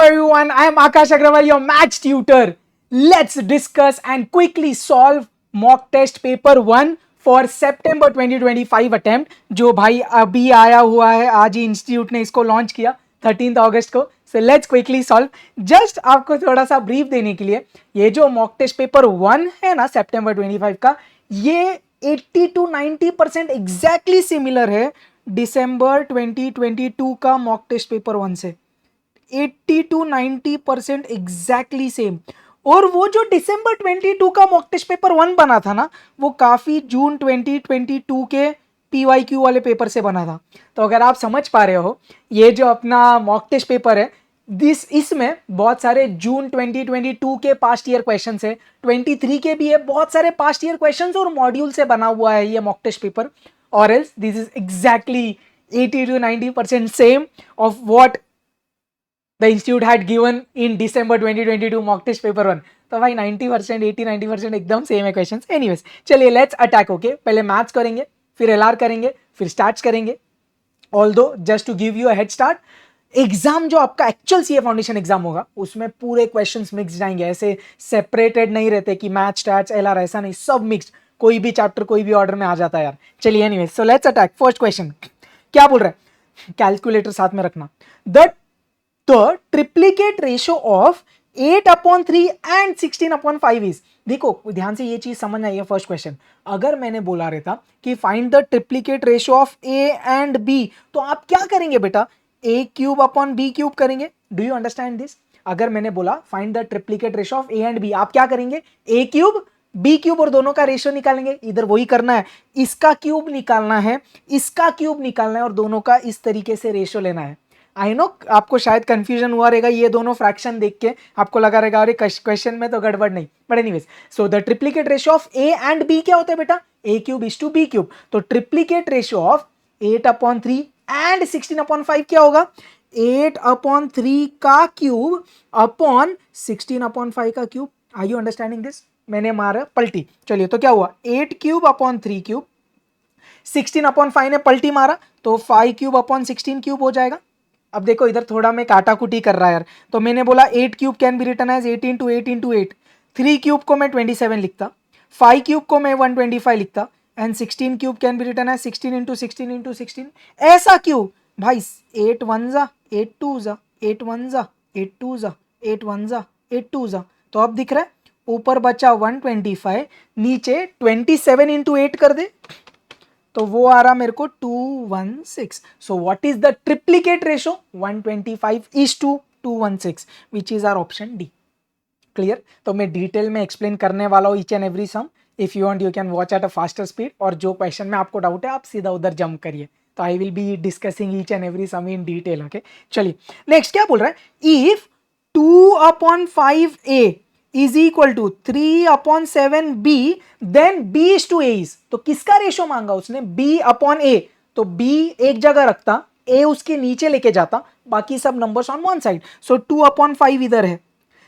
everyone, I am Akash Agrawal, your maths tutor. Let's discuss and quickly solve mock test paper 1 for September 2025 attempt, जो भाई अभी आया हुआ है. आज ही इंस्टीट्यूट ने इसको लॉन्च किया 13 अगस्त को. So let's quickly solve. Just आपको थोड़ा सा ब्रीफ देने के लिए, ये जो मॉक टेस्ट पेपर 1 है ना सितंबर 25 का, ये 80 to 90% एग्जैक्टली सिमिलर है दिसंबर 2022 का मॉक टेस्ट पेपर 1 से. 80 to 90% एग्जैक्टली सेम. और वो जो दिसंबर 22 का मॉक टेस्ट पेपर 1 बना था ना, वो काफी जून 2022 के PYQ वाले पेपर से बना था. तो अगर आप समझ पा रहे हो, ये जो अपना मॉक टेस्ट पेपर है, इसमें बहुत सारे जून 2022 के पास्ट ईयर क्वेश्चंस है, 23 के भी है, बहुत सारे पास्ट ईयर क्वेश्चंस और मॉड्यूल से बना हुआ है ये मॉक टेस्ट पेपर. और else this is exactly 80 to 90% same of what the institute had given in December 2022 mock test paper 1. तो भाई 90%, 80-90% एकदम सेम है क्वेश्चंस. एनीवेज, चलिए लेट्स अटैक. ओके, पहले मैथ्स करेंगे, फिर LR करेंगे, फिर स्टार्ट्स करेंगे. Although just to give you a head start, exam जो आपका एक्चुअल CA फाउंडेशन एग्जाम होगा, उसमें पूरे क्वेश्चंस मिक्स जाएंगे. ऐसे सेपरेटेड नहीं रहते कि मैथ, स्टैट्स, LR, ऐसा नहीं, सब मिक्स्ड. कोई भी चैप्टर कोई भी ऑर्डर में आ जाता है यार. चलिए anyways, so let's attack. First question क्या बोल रहा है, कैलकुलेटर साथ में रखना. The triplicate ratio of 8/3 and 16/5 is. देखो ध्यान से ये चीज समझना है. फर्स्ट क्वेश्चन, अगर मैंने बोला रहता कि find the triplicate ratio of A and B, तो आप क्या करेंगे बेटा, A³/B³ करेंगे. Do you understand this? अगर मैंने बोला find the triplicate ratio of A and B, आप क्या करेंगे, A³ B³ और दोनों का रेशियो निकालेंगे. इधर वही करना है, इसका क्यूब निकालना है, इसका क्यूब निकालना है और दोनों का इस तरीके से रेशियो लेना है. आई नो आपको शायद कंफ्यूजन हुआ रहेगा, ये दोनों फ्रैक्शन देख के आपको लगा रहेगा अरे क्वेश्चन में तो गड़बड़ नहीं. But anyways, so the triplicate ratio of A and B क्या होता है बेटा, A³ तो ट्रिप्लीकेट रेशियो ऑफ 8/3 एंड 16/5 क्या होगा, 8/3 का क्यूब अपॉन 16/5 का cube. Are you understanding this? मैंने मारा पलटी. चलिए तो क्या हुआ, 8³/3³, 16/5 ने पलटी मारा तो 5³/16³ हो जाएगा. अब देखो इधर थोड़ा मैं काटाकुटी कर रहा है यार. तो मैंने बोला 8³ कैन बी रिटन एज 8 × 8 × 8. 3³ को मैं 27 लिखता, 5³ को मैं 125 लिखता, and 16³ can be written as 16 × 16 × 16. ऐसा क्यों भाई, 8 1 जा 8 2 जा 8 1 जा 8 2 जा 8 1 जा 8 2 जा. तो अब दिख रहा है, ऊपर बचा 125, नीचे 27 × 8 कर दे तो वो आ रहा मेरे को 216. So what is the triplicate ratio, 125:216, which is our option D. Clear? तो मैं डिटेल में एक्सप्लेन करने वाला हूँ each and every sum. If you want you can watch at a faster speed, और जो क्वेश्चन में आपको डाउट है आप सीधा उधर जंप करिए. तो I will be discussing each and every sum in detail. Okay, चलिए नेक्स्ट क्या बोल रहा है, इफ 2/5A is equal to 3/7B, then B:A is. तो किसका रेशो मांगा उसने, B/A. तो B एक जगह रखता, A उसके नीचे लेके जाता, बाकी सब नंबर्स ऑन वन साइड. सो 2/5 इधर है,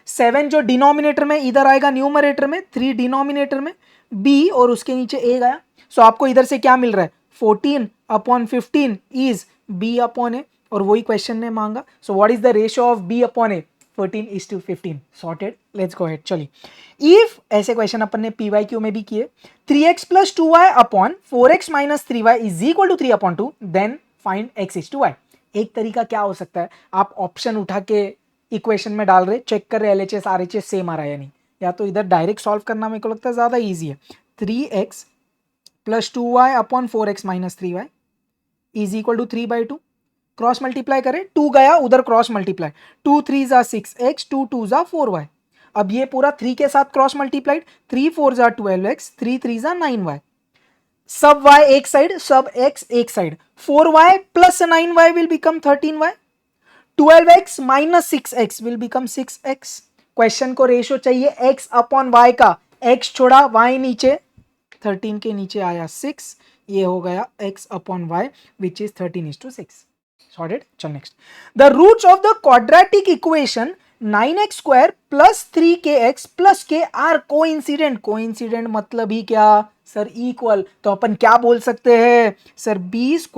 7 जो डिनोमिनेटर में इधर आएगा, न्यूमरेटर में 3 डिनोमिनेटर में B और उसके नीचे A गया. सो आपको इधर से क्या मिल रहा है, 14/15 इज B/A, और वही क्वेश्चन ने मांगा. So what is the ratio of B/A, 14:15. Sorted. Let's go ahead. चलिए, इफ ऐसे क्वेश्चन अपन ने PYQ में भी किए, 3x + 2y upon 4x - 3y is equal to 3/2, then find x = y. एक तरीका क्या हो सकता है, आप ऑप्शन उठा के इक्वेशन में डाल रहे, चेक कर रहे LHS RHS सेम आ रहा है या नहीं, या तो इधर डायरेक्ट सॉल्व करना मेरे को लगता है ज्यादा ईजी है. 3x + 2y upon 4x - 3y is equal to 3/2. Cross multiply करें, 2 गया उधर, क्रॉस मल्टीप्लाई, 2 3 जा 6x, 2 2 जा 4y. अब ये पूरा 3 के साथ क्रॉस मल्टीप्लाइड, 3 4 जा 12x, 3 3 जा 9y. सब y एक साइड, सब x एक side. 4y + 9y will become 13y. 12x - 6x will become 6x. Question को रेशियो चाहिए x/y का, x छोड़ा y नीचे, 13 के नीचे आया 6, ये हो गया x/y विच इज 13:6. Sorted. चल next, the roots of the quadratic equation 9x² + 3kx + k are coincident. Coincident मतलब ही क्या सर, इक्वल. तो अपन क्या बोल सकते हैं सर, B² -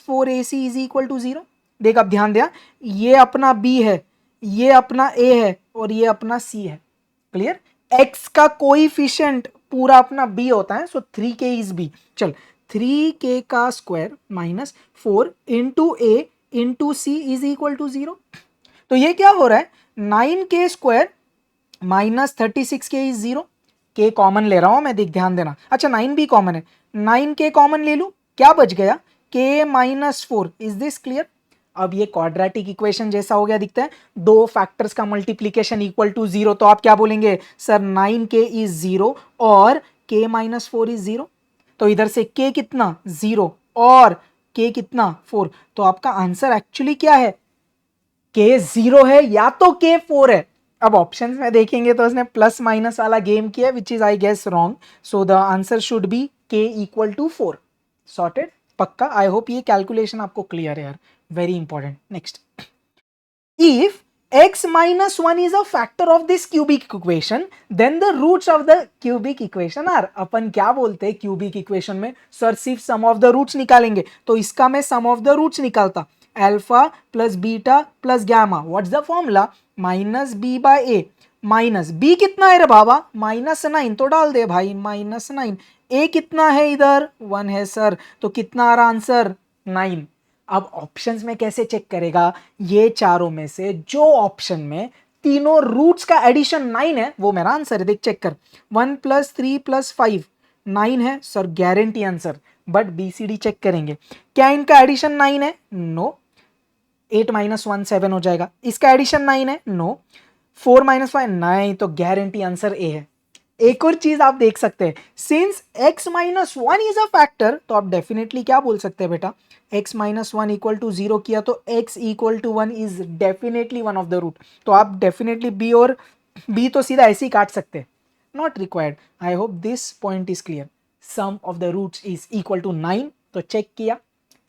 4AC = 0. देख अब ध्यान दिया, ये अपना B है, ये अपना a है और ये अपना c है, क्लियर। x का कोएफिशिएंट पूरा अपना b होता है, सो 3k इज b। चल 3k का square minus 4 into a into C is equal to 0। तो ये क्या हो रहा है, 9k square minus 36k is 0। k common ले रहा हूं मैं, देख ध्यान देना। अच्छा 9 भी कॉमन है, 9k कॉमन ले लूं, क्या बच गया, k minus 4। Is this clear. अब ये क्वाड्रेटिक इक्वेशन जैसा हो गया दिखता है, दो फैक्टर्स का मल्टीप्लीकेशन इक्वल टू 0। तो आप क्या बोलेंगे सर, 9k इज 0 और k माइनस 4 इज 0। तो इधर से k कितना 0 और k कितना 4। तो आपका आंसर एक्चुअली क्या है, k 0 है या तो k 4 है। अब ऑप्शंस में देखेंगे तो उसने प्लस माइनस वाला गेम किया, which is I guess wrong. So the answer should be k equal to 4। Sorted, पक्का। आई होप ये कैलकुलेशन आपको क्लियर है यार, very important. Next, if x minus 1 is a factor of this cubic equation, then the roots of the cubic equation are, अपन क्या बोलते हैं cubic equation में, sir सिर्फ सम ऑफ द रूट्स निकालेंगे। तो इसका मैं सम ऑफ द रूट्स निकालता, alpha plus beta plus gamma, what's the formula, minus b by a. Minus b कितना है रे बाबा, -9, तो डाल दे भाई -9। ए कितना है इधर, 1 है सर, तो कितना आ रहा आंसर, 9। अब ऑप्शंस में कैसे चेक करेगा, ये चारों में से जो ऑप्शन में तीनों रूट्स का एडिशन 9 है वो मेरा आंसर है। देख चेक कर, 1 + 3 + 5 9 है sir, guarantee answer. But BCD check करेंगे, क्या इनका एडिशन 9 है, नो। 8 - 1 7 हो जाएगा, इसका एडिशन 9 है, नो। 4 - 5 9, तो गारंटी आंसर ए है। एक और चीज आप देख सकते हैं, since x - 1 is a factor, तो आप डेफिनेटली क्या बोल सकते हैं बेटा, x - 1 इक्वल टू 0 किया तो x equal to 1 is definitely one of the root. तो आप डेफिनेटली b और b तो सीधा ऐसे ही काट सकते हैं, not required. I hope this point is clear. Sum of the roots is equal to 9, तो चेक किया,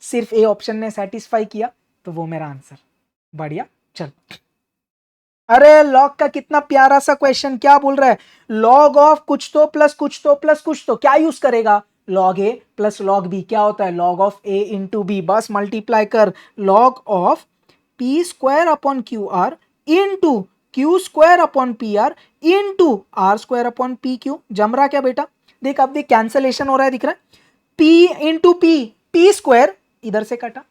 सिर्फ ए ऑप्शन ने सेटिस्फाई किया, तो वो मेरा आंसर। बढ़िया, चल। अरे लॉग का कितना प्यारा सा क्वेश्चन, क्या बोल रहा है, लॉग ऑफ कुछ तो प्लस कुछ तो प्लस कुछ तो, क्या यूज करेगा, log a plus log b. क्या होता है, log of a into b, बस मल्टीप्लाई कर, log of p square upon q r into q square upon p r into r square upon p q. जम रहा क्या बेटा, देख अब देख कैंसलेशन हो रहा है, दिख रहा है, p into p, p square इधर से कटा,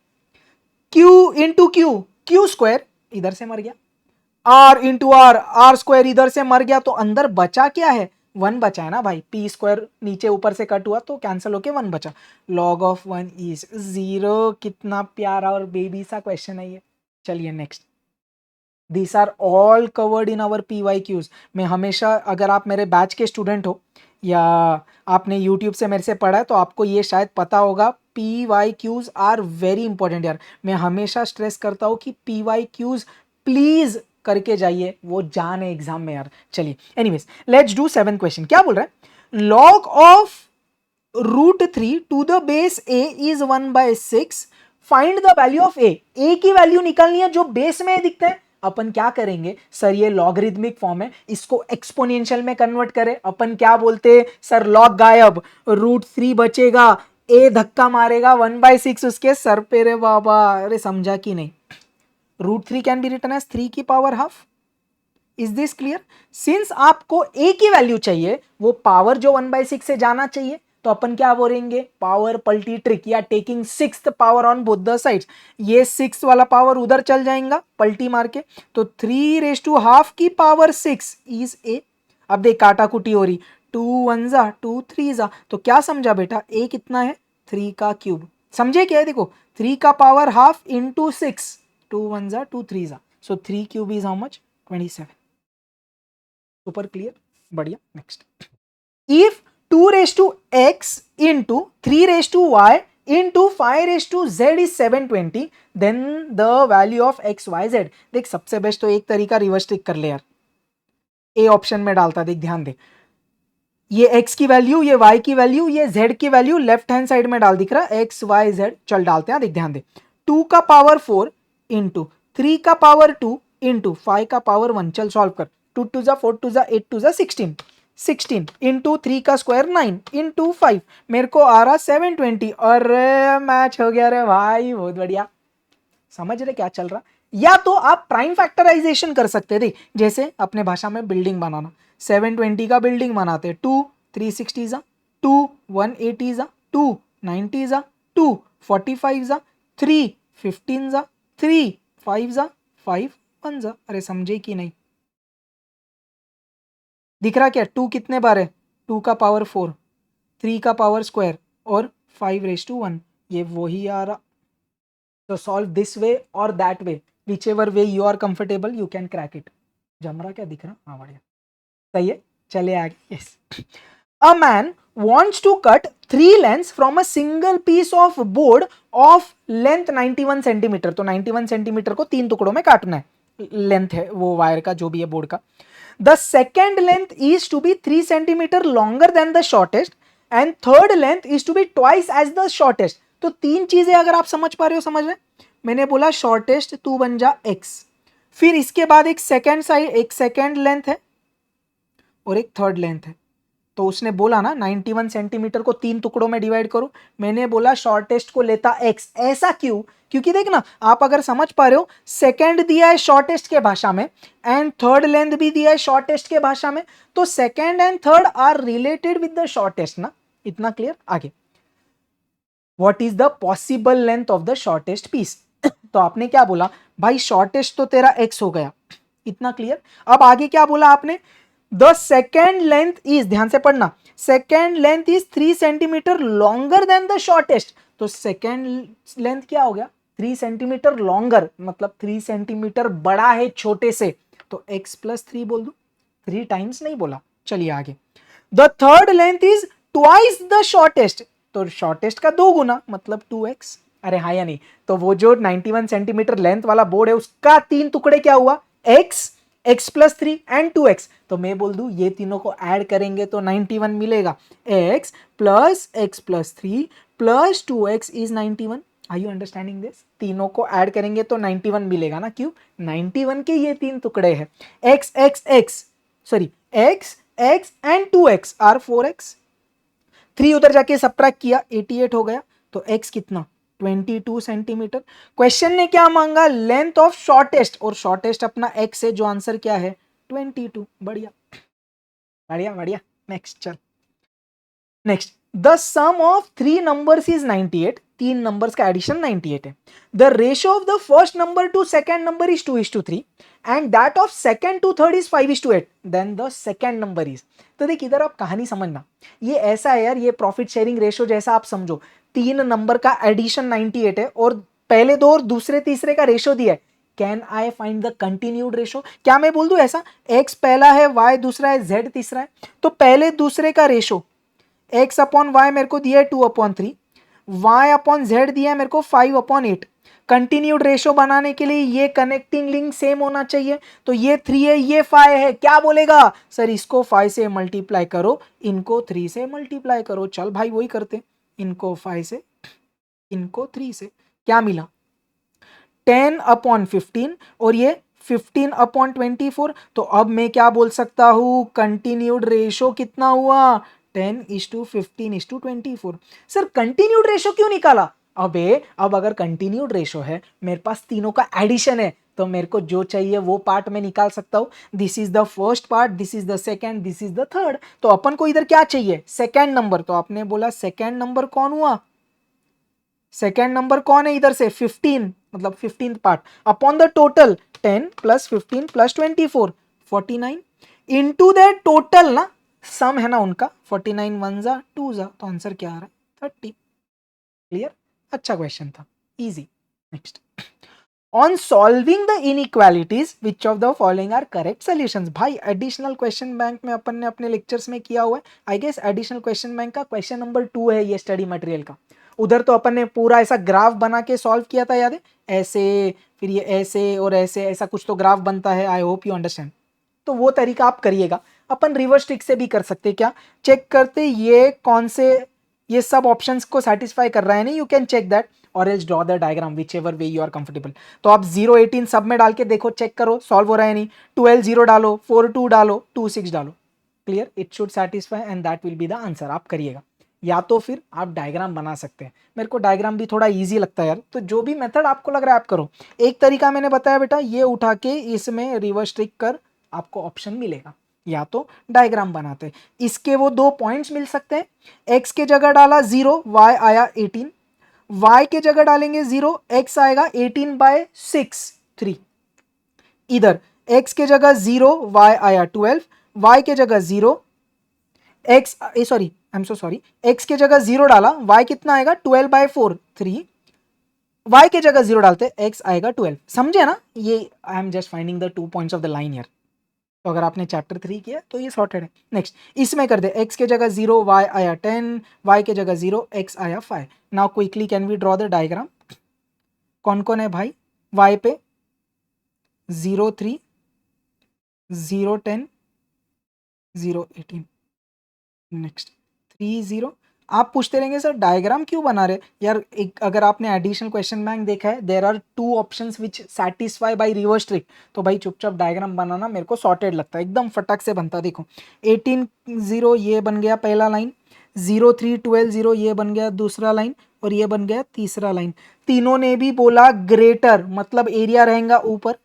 q into q, q square इधर से मर गया, r into r, r square इधर से मर गया, तो अंदर बचा क्या है, 1 बचा है ना भाई। पी स्क्वायर नीचे ऊपर से कट हुआ तो कैंसिल होके 1 बचा, लॉग ऑफ 1 इज 0। कितना प्यारा और बेबी सा क्वेश्चन है ये। चलिए next, this are all covered in our PYQs। मैं हमेशा, अगर आप मेरे बैच के स्टूडेंट हो या आपने यूट्यूब से मेरे से पढ़ा है तो आपको ये शायद पता होगा, PYQs आर वेरी इंपॉर्टेंट यार। मैं हमेशा स्ट्रेस करता हूँ कि PYQs प्लीज करके जाइए, वो जान है एग्जाम में यार। चलिए एनीवेज, लेट्स डू 7 क्वेश्चन। क्या बोल रहा है, log of √3 to the base a is 1/6, find the value of a। की वैल्यू निकालनी है जो बेस में दिखता है। अपन क्या करेंगे सर, ये लॉगरिथमिक फॉर्म है, इसको एक्सपोनेंशियल में कन्वर्ट करें। अपन क्या बोलते हैं सर, लॉग गायब, √3 बचेगा, a धक्का मारेगा 1/6 उसके सर पे रे बाबा। अरे समझा कि नहीं, √3 कैन बी रिटन एज 3 की power half. Is this clear. Since आपको a की वैल्यू चाहिए, वो पावर जो 1/6 से जाना चाहिए, तो अपन क्या बोलेंगे, पावर पलटी ट्रिक या taking 6th power on both the sides. ये 6 वाला पावर उधर चल जाएगा पलटी मार के, तो 3 ½ की पावर 6 इज a। अब देख काटा कुटी हो रही, 2 1 जा 2 3 जा, तो क्या समझा बेटा, a कितना है, 3 का क्यूब। समझे क्या है, देखो 3 का पावर हाफ इंटू 6, 2 1 जा 2 3 जा, so 3 cube is how much, 27। Super clear, बढ़िया। Next, if 2x into 3y into 5z is 720, then the value of XYZ। देख सबसे बेस्ट तो एक तरीका रिवर्स ट्रिक कर ले यार, ए ऑप्शन में डालता, देख ध्यान दे, ये x की वैल्यू, ये y की वैल्यू, ये z की वैल्यू लेफ्ट हैंड साइड में डाल, दिख रहा है XYZ। चल डालते हैं, देख ध्यान दे, 2 का पावर 4 इंटू 3 का पावर 2 इंटू 5 का पावर 1। चल सॉल्व कर, 2 2 जा 4 2 जा 8 2 जा 16, 16 इंटू 3 का स्क्वायर 9 इंटू 5, मेरे को आ रहा 720। अरे मैच हो गया रे भाई, बहुत बढ़िया। समझ रहे क्या चल रहा? या तो आप प्राइम फैक्टराइजेशन कर सकते थे, जैसे अपने भाषा में बिल्डिंग बनाना, 720 का बिल्डिंग बनाते, 2 360 जा, 2 180 जा, 2 90 जा, 2 45 जा, 3 15 जा, 3 5 जा, 5 1 जा। अरे समझे कि नहीं? दिख रहा क्या? 2 कितने बार है? 2 का पावर 4, 3 का पावर स्क्वायर और 5 raised to 1, ये वही आ रहा। तो सॉल्व दिस वे और that way, whichever way you are comfortable you can crack it. जम रहा क्या? दिख रहा? हाँ बढ़िया, सही है। चलिए आगे। Yes, a man wants to cut 3 lengths from a single piece of board of length 91 centimetre. तो 91 सेंटीमीटर को 3 टुकड़ों में काटना है, लेंथ है वो वायर का जो भी है बोर्ड का। The second length is to be 3 centimetre longer than the shortest and third length is to be twice as the shortest. तो 3 चीजें अगर आप समझ पा रहे हो, समझ रहे? मैंने बोला शॉर्टेस्ट, तू बन जा x, फिर इसके बाद एक सेकेंड साइड, एक सेकेंड लेंथ है और एक थर्ड लेंथ है। तो उसने बोला ना 91 सेंटीमीटर को 3 टुकड़ों में डिवाइड करो, मैंने बोला शॉर्टेस्ट को लेता x। ऐसा क्यों? क्योंकि देखना, आप अगर समझ पा रहे हो, सेकेंड दिया है शॉर्टेस्ट के भाषा में एंड थर्ड लेंथ भी दिया है शॉर्टेस्ट के भाषा में, तो second and third are related with the shortest ना। इतना क्लियर? आगे, what is the possible length of the shortest piece? तो आपने क्या बोला भाई? शॉर्टेस्ट तो तेरा x हो गया, इतना क्लियर। अब आगे क्या बोला आपने? द सेकेंड लेंथ इज, ध्यान से पढ़ना, second length is 3 centimetre longer than the shortest. तो सेकेंड लेंथ क्या हो गया? 3 सेंटीमीटर लॉन्गर, मतलब 3 सेंटीमीटर बड़ा है छोटे से, तो x प्लस 3 बोल दू, 3 टाइम्स नहीं बोला। चलिए आगे, the third length is twice the shortest, तो शॉर्टेस्ट का 2 गुना, मतलब 2x। अरे हाँ या नहीं? तो वो जो 91 सेंटीमीटर लेंथ वाला बोर्ड है उसका 3 टुकड़े क्या हुआ? x, x plus 3 and 2x। तो मैं बोल दूं ये तीनों को ऐड करेंगे तो 91 मिलेगा, x plus 3 plus 2x is 91। Are you understanding this? तीनों को ऐड करेंगे तो 91 मिलेगा ना। क्यों? 91 के ये 3 टुकड़े हैं, x x x, sorry x x and 2x are 4x। 3 उधर जाके सब्ट्रैक्ट किया, 88 हो गया। तो x कितना? 22 सेंटीमीटर। क्वेश्चन ने क्या मांगा? लेंथ ऑफ शॉर्टेस्ट, और शॉर्टेस्ट अपना x है, जो आंसर क्या है? 22। बढ़िया बढ़िया बढ़िया। नेक्स्ट चल, next, the sum of 3 numbers is 98। 3 numbers का एडिशन 98 है। The ratio of the first number to second number is 2:3 and that of second to third is 5:8, then the second number is. तो देख इधर आप कहानी समझना, ये ऐसा है यार, ये प्रॉफिट शेयरिंग रेशियो जैसा आप समझो। 3 नंबर का एडिशन 98 है और पहले 2 और दूसरे तीसरे का रेशियो दिया है। Can I find the continued ratio? क्या मैं बोल दूं ऐसा, x पहला है, y दूसरा है, z तीसरा है, तो पहले दूसरे का रेशियो x अपॉन वाई मेरे को दिया है 2/3, y अपॉन z दिया है मेरे को 5/8। कंटिन्यूड रेशियो बनाने के लिए ये कनेक्टिंग लिंक सेम होना चाहिए। तो ये 3 है, ये 5 है, क्या बोलेगा? सर इसको 5 से मल्टीप्लाई करो, इनको 3 से मल्टीप्लाई करो। चल भाई वही करते, इनको 5 से, इनको 3 से, क्या मिला? 10/15 और ये 15/24। तो अब मैं क्या बोल सकता हूं? कंटिन्यूड रेशियो कितना हुआ? 10:15:24। सर कंटिन्यूड रेशियो क्यों निकाला? अबे अब अगर कंटिन्यूड रेशियो है, मेरे पास तीनों का एडिशन है, तो मेरे को जो चाहिए वो पार्ट में निकाल सकता हूं। This is the first part, this is the second, this is the third. तो अपन को इधर क्या चाहिए? Second number. तो आपने बोला सेकेंड नंबर कौन हुआ? सेकेंड नंबर कौन है इधर से? 15, मतलब 15th part upon the total 10 plus 15 plus 24, 49 into the total ना, सम है ना उनका, 49 1 जा 2 जा, तो आंसर क्या आ रहा है? 30। क्लियर? अच्छा क्वेश्चन था, easy. Next, on solving the inequalities which of the following are correct solutions? भाई एडिशनल क्वेश्चन बैंक में अपन ने अपने लेक्चर्स में किया हुआ है। I guess additional question bank का क्वेश्चन नंबर 2 है ये स्टडी मटेरियल का। उधर तो अपन ने पूरा ऐसा ग्राफ बना के सॉल्व किया था, याद है? ऐसे, फिर ये ऐसे और ऐसे, ऐसा कुछ तो ग्राफ बनता है। I hope you understand. तो वो तरीका आप करिएगा। अपन रिवर्स ट्रिक से भी कर सकते, क्या चेक करते ये कौन से, ये सब ऑप्शंस को सेटिस्फाई कर रहा है नहीं, यू कैन चेक दैट और else draw the diagram whichever way you are comfortable. तो आप 0 18 सब में डाल के देखो, चेक करो सॉल्व हो रहा है नहीं। 12 0 डालो, 4 2 डालो, 2 6 डालो, clear, it should satisfy and that will be the answer. आप करिएगा, या तो फिर आप डायग्राम बना सकते हैं। मेरे को डायग्राम भी थोड़ा इजी लगता है यार, तो जो भी मेथड आपको लग रहा है आप करो। एक तरीका मैंने बताया बेटा, ये उठा के इसमें रिवर्स ट्रिक कर, आपको ऑप्शन मिलेगा, या तो डायग्राम बनाते हैं। इसके वो 2 पॉइंट्स मिल सकते हैं, एक्स के जगह डाला 0, वाई आया 18, वाई के जगह डालेंगे 0, एक्स आएगा 18/6 3। इधर x के जगह 0, y आया 12, y के जगह 0, x sorry I am so sorry, x के जगह 0 डाला, y कितना आएगा 12/4 3, y के जगह 0 डालते x आएगा 12। समझे ना? ये I am just finding the 2 points of the line here. तो अगर आपने चैप्टर 3 किया तो ये सॉर्टेड है। नेक्स्ट इसमें कर दे, x के जगह 0, y आया 10, y के जगह 0, x आया 5। Now quickly can we draw the diagram. कौन कौन है भाई? y पे 0 3, 0 10, 0 18, नेक्स्ट 3 0। आप पूछते रहेंगे सर डायग्राम क्यों बना रहे यार? एक अगर आपने एडिशनल क्वेश्चन बैंक देखा है, there are 2 options which satisfy by reverse trick, तो भाई चुपचाप डायग्राम बनाना मेरे को सॉर्टेड लगता है, एकदम फटाक से बनता। देखो 18 0 ये बन गया पहला लाइन, 0 3 12 0 ये बन गया दूसरा लाइन, और ये बन गया तीसरा लाइन। तीनों ने भी बोला ग्रेटर, मतलब एरिया रहेगा ऊपर।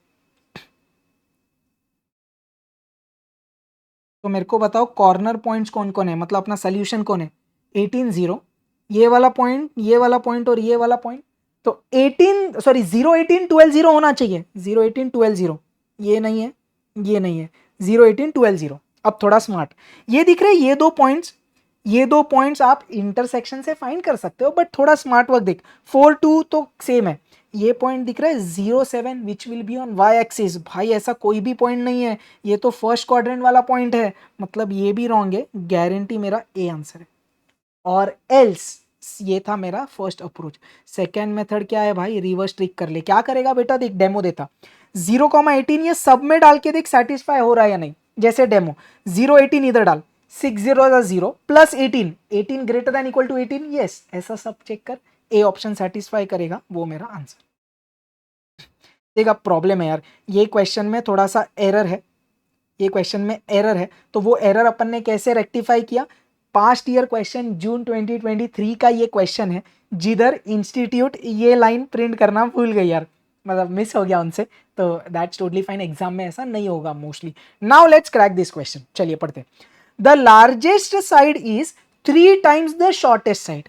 तो मेरे को बताओ कॉर्नर पॉइंट्स कौन कौन है, मतलब अपना सोल्यूशन कौन है? 18 0, ये वाला पॉइंट, ये वाला पॉइंट और ये वाला पॉइंट। तो 18 सॉरी 0 18 12 0 होना चाहिए, 0 18 12 0, ये नहीं है, ये नहीं है, 0 18 12 0। अब थोड़ा स्मार्ट, ये दिख रहे ये 2 पॉइंट्स, ये 2 पॉइंट्स आप इंटरसेक्शन से फाइंड कर सकते हो, बट थोड़ा स्मार्ट वर्क देख। 4 2 तो सेम है, ये पॉइंट दिख रहा है 0 7 which will be on y axis. भाई ऐसा कोई भी पॉइंट नहीं है, ये तो फर्स्ट क्वाड्रेंट वाला पॉइंट है, मतलब ये भी रॉन्ग है, गारंटी मेरा ए आंसर है। और एल्स ये था मेरा फर्स्ट अप्रोच। सेकेंड मेथड क्या है भाई? रिवर्स ट्रिक कर ले। क्या करेगा बेटा? देख डेमो देता, 0,18 ये सब में डाल के देख सेटिस्फाई हो रहा है या नहीं। जैसे डेमो 0 18 इधर डाल, 6 0 0 plus 18, 18 greater than equal to 18, yes ऐसा सब चेक कर, ए ऑप्शन सेटिस्फाई करेगा, वो मेरा आंसर। देखा प्रॉब्लम है यार, ये क्वेश्चन में थोड़ा सा एरर है, ये क्वेश्चन में एरर है, तो वो एरर अपन ने कैसे रेक्टिफाई किया? पास्ट ईयर क्वेश्चन जून 2023 का ये क्वेश्चन है, जिधर इंस्टीट्यूट ये लाइन प्रिंट करना भूल गई यार, मतलब मिस हो गया उनसे, तो दैट्स टोटली फाइन, एग्जाम में ऐसा नहीं होगा mostly. Now let's crack this question, चलिए पढ़ते हैं। The largest side is 3 times the shortest side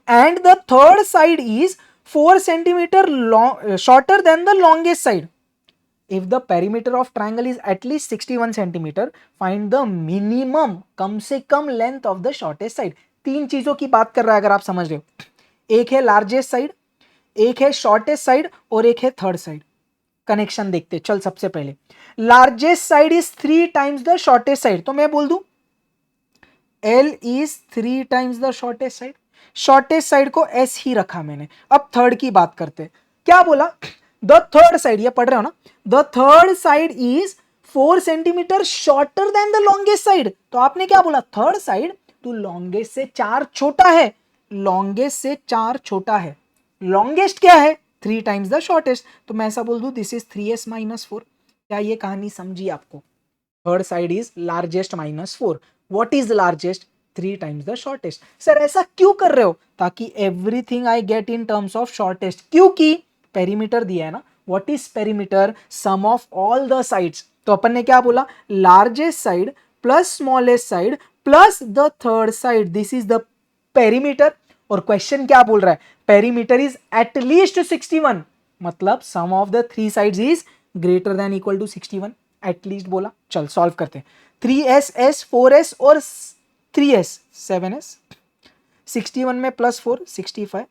and the third side is 4 centimeter long shorter than the longest side. If the perimeter of triangle is at least 61 centimeter, find the minimum कम से कम length of the shortest side। 3 चीजों की बात कर रहा है अगर आप समझ रहे हो, एक है लार्जेस्ट साइड, एक है शॉर्टेस्ट साइड, और एक है थर्ड साइड। कनेक्शन देखते चल। सबसे पहले largest side is 3 times the shortest side, तो मैं बोल दूं L is 3 times the shortest side, shortest side को S ही रखा मैंने। अब थर्ड की बात करते हैं, क्या बोला? द थर्ड साइड, ये पढ़ रहे हो ना, the third side is 4 centimetre shorter than the longest side. तो आपने क्या बोला? थर्ड साइड तो लॉन्गेस्ट से 4 छोटा है, लॉन्गेस्ट से 4 छोटा है। लॉन्गेस्ट क्या है? 3 times द शॉर्टेस्ट, तो मैं ऐसा बोल दूं दिस इज 3s minus 4। क्या ये कहानी समझी आपको? Third side is largest minus 4। What is largest? 3 times the shortest. Sir ऐसा क्यों कर रहे हो? ताकि everything I get in terms of shortest, क्योंकि पेरीमीटर दिया है ना। What is perimeter? Sum of all the sides. तो अपन ने क्या बोला? Largest side plus smallest side plus the third side, this is the perimeter. और क्वेश्चन क्या बोल रहा है? पेरीमीटर इज एट लीस्ट 61, मतलब sum of the 3 sides is greater than equal to 61, at least बोला। चल सॉल्व करते हैं। 3s s 4s और 3s 7s, 61 में प्लस 4 65,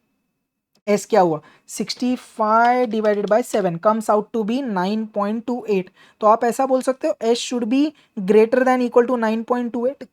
s क्या हुआ? 65 divided by 7 comes out to be 9.28। तो आप ऐसा बोल सकते हो s should be greater than equal to 9.28।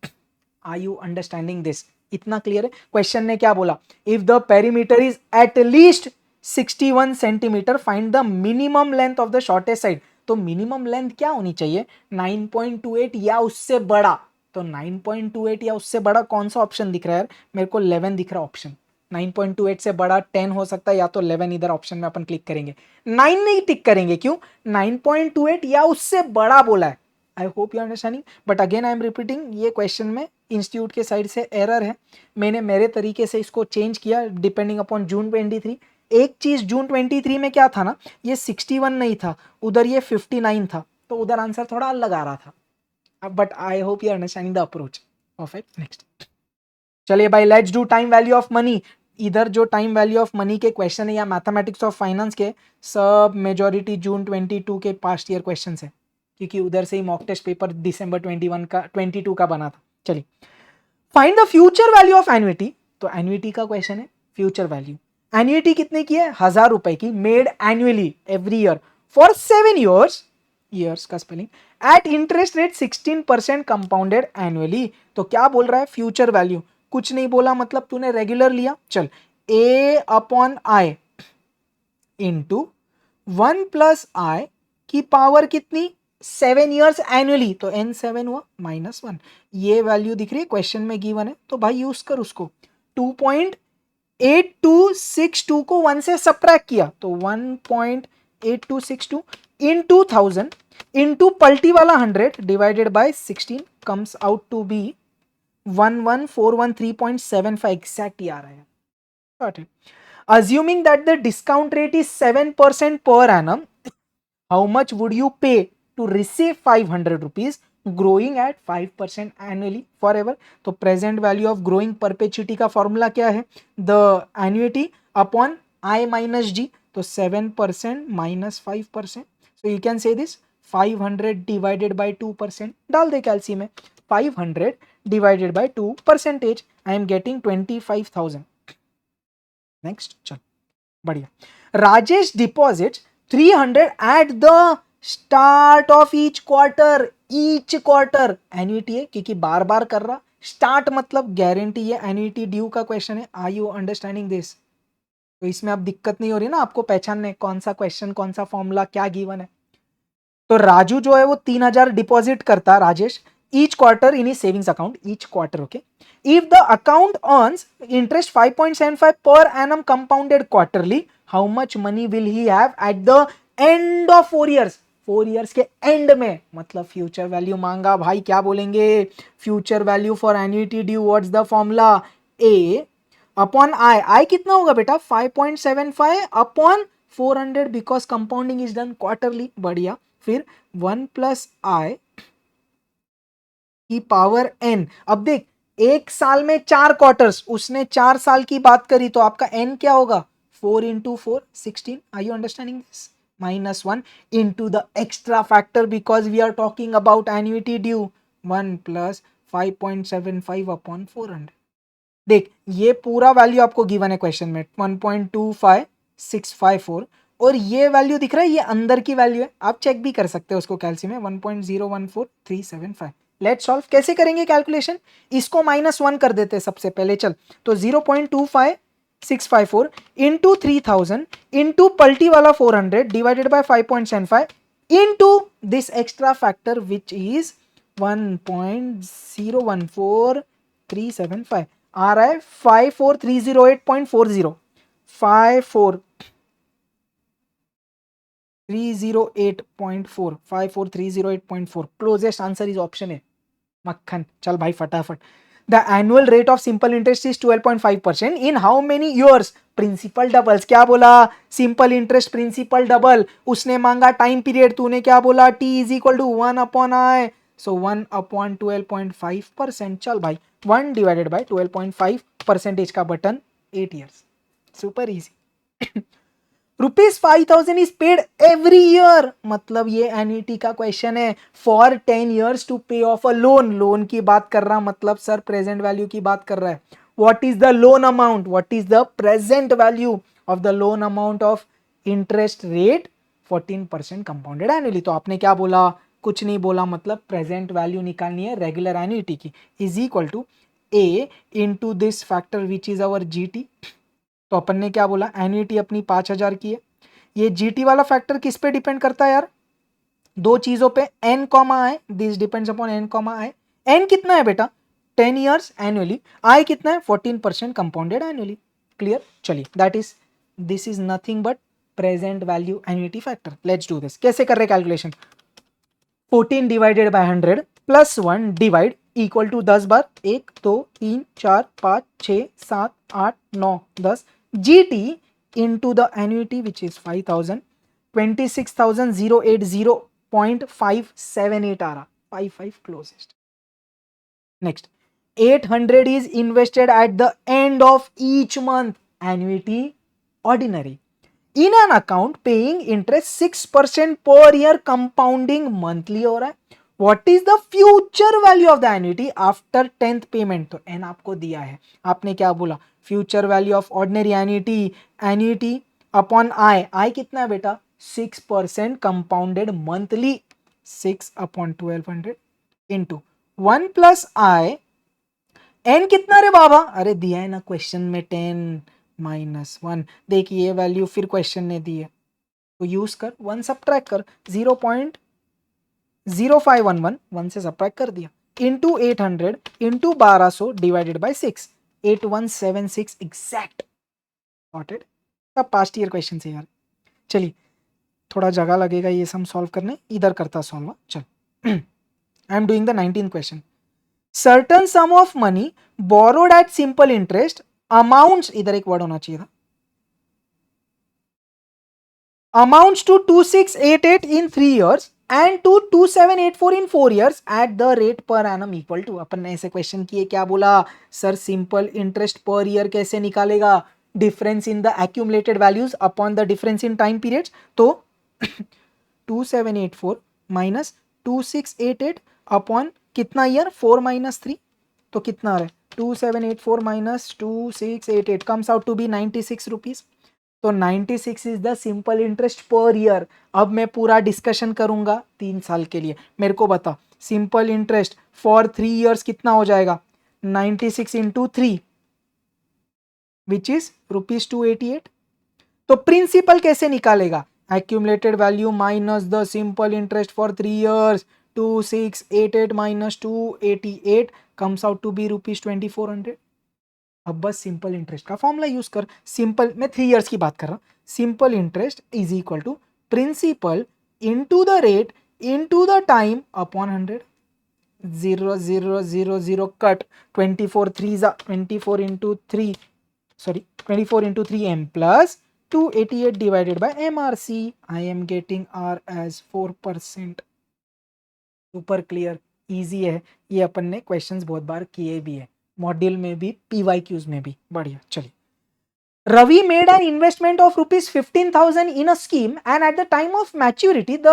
Are you understanding this? इतना क्लियर है? क्वेश्चन ने क्या बोला? If the perimeter is at least 61 centimetre, find the minimum length of the shortest side. तो मिनिमम लेंथ क्या होनी चाहिए? 9.28 या उससे बड़ा। तो 9.28 या उससे बड़ा कौन सा ऑप्शन दिख रहा है? मेरे को 11 दिख रहा है ऑप्शन। 9.28 से बड़ा 10 हो सकता है, या तो 11 इधर ऑप्शन में अपन क्लिक करेंगे, 9 नहीं टिक करेंगे। क्यों? 9.28 या उससे बड़ा बोला है। I hope you understanding, but again I am repeating, ये क्वेश्चन में इंस्टीट्यूट के साइड से एरर है, मैंने मेरे तरीके से इसको चेंज किया डिपेंडिंग अपॉन जून 23। एक चीज़ जून 23 में क्या था ना, ये 61 नहीं था, उधर ये 59 था, तो उधर आंसर थोड़ा अलग आ रहा था, but I hope you understanding the approach. Perfect, next चलिए भाई, let's do time value of money. इधर जो टाइम वैल्यू ऑफ मनी के क्वेश्चन है या मैथमेटिक्स ऑफ फाइनेंस के, सब मेजॉरिटी जून 22 के पास्ट ईयर क्वेश्चन है, क्योंकि उधर से ही मॉक टेस्ट पेपर दिसंबर 22 का बना था। चलिए, find the future value of annuity. तो एन्युटी का क्वेश्चन है, फ्यूचर वैल्यू। एन्युटी कितने की है, 1000 रुपए की, made annually every year for 7 years, years का spelling, at interest rate 16% compounded annually. तो क्या बोल रहा है, फ्यूचर वैल्यू, कुछ नहीं बोला, मतलब तूने रेगुलर लिया, चल a upon i into 1 plus i की पावर कितनी, 7 ईयर्स एनुअली, तो n7 हुआ -1। ये वैल्यू दिख रही है, क्वेश्चन में गिवन है, तो भाई यूज कर उसको। 2.8262 को 1 से सब्ट्रैक्ट किया, तो 1.8262 इंटू 1000 इंटू पलटी वाला 100 divided by 16 comes out to be 11413.75 exact ही आ रहा है। Assuming that the discount rate is 7% per annum, how much would you pay to receive 500 rupees growing at 5% annually forever? तो present value of growing perpetuity का formula क्या है, the annuity upon I minus G, तो 7% minus 5%, so you can say this 500 divided by 2%, डाल दे कैलसी में, 500 divided by 2 percentage, I am getting 25,000. Next, चल बढ़िया। Rajesh deposit 300 at the start of each quarter, each quarter annuity है क्योंकि बार बार कर रहा, start मतलब गारंटी है, एन्युटी ड्यू का क्वेश्चन है। Are you understanding this? तो इसमें अब दिक्कत नहीं हो रही ना आपको पहचानने कौन सा क्वेश्चन, कौन सा फॉर्मूला क्या गिवन है। तो राजू जो है वो 3000 डिपॉजिट करता, Rajesh, each quarter in his savings account, each quarter, okay? If the account earns interest 5.75 per annum compounded quarterly, how much money will he have at the end of 4 years? 4 years के end में, मतलब future value मांगा भाई, क्या बोलेंगे, future value for annuity due, what's the formula, a upon i, i कितना होगा बेटा, 5.75 upon 400 because compounding is done quarterly, बढ़िया, फिर 1 प्लस आई की पावर n। अब देख, एक साल में 4 क्वार्टर्स, उसने 4 साल की बात करी, तो आपका n क्या होगा, 4 into 4 16। Are you understanding this, -1 into the extra factor because we are talking about annuity due, 1 plus 5.75 upon 400। देख, ये पूरा वैल्यू आपको गिवन है क्वेश्चन में, 1.25654, और ये वैल्यू दिख रहा है, ये अंदर की वैल्यू है, आप चेक भी कर सकते हो उसको कैलसी में, 1.014375। लेट्स सॉल्व, कैसे करेंगे कैलकुलेशन, इसको -1 कर देते हैं सबसे पहले, चल, तो 0.25654 इंटू 3000 इंटू पल्टी वाला 400 divided by 5.75 into this extra factor which is 1.014375, आ रहा है 54308.40, 54308.4, क्लोजेस्ट आंसर इज ऑप्शन है, मक्खन। चल भाई फटाफट, the annual rate of simple interest is 12.5% in how many years, principal doubles, क्या बोला, सिंपल इंटरेस्ट प्रिंसिपल डबल, उसने मांगा टाइम पीरियड, तूने क्या बोला, t is equal to 1 upon i, so 1 upon 12.5%, चल भाई 1 डिवाइडेड बाय 12.5% का button, 8 years, super easy. ₹5000 is paid every year, मतलब ये एन्युटी का क्वेश्चन है, for 10 years to pay off a loan, loan की बात कर रहा, मतलब सर प्रेजेंट वैल्यू की बात कर रहा है। What is the loan amount, what is the present value of the loan amount of interest rate 14% compounded annually. तो आपने क्या बोला, कुछ नहीं बोला, मतलब प्रेजेंट वैल्यू निकालनी है रेगुलर एन्युटी की, is equal to a into this factor which is our GT. तो अपन ने क्या बोला, एन्युटी अपनी 5000 की है, ये जीटी वाला फैक्टर किस पे डिपेंड करता है यार, दो चीजों पे, n comma i, this depends upon n comma i. N कितना है बेटा, 10 ईयर्स एनुअली, आई कितना है, 14% कंपाउंडेड एनुअली, क्लियर। चलिए, that is, this is nothing but present value annuity factor. Let's do this, कैसे कर रहे calculation, 14 divided by 100 plus 1 divide equal to 10 बार 1 2 3 4 5 6 7 8 9 10 GT into the annuity which is 5000 26,080.578 आ रहा 55 closest. Next 800 is invested at the end of each month, annuity ordinary, in an account paying interest 6% per year compounding monthly हो रहा है. What is the future value of the annuity after 10th payment? तो n आपको दिया है, आपने क्या बोला, future value of ordinary annuity, annuity upon i कितना है बेटा 6% compounded monthly, 6 upon 1200 into 1 plus i, n कितना रे बाबा, अरे दिया है ना क्वेश्चन में 10 माइनस 1, देखिए ये वैल्यू फिर क्वेश्चन ने दी है तो यूज कर 1 सब्ट्रैक्ट कर 0.0511 1 से सब्ट्रैक्ट कर दिया into 800 into 1200 divided by 6 8176 exact. Got it. सब पास्ट ईयर क्वेश्चन से यार. चलिए थोड़ा जगह लगेगा ये सब सॉल्व करने, इधर करता सॉल्व. चल I am doing the 19th question. Certain sum of money borrowed at simple interest amounts, इधर एक वर्ड होना चाहिए था, amounts to 2688 in 3 years and to 2784 in 4 years at the rate per annum equal to. अपन ने ऐसे question किए, क्या बोला sir simple interest per year कैसे निकालेगा, difference in the accumulated values upon the difference in time periods. तो 2784 minus 2688 upon कितना year 4 minus 3, तो कितना आ रहा है 2784 minus 2688 comes out to be 96 rupees. तो 96 is the simple interest per year. अब मैं पूरा डिस्कशन करूंगा 3 साल के लिए. मेरे को बता सिंपल इंटरेस्ट फॉर 3 इयर्स कितना हो जाएगा, 96 इंटू 3 विच इज ₹288. तो प्रिंसिपल कैसे निकालेगा, accumulated value minus the simple interest for 3 years, 2688 माइनस 288 कम्स आउट टू बी ₹2400. अब बस सिंपल इंटरेस्ट का फॉर्मूला यूज कर. सिंपल, मैं 3 इयर्स की बात कर रहा हूं. Simple interest is equal to principal into the rate into the time upon 100. 0 0 0 0 cut 24 3 24 into 3 sorry 24 into 3 m plus 288 divided by MRC. I am getting R as 4%. Super clear, easy है ये. अपन ने questions बहुत बार किए भी है, module में भी PYQs में भी. बढ़िया. चलिए, Ravi made an investment of ₹15,000 in a scheme and at the time of maturity the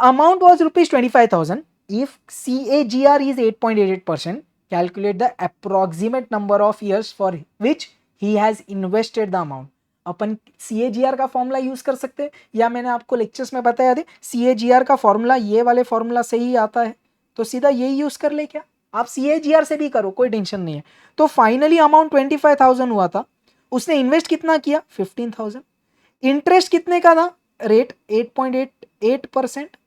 amount was ₹25,000. If CAGR is 8.88%, calculate the approximate number of years for which he has invested the amount. Upon CAGR का formula use कर सकते हैं, या मैंने आपको lectures में बताया था CAGR का फॉर्मूला ये वाले फॉर्मूला से ही आता है, तो सीधा यही यूज कर ले. क्या आप CAGR से भी करो, कोई टेंशन नहीं है. तो फाइनली अमाउंट 25,000 हुआ था, उसने इन्वेस्ट कितना किया 15,000. इंटरेस्ट कितने का था, रेट 8.88%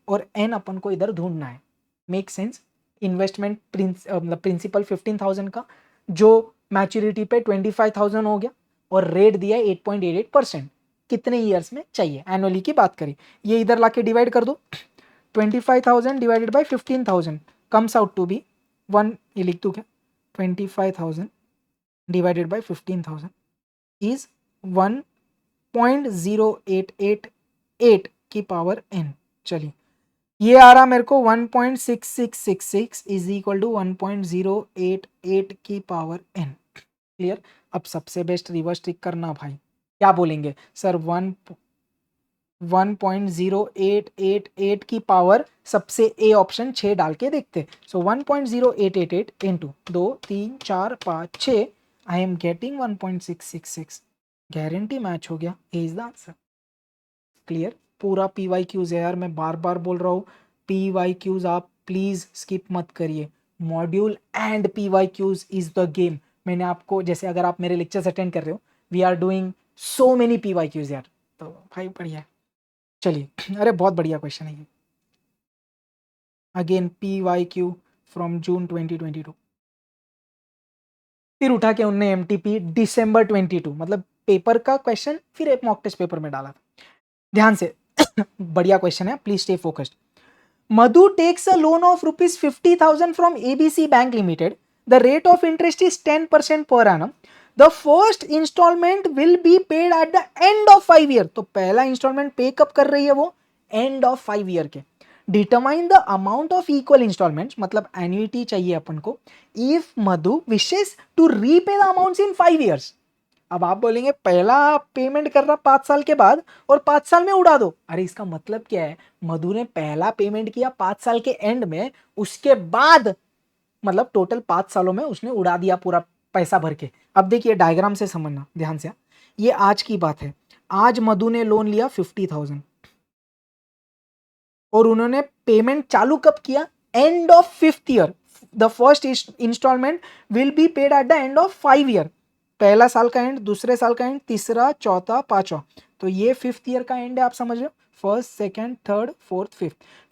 और एन अपन को इधर ढूंढना है. Make sense. इन्वेस्टमेंट प्रिंसिपल 15,000 का, जो मैच्योरिटी पे 25,000 हो गया और रेट दिया 8.88%. कितने ईयर्स में चाहिए, एनुअली की बात करें. ये इधर लाके डिवाइड कर दो. 25,000 divided by 15,000 comes out to be 1, ये लिख दूं क्या, 25,000 डिवाइडेड बाय 15,000 इज 1.0888 की पावर n. चलिए ये आ रहा मेरे को 1.6666 इज इक्वल टू 1.088 की पावर n. क्लियर. अब सबसे बेस्ट रिवर्स ट्रिक करना भाई. क्या बोलेंगे सर 1.0888 की पावर सबसे ए ऑप्शन 6 डाल के देखते. सो 1.0888 into 2 3 4 5 6 I am getting 1.666. Guarantee match हो गया. ए इज द आंसर. क्लियर. पूरा PYQs है यार, मैं बार बार बोल रहा हूँ PYQs आप प्लीज स्किप मत करिए. Module and PYQs is the game. मैंने आपको, जैसे अगर आप मेरे लेक्चर्स अटेंड कर रहे हो, we are doing so many PYQs यार, तो भाई बढ़िया है. चलिए, अरे बहुत बढ़िया क्वेश्चन है ये. Again PYQ from June 2022. फिर उठा के उनने MTP दिसंबर 22, मतलब पेपर का क्वेश्चन फिर एक मॉक टेस्ट पेपर में डाला था. ध्यान से बढ़िया क्वेश्चन है, please stay focused. Madhu takes a loan of rupees 50,000 from ABC Bank Limited. The rate of interest is 10% per annum. The first installment will be paid at the end of 5 year. तो पहला instalment पे कब कर रही है वो, end of 5 year के. Determine the amount of equal instalments, मतलब एन्युइटी चाहिए अपन को, if Madhu wishes to repay the amounts in 5 years. अब आप बोलेंगे पहला पेमेंट कर रहा 5 साल के बाद और 5 साल में उड़ा दो. अरे इसका मतलब क्या है, मधु ने पहला पेमेंट किया 5 साल के एंड में, उसके बाद मतलब टोटल 5 सालों में उसने उड़ा दिया पूरा पैसा भर के. अब देखिए डायग्राम से समझना ध्यान से. ये आज की बात है. आज मधु ने लोन लिया 50,000 और उन्होंने पेमेंट चालू कब किया, end of 5th year. The first instalment will be paid at the end of 5 year. पहला साल का एंड, दूसरे साल का एंड, तीसरा, चौथा, पांचवा. तो ये 5th ईयर का एंड है, आप समझ रहे हो. First, second, third, fourth,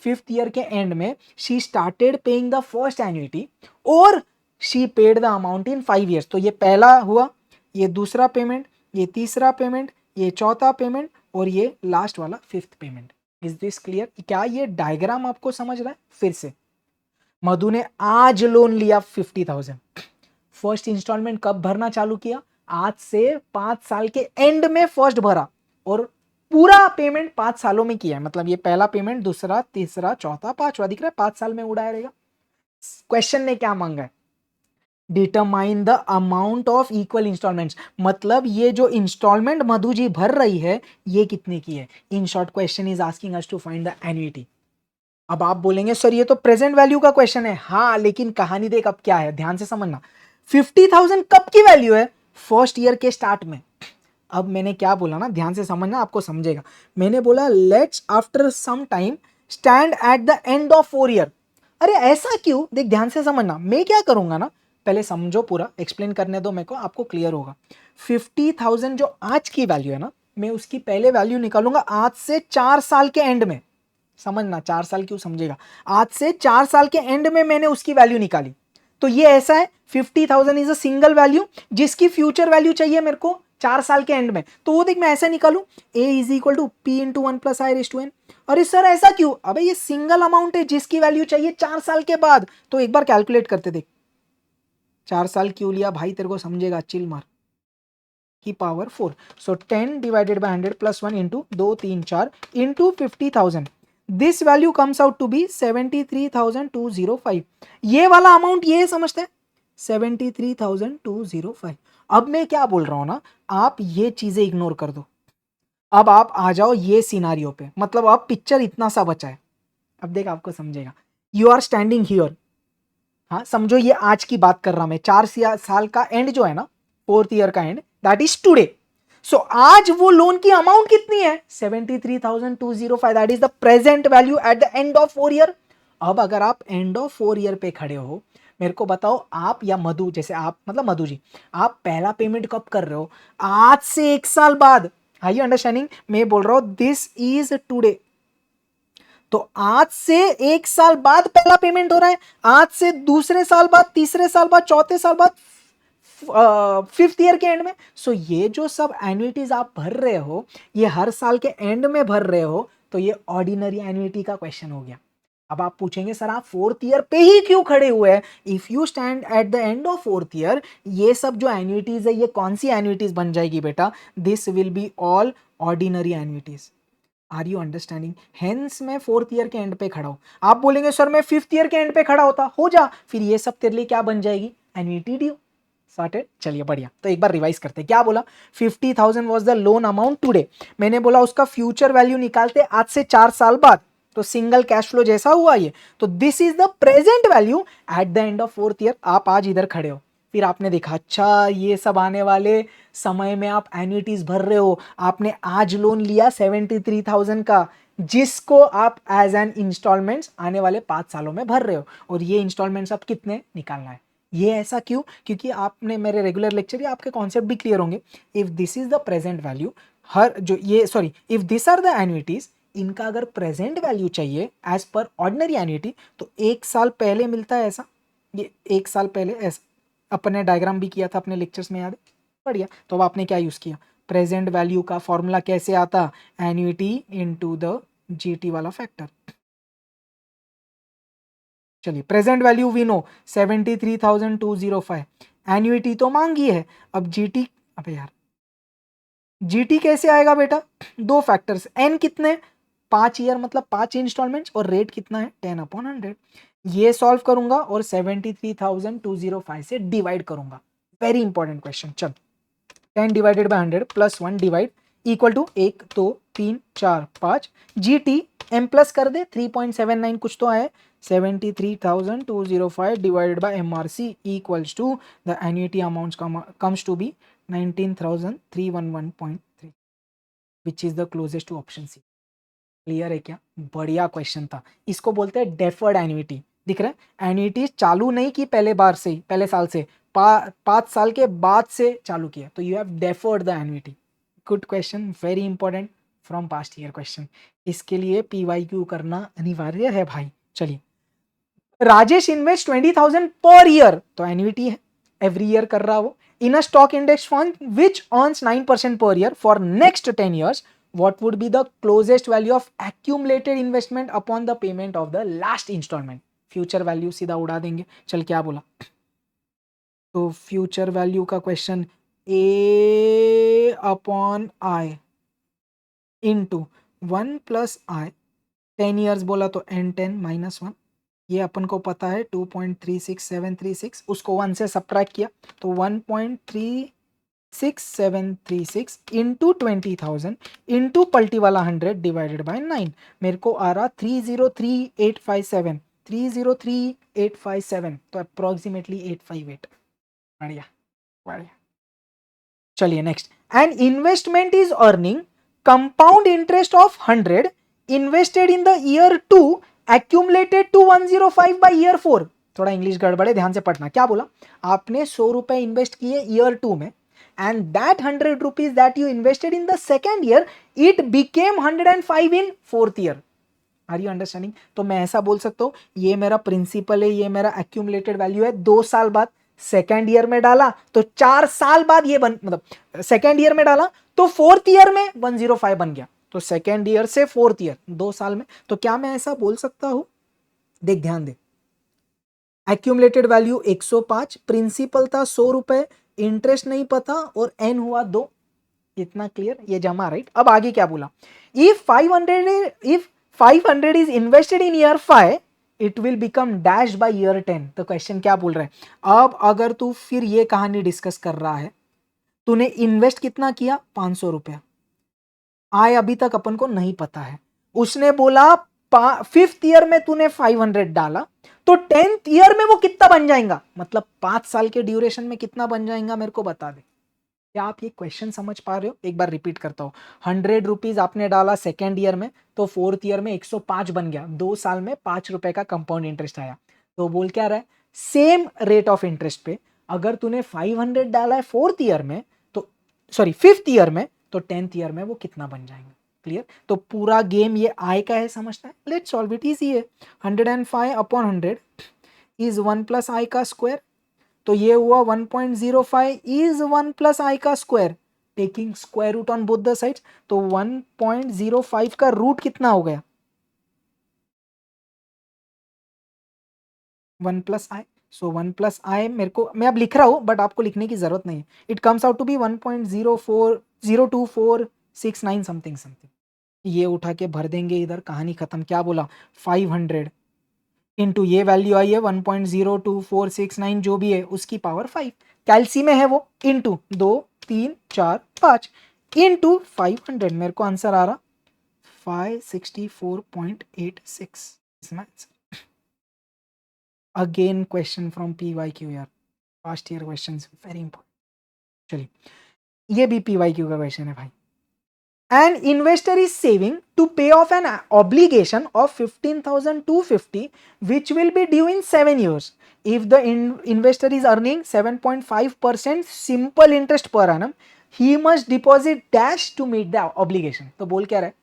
fifth year के एंड में she started paying the first annuity और she paid the amount in 5 years. तो ये पहला हुआ, ये दूसरा पेमेंट, ये तीसरा पेमेंट, ये चौथा पेमेंट और ये लास्ट वाला 5th payment. Is this clear? क्या ये डायग्राम आपको समझ रहा है? फिर से, मधु ने आज लोन लिया 50,000. फर्स्ट इंस्टॉलमेंट कब भरना चालू किया, आज से 5 साल के एंड में फर्स्ट भरा और पूरा पेमेंट 5 सालों में किया है. मतलब ये पहला पेमेंट, दूसरा, तीसरा, चौथा, पांचवा, दिख रहा है 5 साल में उड़ाया रहेगा. क्वेश्चन ने क्या मांगा है, determine the amount of equal instalments. मतलब ये जो इंस्टॉलमेंट मधु जी भर रही है ये कितने की है. In short question is asking us to find the annuity. अब आप बोलेंगे सर ये तो प्रेजेंट वैल्यू का क्वेश्चन है. हाँ, लेकिन कहानी देख अब क्या है, ध्यान से समझना. 50,000 कब की वैल्यू है, फर्स्ट ईयर के स्टार्ट में. अब मैंने क्या बोला ना, ध्यान से समझना, आपको समझेगा. मैंने बोला let's after some time stand at the end of 4 year. अरे ऐसा क्यों, देख ध्यान से समझना. मैं क्या करूंगा ना, पहले समझो, पूरा एक्सप्लेन करने दो मेरे को, आपको क्लियर होगा. 50,000 जो आज की वैल्यू है ना, मैं उसकी पहले वैल्यू निकालूंगा आज से 4 साल के एंड में. समझना, 4 साल क्यों समझेगा. आज से 4 साल के एंड में मैंने उसकी वैल्यू निकाली. तो ये ऐसा है, 50,000 इज अ सिंगल वैल्यू जिसकी फ्यूचर वैल्यू चाहिए मेरे को 4 साल के एंड में. तो वो देख मैं ऐसा निकालू, a is equal to P into 1 plus i raise to n. अरे सर ऐसा क्यों, अबे ये सिंगल अमाउंट है जिसकी वैल्यू चाहिए 4 साल के बाद. तो एक बार कैलकुलेट करते देख, 4 साल क्यों लिया भाई, तेरे को समझेगा, चिल मार की power 4. So 10 divided by 100 plus 1 into 2 3 4 into 50,000. This value comes out to be 73,205. ये वाला अमाउंट ये समझते हैं, 73,205. अब मैं क्या बोल रहा हूं ना, आप ये चीजें इग्नोर कर दो. अब आप आ जाओ ये सिनारियो पे, मतलब अब पिक्चर इतना सा बचा है. अब देख आपको समझेगा. You are standing here. हाँ समझो, ये आज की बात कर रहा मैं. 4 साल का एंड जो है ना, 4th ईयर का एंड, दैट इज टुडे. सो आज वो लोन की अमाउंट कितनी है, 73,205. That is the present value eight the end of 4 year. अब अगर आप एंड ऑफ 4 ईयर पे खड़े हो, मेरे को बताओ आप या मधु, जैसे आप मतलब मधु जी, आप पहला पेमेंट कब कर रहे हो, आज से 1 साल बाद. आर यू अंडरस्टैंडिंग, मैं बोल रहा हूं दिस इज टुडे. तो आज से 1 साल बाद पहला पेमेंट हो रहा है, आज से दूसरे साल बाद, तीसरे साल बाद, चौथे साल बाद, 5th ईयर के एंड में. सो ये जो सब एन्युइटीज आप भर रहे हो, ये हर साल के एंड में भर रहे हो, तो ये ऑर्डिनरी एन्युइटी का क्वेश्चन हो गया. अब आप पूछेंगे सर आप 4th ईयर पे ही क्यों खड़े हुए हैं. If you stand at the end of 4th year, ये सब जो एन्युइटीज है ये कौन सी एन्युइटीज बन जाएगी बेटा, this will be all ordinary annuities. Are you understanding. Hence मैं 4th ईयर के एंड पे खड़ा हूं. आप बोलेंगे सर मैं 5th ईयर के एंड पे खड़ा होता, हो जा, फिर ये सब तेरे लिए क्या बन जाएगी, एन्युइटी ड्यू. सॉर्टेड. चलिए बढ़िया. तो एक बार रिवाइज करते हैं. क्या बोला, 50,000 was the loan amount today. मैंने बोला उसका फ्यूचर वैल्यू निकालते आज से 4 साल बाद, तो सिंगल कैश फ्लो जैसा हुआ ये. तो this is the present value eight the end of 4th year. आप आज इधर खड़े हो, फिर आपने देखा अच्छा ये सब आने वाले समय में आप एन्युइटीज भर रहे हो. आपने आज लोन लिया 73,000 का, जिसको आप एज एन इंस्टॉलमेंट्स आने वाले 5 सालों में भर रहे हो, और ये इंस्टॉलमेंट्स आप कितने निकालना है. ये ऐसा क्यों, क्योंकि आपने मेरे रेगुलर लेक्चर या आपके कॉन्सेप्ट भी क्लियर होंगे. If this is the present value, हर जो ये sorry if this are the annuities, इनका अगर प्रेजेंट वैल्यू चाहिए एज पर ऑर्डिनरी एन्युइटी, तो 1 साल पहले मिलता है ऐसा, ये 1 साल पहले ऐसा. अपन ने डायग्राम भी किया था अपने लेक्चर्स में, याद है. बढ़िया. तो अब आपने क्या यूज किया, प्रेजेंट वैल्यू का फॉर्मूला कैसे आता, एन्युइटी इनटू द जीटी वाला फैक्टर. चलिए present value we know 73,205, annuity तो मांगी है। अब जीटी, अबे यार जीटी कैसे आएगा बेटा, दो फैक्टर्स, एन कितने 5 ईयर मतलब 5 इंस्टॉलमेंट्स और रेट कितना है 10/100, ये सॉल्व करूंगा और 73,205 से डिवाइड करूंगा। Very important question. चल 10 divided by 100 plus 1 divide equal to 1 2 3 4 5, G T M plus कर दे 3.79 कुछ तो आए, 73,205 divided by M R C equals to the annuity amount comes to be 19,311.3 which is the closest to option C. Clear है क्या, बढ़िया question था। इसको बोलते हैं डेफर्ड एन्युटी। दिख रहा है, एन्युटी चालू नहीं की पहले बार से ही, पहले साल से, 5 साल के बाद से चालू किया, तो you have deferred the annuity. Good question, very important from past year question. इसके लिए पीवाईक्यू करना अनिवार्य है भाई। चलिए, राजेश इन्वेस्ट 20,000 पर ईयर, तो एन्युटी है, एवरी ईयर कर रहा वो, in a stock index fund which earns 9% per year for next 10 years, what would be the closest value of accumulated investment upon the payment of the last installment? Future value सीधा उड़ा देंगे। चल क्या बोला, तो फ्यूचर वैल्यू का question, A upon i into 1 plus I, 10 years बोला तो n10 -1, ये अपन को पता है 2.36736, उसको 1 से सब्ट्रैक्ट किया तो 1.36736 इंटू 20,000 इंटू पल्टी वाला 100 डिवाइडेड बाय 9, मेरे को आ रहा 303,857, 303,857, तो अप्रोक्सीमेटली 858। बढ़िया बढ़िया। चलिए next, an investment is earning compound interest of 100 invested in the year 2 accumulated to 105 by year 4। थोड़ा इंग्लिश गड़बड़ है, ध्यान से पढ़ना। क्या बोला, आपने 100 रुपए इन्वेस्ट किए ईयर 2 में, and that 100 rupees that you invested in the second year it became 105 in fourth year. Are you understanding? तो मैं ऐसा बोल सकता हूं, ये मेरा प्रिंसिपल है, ये मेरा एक्यूमुलेटेड वैल्यू है, 2 साल बाद सेकेंड ईयर में डाला तो 4 साल बाद ये मतलब सेकेंड ईयर में डाला तो फोर्थ ईयर में 105 बन गया, तो सेकेंड ईयर से फोर्थ ईयर 2 साल में। तो क्या मैं ऐसा बोल सकता हूं, देख ध्यान दे, एक्यूमुलेटेड वैल्यू 105, प्रिंसिपल था 100 रुपए, इंटरेस्ट नहीं पता और एन हुआ 2, इतना क्लियर, ये जमा राइट। अब आगे क्या बोला, if 500 is invested in year 5 it will become dash by year 10। तो क्वेश्चन क्या बोल रहा है, अब अगर तू फिर ये कहानी डिस्कस कर रहा है, तूने इन्वेस्ट कितना किया 500 रुपया, आय अभी तक अपन को नहीं पता है, उसने बोला 5th ईयर में तूने 500 डाला तो 10th ईयर में वो कितना बन जाएगा, मतलब 5 साल के ड्यूरेशन में कितना बन जाएगा मेरे को बता दे। क्या आप ये क्वेश्चन समझ पा रहे हो? एक बार रिपीट करता हूं, 100 रुपीज आपने डाला सेकेंड ईयर में तो फोर्थ ईयर में 105 बन गया, 2 साल में 5 रुपए का कंपाउंड इंटरेस्ट आया। तो बोल क्या रहा है, सेम रेट ऑफ इंटरेस्ट पे अगर तूने 500 डाला है फोर्थ ईयर में, तो सॉरी 5th ईयर में, तो 10th ईयर में वो कितना बन जाएंगे। क्लियर? तो पूरा गेम ये आय का है, समझना है। लेट्स सॉल्व इट, इजी है। 105/100 इज 1 प्लस आई का स्क्वायर, तो ये हुआ 1.05 इज 1 प्लस आई का square, taking square root on both the sides, तो 1.05 का रूट कितना हो गया 1 प्लस आई। सो 1 प्लस आई मेरे को, मैं अब लिख रहा हूं बट आपको लिखने की जरूरत नहीं है, it comes out to be 1.0402469 something something. ये उठा के भर देंगे इधर, कहानी खत्म। क्या बोला, 500 इंटू ये वैल्यू आई है 1.02469 जो भी है उसकी पावर 5, कैलसी में है वो, इंटू 2 3 4 5 इंटू 500, मेरे को आंसर आ रहा 564.86। अगेन क्वेश्चन फ्रॉम PYQ यार, past year question, very important. चलिए, ये भी PYQ का क्वेश्चन है भाई। An investor is saving to pay off an obligation of 15,250 which will be due in 7 years. If the investor is earning 7.5% simple interest per annum, he must deposit dash to meet the obligation. तो बोल क्या रहा है,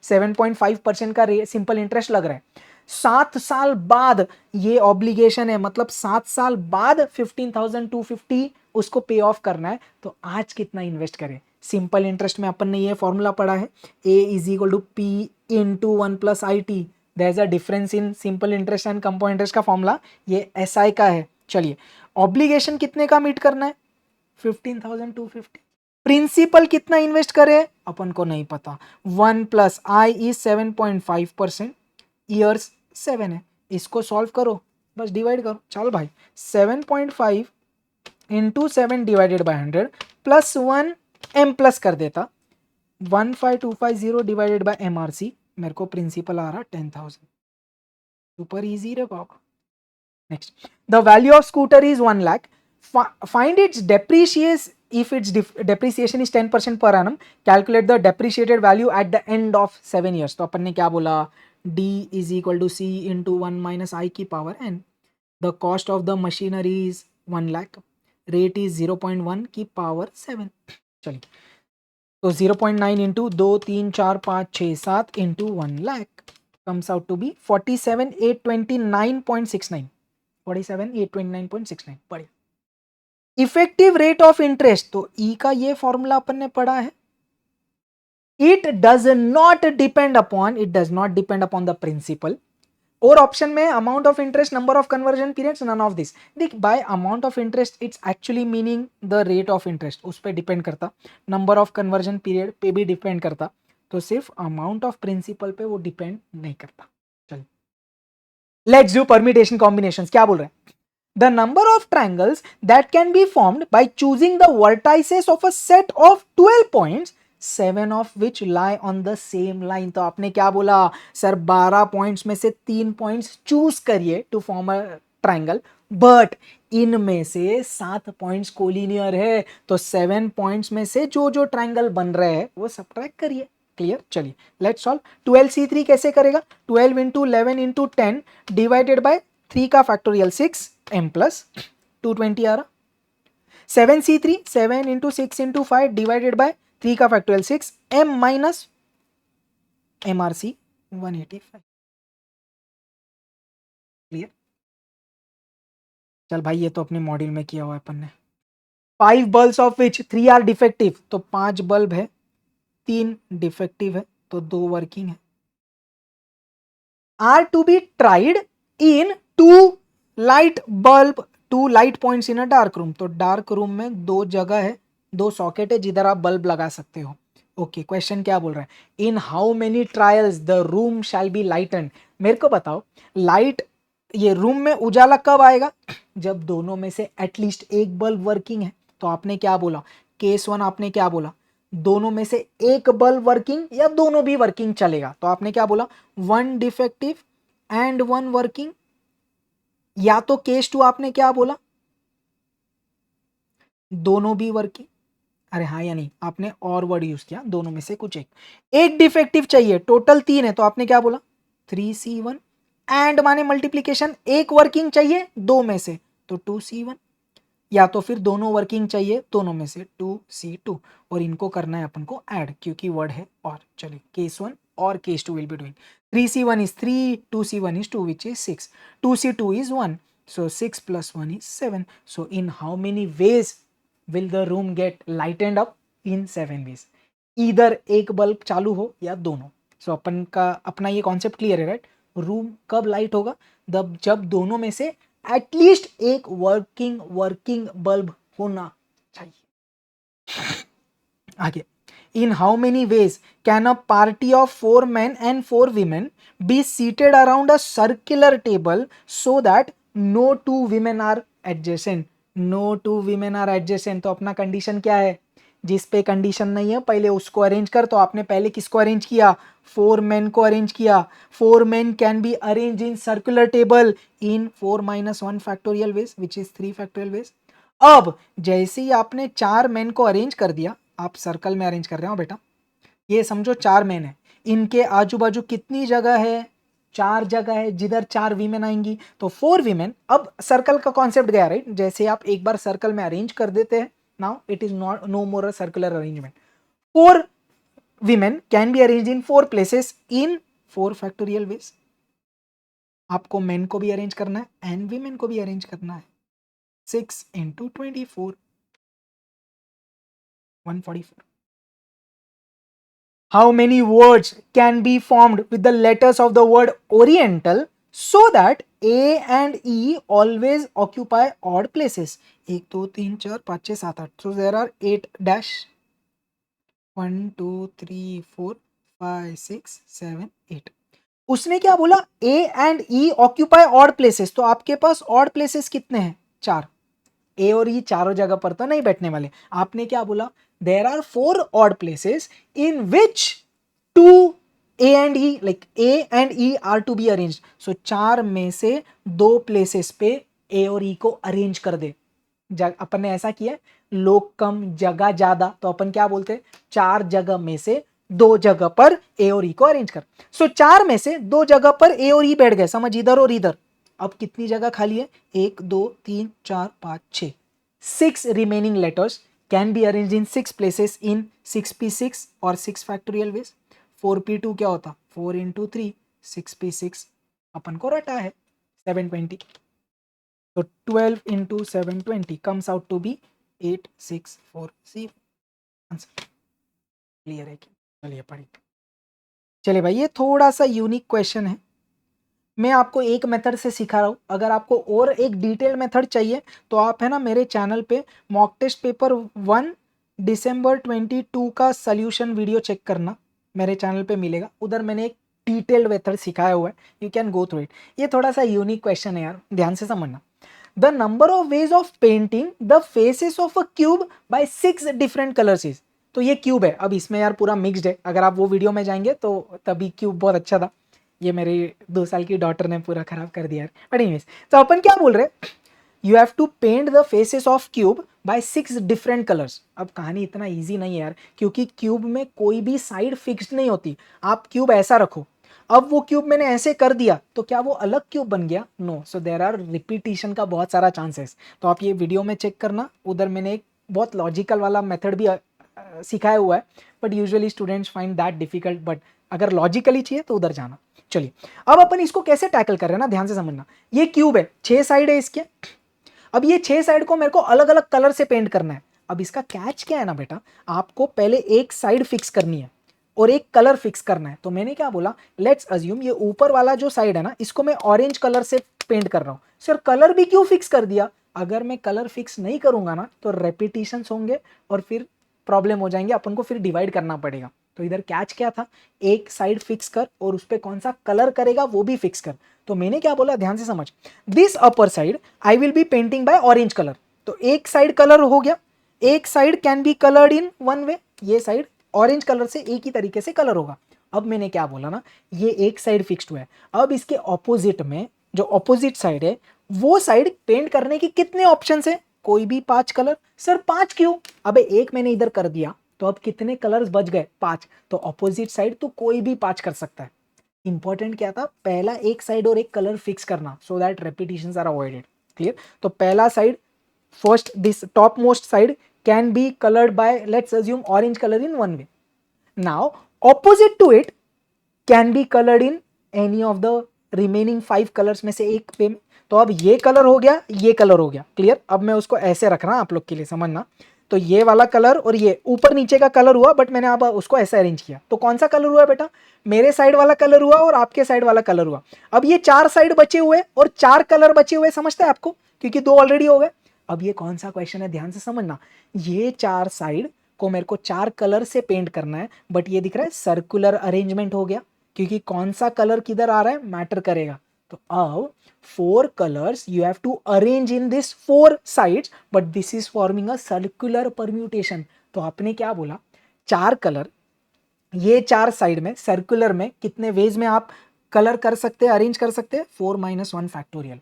7.5% का simple interest लग रहा है, 7 साल बाद ये ऑब्लिगेशन है, मतलब 7 साल बाद 15,250 उसको पे ऑफ करना है, तो आज कितना इन्वेस्ट करें। सिंपल इंटरेस्ट में अपन ने ये फॉर्मूला पढ़ा है, A is equal to P into 1 plus i t, there is a difference in simple interest and compound interest का फॉर्मूला ये एसआई का है। चलिए, ऑब्लिगेशन कितने का मीट करना है? 15,250। प्रिंसिपल कितना इन्वेस्ट करे अपन को नहीं पता। 1 प्लस आई इज 7.5%, ईयर्स 7 है। इसको सॉल्व करो, बस डिवाइड करो। चल भाई, 7.5 into 7 divided by 100 plus 1 M plus कर देता, 15250 डिवाइडेड बाई MRC। मेरे को प्रिंसिपल आ रहा 10,000। सुपर इजी रे बाबा। Next, the value of scooter is 1 lakh. Find its depreciation if its depreciation is 10% per annum. Calculate the depreciated value at the end of 7 years. तो अपन ने क्या बोला? D is equal to C into 1 minus I की power n. The cost of the machinery is 1 lakh. Rate is 0.1 की power 7. चलिए, तो 0.9 into 2 3 4 5 6 7 into 1 lakh comes out to be 47,829.69. 47,829.69। बढ़िया। इफेक्टिव रेट ऑफ इंटरेस्ट, तो ई का ये फॉर्मूला अपन ने पढ़ा है। It does not depend upon the principal. और ऑप्शन में amount of interest, number of conversion periods, none of this. देख, by amount of interest it's actually meaning the rate of interest, उस पर डिपेंड करता। Number of conversion period पे भी depend करता, तो सिर्फ अमाउंट ऑफ प्रिंसिपल पे वो डिपेंड नहीं करता। चलिए, लेट्स डू परम्यूटेशन कॉम्बिनेशंस। क्या बोल रहे हैं? The number of triangles that can be formed by choosing the vertices of a set of 12 points, 7 of which lie on the same line। तो आपने क्या बोला सर? 12 पॉइंट्स में से 3 पॉइंट्स चूज करिए to form a triangle, but इनमें से 7 points collinear है, तो 7 पॉइंट्स में से जो जो ट्राइंगल बन रहे हैं वो सबट्रैक्ट करिए। क्लियर? चलिए, लेट्स सॉल्व। 12C3 कैसे करेगा? 12 इंटू 11 इंटू 10 डिवाइडेड बाय 3 का फैक्टोरियल 6 m प्लस 220 आ रहा। 7C3 7 into 6 into 5 divided by 3 का factorial 6 m minus MRC 185। Clear? चल भाई, ये तो अपने मॉड्यूल में किया हुआ है अपन ने। 5 bulbs of which 3 are defective, तो 5 बल्ब है, 3 डिफेक्टिव है, तो 2 वर्किंग है। Are to be tried in 2 light bulb, 2 light points in a dark room. तो डार्क रूम में 2 जगह है, 2 सॉकेट है जिधर आप बल्ब लगा सकते हो। ओके, क्वेश्चन क्या बोल रहा है? इन how many trials the room shall be lightened. मेरे को बताओ, लाइट, ये रूम में उजाला कब आएगा? जब दोनों में से एटलीस्ट एक बल्ब वर्किंग है। तो आपने क्या बोला? केस 1 आपने क्या बोला? दोनों में से एक बल्ब वर्किंग या दोनों भी वर्किंग चलेगा। तो आपने क्या बोला? 1 डिफेक्टिव एंड 1 वर्किंग। या तो केस 2 आपने क्या बोला? दोनों भी वर्किंग। अरे हाँ या नहीं? आपने और वर्ड यूज किया, दोनों में से कुछ एक डिफेक्टिव चाहिए, टोटल 3 है, तो आपने क्या बोला? 3C1 एंड माने मल्टीप्लीकेशन, एक वर्किंग चाहिए 2 में से, तो 2C1। या तो फिर दोनों वर्किंग चाहिए दोनों में से, 2C2। और इनको करना है अपन को ऐड, क्योंकि वर्ड है और। चलिए, केस 1 और case 2 will be doing. 3C1 is 3, 2C1 is 2, which is 6, 2C2 is 1, so 6 plus 1 is 7. So in how many ways will the room get lightened up? In 7 ways. Either एक bulb चालू हो या दोनों। सो अपन का अपना ये concept clear है, right? Room कब लाइट होगा? जब दोनों में से एटलीस्ट एक वर्किंग बल्ब होना चाहिए। आगे, in how many ways can a party of 4 men and 4 women be seated around a circular table so that no 2 women are adjacent? No 2 women are adjacent, तो अपना कंडीशन क्या है? जिस पे कंडीशन नहीं है पहले उसको अरेंज कर। तो आपने पहले किसको अरेंज किया? 4 men को अरेंज किया। 4 men can be arranged in circular table in 4 minus 1 factorial ways, which is 3 factorial ways. अब जैसे ही आपने 4 men को अरेंज कर दिया, आप सर्कल में अरेंज कर रहे हो बेटा, ये समझो 4 मैन है, इनके आजू बाजू कितनी जगह है? 4 जगह है, जिधर 4 वीमेन आएंगी, तो 4 वीमेन। अब सर्कल का कॉन्सेप्ट गया, राइट? जैसे आप एक बार सर्कल में अरेंज कर देते हैं, now it is not know more a circular arrangement. 4 women can be arrange in 4 places in 4 factorial veg. आपको मेन को भी अरेंज करना है एंड वीमेन को भी अरेंज करना है। 6 into 24, 144। how many words can be formed with the letters of the word Oriental so that A and E always occupy odd places? 1 2 3 4 5 6 7 8. So there are 8 dash 1 2 3 4 5 6 7 8. उसने क्या बोला? A and E occupy odd places. तो आपके पास odd places कितने हैं? 4. ए और ई चारों जगह पर तो नहीं बैठने वाले. आपने क्या बोला? There are 4 odd places in which 2 A and E, like A and E are to be arrange. So 4 में से 2 प्लेसेस पे ए और ई को अरेंज कर दे. अपन ने ऐसा किया, लोग कम जगह ज्यादा, तो अपन क्या बोलते हैं? 4 जगह में से 2 जगह पर ए और ई को अरेंज कर. सो 4 में से 2 जगह पर ए और ई बैठ गए, समझ, इधर और इधर. अब कितनी जगह खाली है? 1 2 3 4 5 6. 6 remaining letters can be arranged in 6 places in 6p6 और 6 factorial ways. 4p2 क्या होता? 4 into 3. 6p6 अपन को रटा है 720. तो 12 into 720 comes out to be 8640. Answer clear है क्या? चलिए पढ़िए. चलिए भाई, ये थोड़ा सा यूनिक क्वेश्चन है. मैं आपको एक मेथड से सिखा रहा हूँ. अगर आपको और एक डिटेल मेथड चाहिए तो आप है ना मेरे चैनल पे मॉक टेस्ट पेपर 1 दिसंबर 22 का सोल्यूशन वीडियो चेक करना, मेरे चैनल पे मिलेगा. उधर मैंने एक डिटेल्ड मेथड सिखाया हुआ है, you can go through it. ये थोड़ा सा यूनिक क्वेश्चन है यार, ध्यान से समझना. The number of ways of painting the faces of a cube by 6 different colours is. तो ये क्यूब है. अब इसमें यार पूरा मिक्सड है, अगर आप वो वीडियो में जाएंगे तो तभी क्यूब बहुत अच्छा था. ये मेरी 2 साल की डॉटर ने पूरा खराब कर दिया यार. बट एनीवेज, तो अपन क्या बोल रहे हैं? You have to paint the faces of cube by 6 different colours. अब कहानी इतना इजी नहीं है यार, क्योंकि क्यूब में कोई भी साइड फिक्स्ड नहीं होती. आप क्यूब ऐसा रखो, अब वो क्यूब मैंने ऐसे कर दिया तो क्या वो अलग क्यूब बन गया? No. So there are repetition का बहुत सारा चांसेस. तो आप ये वीडियो में चेक करना, उधर मैंने एक बहुत लॉजिकल वाला मेथड भी सिखाया हुआ है. But usually students find that difficult, but अगर लॉजिकली चाहिए तो उधर जाना. चलिए, अब अपन इसको कैसे टैकल कर रहे हैं ना, ध्यान से समझना. ये क्यूब है, 6 साइड है इसके. अब ये 6 साइड को मेरे को अलग अलग कलर से पेंट करना है. अब इसका कैच क्या है ना बेटा, आपको पहले एक साइड फिक्स करनी है और एक कलर फिक्स करना है. तो मैंने क्या बोला, लेट्स अज्यूम ये ऊपर वाला जो साइड है ना, इसको मैं ऑरेंज कलर से पेंट कर रहा हूं. सर कलर भी क्यों फिक्स कर दिया? अगर मैं कलर फिक्स नहीं करूंगा ना तो रेपिटेशंस होंगे और फिर प्रॉब्लम हो जाएंगे, अपन को फिर डिवाइड करना पड़ेगा. तो इधर कैच क्या था, एक साइड फिक्स कर और उस पर कौन सा कलर करेगा वो भी फिक्स कर. तो मैंने क्या बोला, ध्यान से समझ. This upper side I will B painting bye orange colour. तो एक साइड कलर हो गया, एक side can be coloured in one वे. ये साइड ऑरेंज कलर से एक ही तरीके से कलर होगा. अब मैंने क्या बोला ना, ये एक साइड फिक्स्ड हुआ है. अब इसके ऑपोजिट में जो ऑपोजिट साइड है, वो साइड पेंट करने के कितने ऑप्शन है? कोई भी 5 कलर. सर 5 क्यों? अबे एक मैंने इधर कर दिया तो अब कितने कलर्स बच गए? 5. तो ऑपोजिट साइड तो कोई भी 5 कर सकता है. इंपॉर्टेंट क्या था, पहला एक साइड और एक कलर फिक्स करना, so that repetitions are avoided. Clear? तो पहला side, first this top most side can be coloured by, let's assume, orange colour in one way. Now opposite to it can be coloured in any of the remaining 5 colours में से एक पे. तो अब ये colour हो गया, ये कलर हो गया. क्लियर? अब मैं उसको ऐसे रख रहा हूं आप लोग के लिए समझना. तो ये वाला कलर और ये ऊपर नीचे का कलर हुआ, बट मैंने अब उसको ऐसे अरेंज किया. तो कौन सा कलर हुआ बेटा? मेरे साइड वाला कलर हुआ और आपके साइड वाला कलर हुआ. अब ये 4 साइड बचे हुए और 4 कलर बचे हुए, समझते हैं आपको, क्योंकि 2 ऑलरेडी हो गए. अब ये कौन सा क्वेश्चन है, ध्यान से समझना. ये 4 साइड को मेरे को 4 कलर से पेंट करना है, बट ये दिख रहा है सर्कुलर अरेंजमेंट हो गया, क्योंकि कौन सा कलर किधर आ रहा है मैटर करेगा. तो अब 4 colors you have to arrange in this 4 sides, but this is forming a circular permutation. तो आपने क्या बोला, 4 कलर, ये 4 साइड में सर्कुलर में कितने वेज में आप कलर कर सकते हैं, अरेंज कर सकते हैं? 4 - 1 factorial.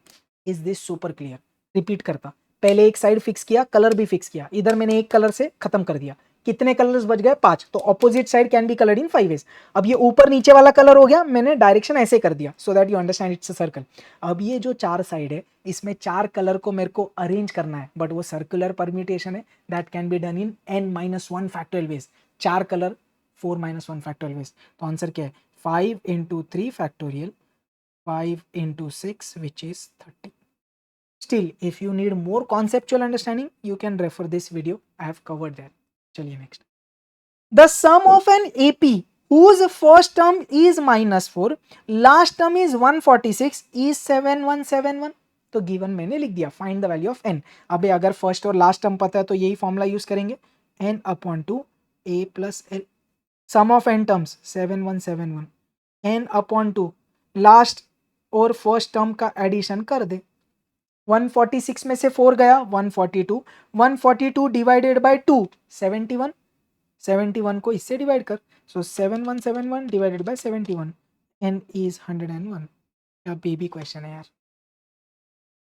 Is this super clear? Repeat करता, पहले एक साइड फिक्स किया, कलर भी फिक्स किया, इधर मैंने एक कलर से खत्म कर दिया. कितने कलर्स बच गए? 5. तो opposite side can be coloured in 5 ways. अब ये ऊपर नीचे वाला कलर हो गया, मैंने डायरेक्शन ऐसे कर दिया so that you understand it's a circle. अब ये जो 4 साइड है, इसमें 4 कलर को मेरे को अरेंज करना है, बट वो सर्कुलर परम्यूटेशन है, that can be done in n-1 factorial veg. 4 colour 4 - 1 factorial veg. तो आंसर क्या है? 5 × 3 factorial 5 × 6 which is 30. Still, if you need more conceptual understanding, you can refer this video. I have covered that. चलिए next. The sum of an AP whose first term is -4, last term is 146, is 7171. तो given मैंने लिख दिया, find the value of n. अबे अगर first और last term पता है तो यही फॉर्मूला यूज करेंगे, n upon to a plus l. Sum of n terms 7171, n upon to last और फर्स्ट टर्म का एडिशन कर दे. 146 में से 4 गया 142, 142 डिवाइडेड बाय 2 71, 71 को इससे डिवाइड कर, so 7171 divided by 71, n is 101. क्या बेबी क्वेश्चन है यार.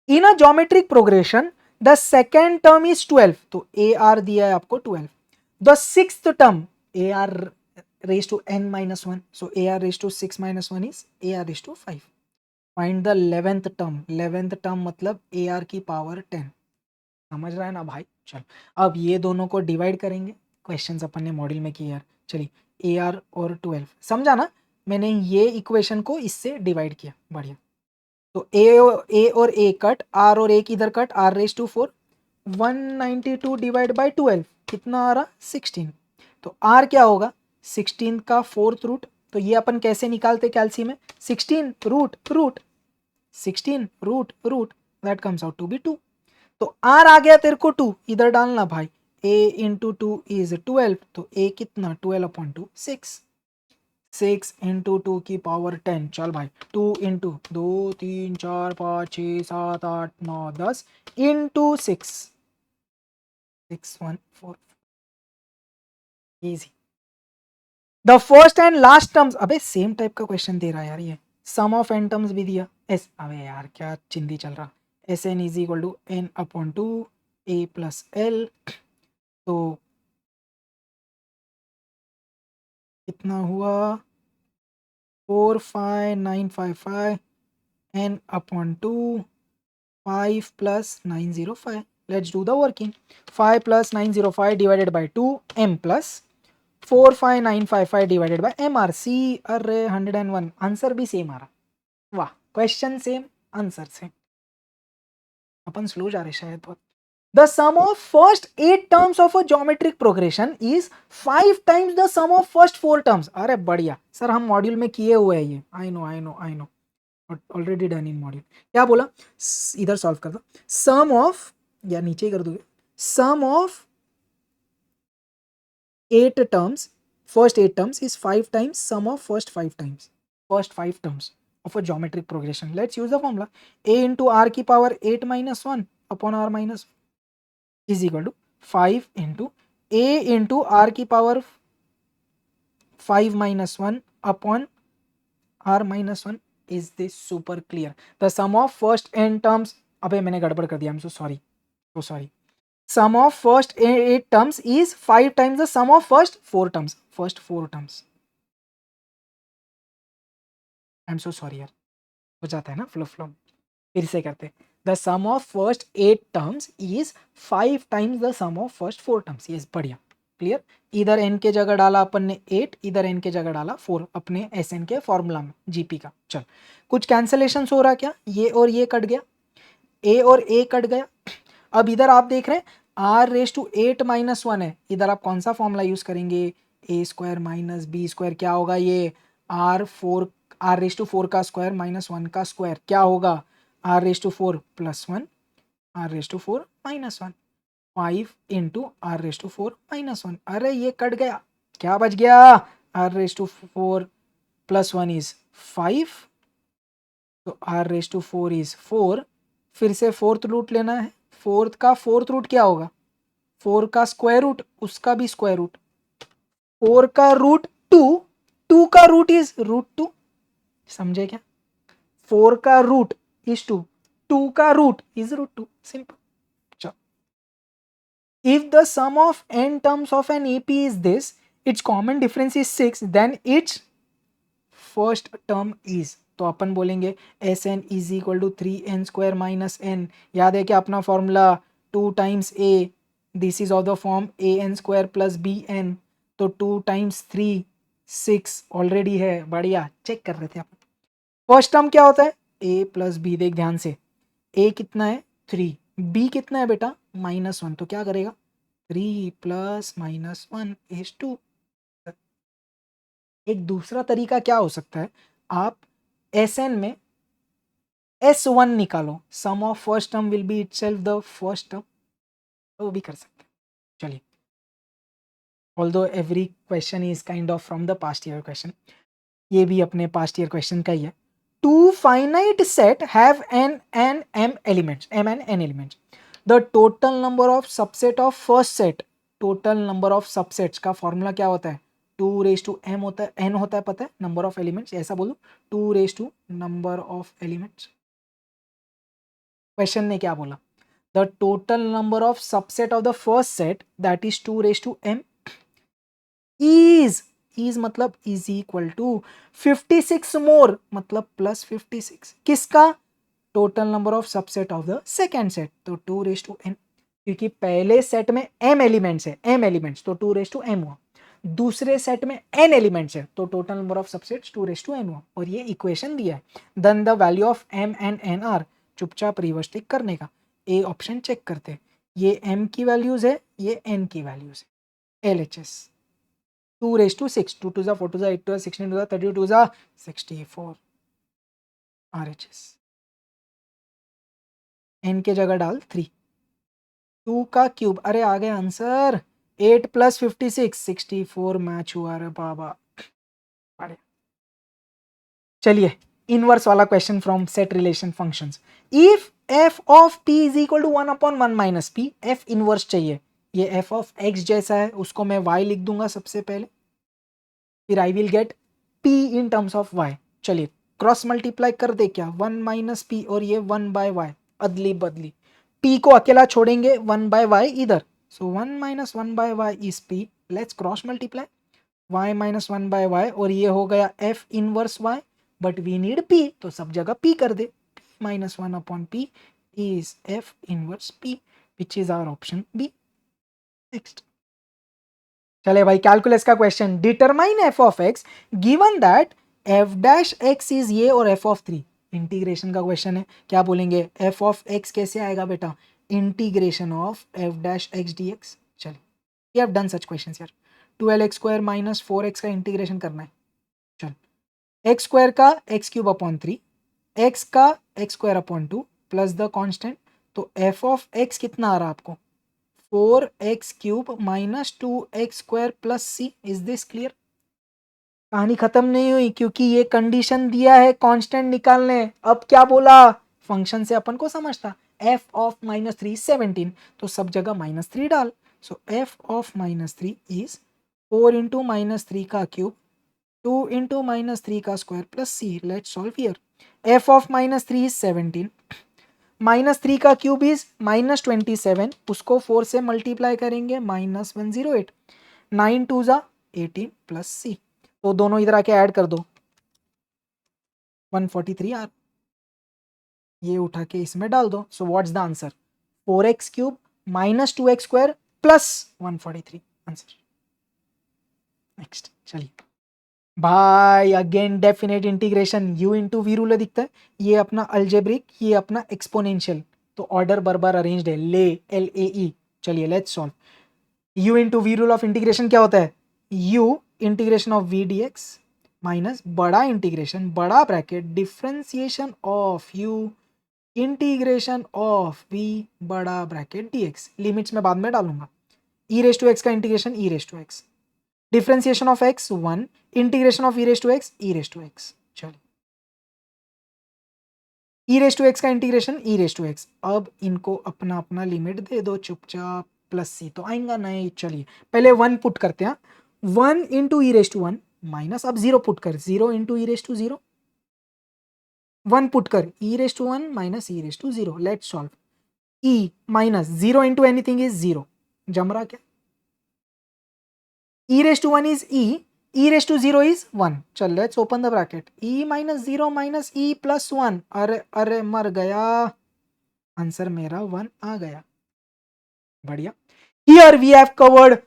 In a geometric progression the second term is 12, तो ए आर दिया है आपको 12. The sixth term a r raise to n minus 1, so a r raised to 6 minus 1 is a r raised to 5. Find the 11th term. 11th term मतलब A R की power 10. समझ रहा है ना भाई. चल अब ये दोनों को डिवाइड करेंगे. क्वेश्चंस अपन ने मॉड्यूल में किए यार. चलिए ए आर और 12 समझा ना. मैंने ये इक्वेशन को इससे डिवाइड किया. बढ़िया. तो ए और ए कट, आर और ए इधर cut, r raise to 4. 192 divide by 12 कितना आ रहा 16. तो आर क्या होगा 16 का फोर्थ रूट. तो ये अपन कैसे निकालते कैल्सी में, 16 root root 16 root root, that comes out to be 2. तो आर आ गया तेरे को 2, इधर डालना भाई. a इंटू 2 इज 12, तो a कितना 12 अपॉन 2 6. 6 इंटू 2 की पावर 10. चल भाई 2 into 2 3 4 5 6 7 8 9 10 into 6 614. Easy. The first and last terms. अबे सेम टाइप का क्वेश्चन दे रहा है यार ये. सम ऑफ एन टर्म्स भी दिया. एस अबे यार क्या चिंदी चल रहा. S n is equal to n upon to a plus l. तो कितना हुआ 45955 n upon 2 5 plus 905. Let's do the working. 5 plus 905 divided by 2 m plus 45955 divided by mrc. अरे 101. आंसर भी सेम आ रहा. वाह. Question same answer same. अपन slow जा रहे शायद बहुत. The sum of first 8 terms of a geometric progression is 5 times the sum of first 4 terms. अरे बढ़िया सर, हम मॉड्यूल में किए हुए हैं ये. I know already done in module. क्या बोला, इधर सॉल्व कर दो. सम ऑफ, या नीचे ही कर दोगे, सम of 8 terms, first 8 terms is 5 times sum of first 5 times, first 5 terms of a geometric progression. Let's use the formula. A into r की power 8 minus 1 upon r minus 1 is equal to 5 into a into r की power 5 minus 1 upon r minus 1. Is this super clear? The sum of first n terms, अबे मैंने गड़बड़ कर दिया, I'm so sorry. Sum of first 8 terms is 5 times the sum of first 4 terms. First 4 terms. I'm so sorry यार, हो जाता है ना फ्लो. फिर से करते. The sum of first 8 terms is 5 times the sum of first 4 terms. Yes, बढ़िया. Clear. इधर n के जगह डाला अपन ने 8, इधर n के जगह डाला 4 अपने SN के फॉर्मूला में GP का. चल कुछ कैंसलेशन हो रहा क्या, ये और ये कट गया, a और a कट गया. अब इधर आप देख रहे हैं r रेस टू 8 माइनस 1 है. इधर आप कौन सा फॉर्मूला यूज करेंगे, a square minus b square. क्या होगा ये r रेस टू 4 का स्क्वायर माइनस 1 का स्क्वायर. क्या होगा r raise to 4 plus 1 r raise to 4 minus 1. 5 into r raise to 4 minus 1. अरे ये कट गया, क्या बच गया, r raise to 4 plus 1 is 5, तो r रेस टू 4 इज 4. फिर से फोर्थ रूट लेना है. फोर्थ का फोर्थ रूट क्या होगा, 4 का स्क्वायर रूट, उसका भी स्क्वायर रूट. 4 का रूट 2, 2 का रूट इज रूट 2. समझे क्या, 4 का रूट इज 2, 2 का root is root 2. Simple. If the sum of n terms of an AP is this, its common difference is 6, then its first term is, तो अपन बोलेंगे Sn is equal to 3n square minus n. याद है क्या अपना फॉर्मूला 2 times a, this is of the form an square plus bn. तो 2 times 3 6 already है. बढ़िया, चेक कर रहे थे अपन. फर्स्ट टर्म क्या होता है a प्लस b. देख ध्यान से, a कितना है 3, b कितना है बेटा माइनस 1. तो क्या करेगा 3 प्लस माइनस 1 इज 2. एक दूसरा तरीका क्या हो सकता है, आप Sn में S1 निकालो, sum of first term will be itself the first term, तो वो भी कर सकते हैं। चलिए, although every question is kind of from the past year question, ये भी अपने पास्ट ईयर क्वेश्चन का ही है। Two finite set have n m elements, m and n elements, the total number of subset of first set, total number of subsets का formula क्या होता है, 2m होता है, n होता है, पता है, नंबर ऑफ एलिमेंट्स, ऐसा बोलो 2 नंबर ऑफ एलिमेंट्स। क्वेश्चन ने क्या बोला, the total number of subset of the first set that is 2m is मतलब इज इक्वल टू 56 मोर मतलब प्लस 56, किसका, total number of subset of the second set, तो 2n, क्योंकि पहले सेट में m एलिमेंट्स है, m एलिमेंट्स, तो 2m हुआ, दूसरे सेट में n एलिमेंट्स है, तो total number of subsets 2n हुआ, और ये इक्वेशन दिया है, then the value of m and n are, चुपचाप रिवर्स टिक करने का, ए ऑप्शन चेक करते हैं, ये m की वैल्यूज है, ये n की वैल्यूज है, LHS 2 6, 2 2 4 2 8 2 16 2 32 2 64, RHS, n के जगह डाल 3, 2 का क्यूब, अरे आ गया आंसर, 8 + 56 64 मैच हुआ रे बाबा। चलिए, इनवर्स वाला question from set relation functions, if f of p is equal to 1/1 minus p, f inverse चाहिए, ये f ऑफ x जैसा है, उसको मैं y लिख दूंगा सबसे पहले, फिर I will get p in terms of y। चलिए क्रॉस मल्टीप्लाई कर दे क्या, 1 - p और ये 1/y, अदली बदली, p को अकेला छोड़ेंगे, 1/y इधर, so 1 - 1/y is p, let's cross multiply, y - 1/y, और ये हो गया f inverse y, but we need p, तो सब जगह p कर दे, p - 1/p is f inverse p, which is our option B। Next, चले भाई कैलकुलस का question, determine f of x given that f dash x is ये और f ऑफ 3, इंटीग्रेशन का क्वेश्चन है, क्या बोलेंगे, f ऑफ x कैसे आएगा बेटा, integration of f dash x dx। चलिए, we have done such questions यार, 12x² - 4x का इंटीग्रेशन करना है, चल x² का x³/3, x का x²/2 प्लस द कांस्टेंट, तो f ऑफ x कितना आ रहा है आपको, 4x³ - 2x² + c, is this clear. कहानी खत्म नहीं हुई, क्योंकि ये कंडीशन दिया है कांस्टेंट निकालने, अब क्या बोला, फंक्शन से अपन को समझता, f ऑफ -3 17, तो सब जगह -3 डाल, सो f ऑफ -3 इज 4 × -3 का क्यूब 2 × -3 का square plus c, let's solve here, f of -3 is 17, -3 का क्यूब इज -27, उसको 4 से मल्टीप्लाई करेंगे, -108, 9 2 18 प्लस c, तो दोनों इधर आके ऐड कर दो, 143 आर, ये उठा के इसमें डाल दो, so what's the answer, 4x³ - 2x² + 143 answer. Next, चलिए भाई, again definite integration, u into v rule दिखता है, ये अपना अल्जेब्रिक, ये अपना एक्सपोनेंशियल, तो ऑर्डर बराबर अरेंज्ड है, ले LAE। चलिए let's solve, u into v rule of integration क्या होता है, u integration of v dx minus बड़ा इंटीग्रेशन, बड़ा bracket, differentiation of u integration of v बड़ा ब्रैकेट dx, लिमिट्स में बाद में डालूंगा, e⁻x का integration e⁻x, differentiation of x 1, integration of e⁻x e⁻x, चलिए e⁻x का इंटीग्रेशन e⁻x, अब इनको अपना अपना लिमिट दे दो चुपचाप, प्लस c तो आएगा नहीं, चलिए पहले 1 पुट करते हैं, 1 × e⁻1 माइनस, अब 0 पुट कर, 0 × e⁻0, 1 पुट कर, e⁻1 minus e⁻0, let's solve, e minus 0 × anything is 0, जम रहा क्या, e⁻1 is e⁻0 is 1, चल let's open the bracket, e - 0 - e + 1, अरे अरे मर गया, आंसर मेरा 1 आ गया, बढ़िया। Here we have covered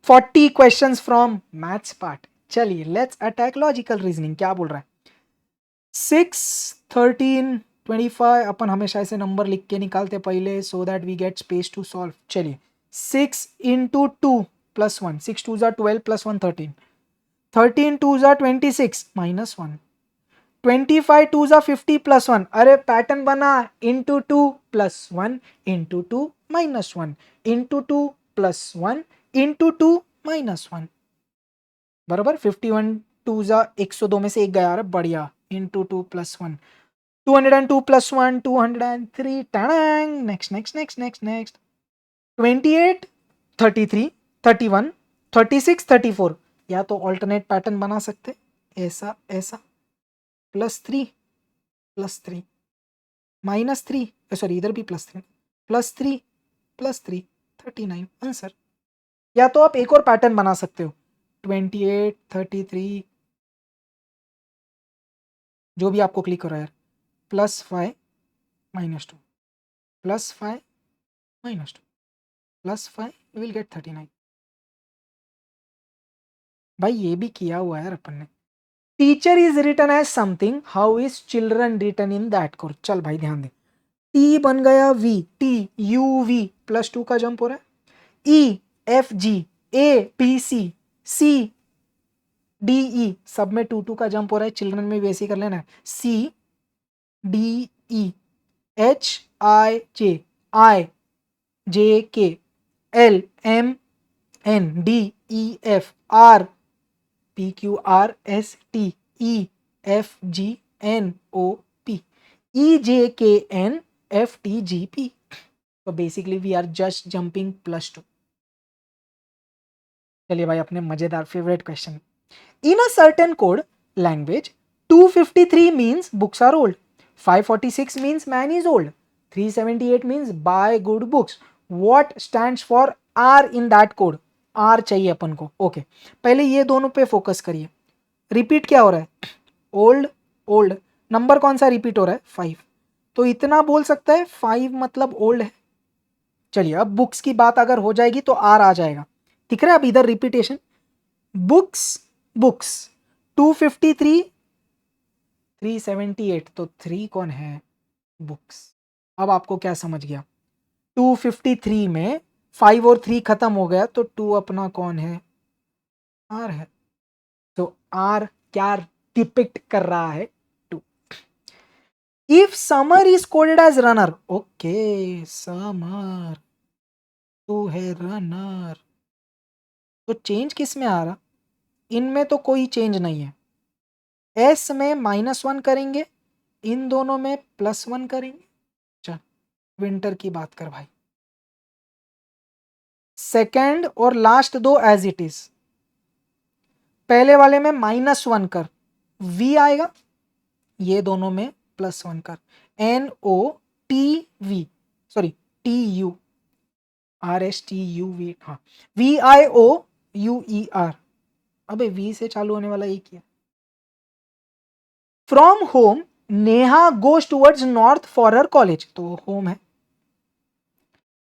40 questions from maths part. चलिए लेट्स अटैक लॉजिकल रीजनिंग, क्या बोल रहा है, 6 13 25, अपन हमेशा ऐसे नंबर लिख के निकालते पहले, so that we get space to solve. चलिए 6 × 2 + 1, 6 2 12 + 1 13, 13 2 जा 26 -1, 25 2 जा 50 +1, अरे पैटर्न बना, इंटू 2 +1 इंटू 2 -1 इंटू 2 +1 इंटू 2 -1, बराबर। 51 2 जा 102 में से एक गया, अरे बढ़िया, into 2 +1, 202 +1 203, Tang, next next next next next, 28 33 31 36 34, या तो ऑल्टरनेट पैटर्न बना सकते, ऐसा ऐसा, +3 +3 -3, सॉरी इधर भी +3 +3 +3 39 आंसर। या तो आप एक और पैटर्न बना सकते हो, 28 33, जो भी आपको क्लिक हो रहा है, +5 -2 +5 -2 +5, यू विल गेट 39। भाई ये भी किया हुआ है अपन ने। Teacher is written as something, how is children written in that course. चल भाई ध्यान दे, टी बन गया वी, टी यू वी, +2 का जंप हो रहा है, E F G, A B C, C D E, सब में 2 का जंप हो रहा है, चिल्ड्रन में वैसे ही कर लेना है, सी D E, H I J K, L M N, D E F, R P Q R S T, E F G N O P, E J K N F T G P. तो basically we are just jumping +2। चलिए भाई अपने मजेदार favourite question, in a certain code language 253 means books are old, 546 means man is old, 378 means buy good books, what stands for are in that code. Are चाहिए अपन को, okay पहले ये दोनों पे फोकस करिए। रिपीट क्या हो रहा है, ओल्ड ओल्ड, नंबर कौन सा रिपीट हो रहा है, 5, तो इतना बोल सकता है 5 मतलब ओल्ड है। चलिए अब बुक्स की बात अगर हो जाएगी तो आर आ जाएगा, दिख रहा है अब इधर रिपीटेशन, बुक्स बुक्स, 253 378, तो 3 कौन है, बुक्स। अब आपको क्या समझ गया, 253 में 5 और 3 खत्म हो गया, तो 2 अपना कौन है, आर है। तो आर क्या डिपिक्ट कर रहा है, 2। If summer is coded as runner, okay summer 2 है रनर, तो चेंज किस में आ रहा, इनमें तो कोई चेंज नहीं है, एस में -1 करेंगे, इन दोनों में +1 करेंगे। चल विंटर की बात कर भाई, सेकेंड और लास्ट दो एज इट इज, पहले वाले में -1 कर, वी आएगा, ये दोनों में +1 कर, N O T V, sorry T U R S T U V, हाँ V I O U E R, अबे वी से चालू होने वाला एक ही है। From home Neha goes towards north for her college, तो होम है,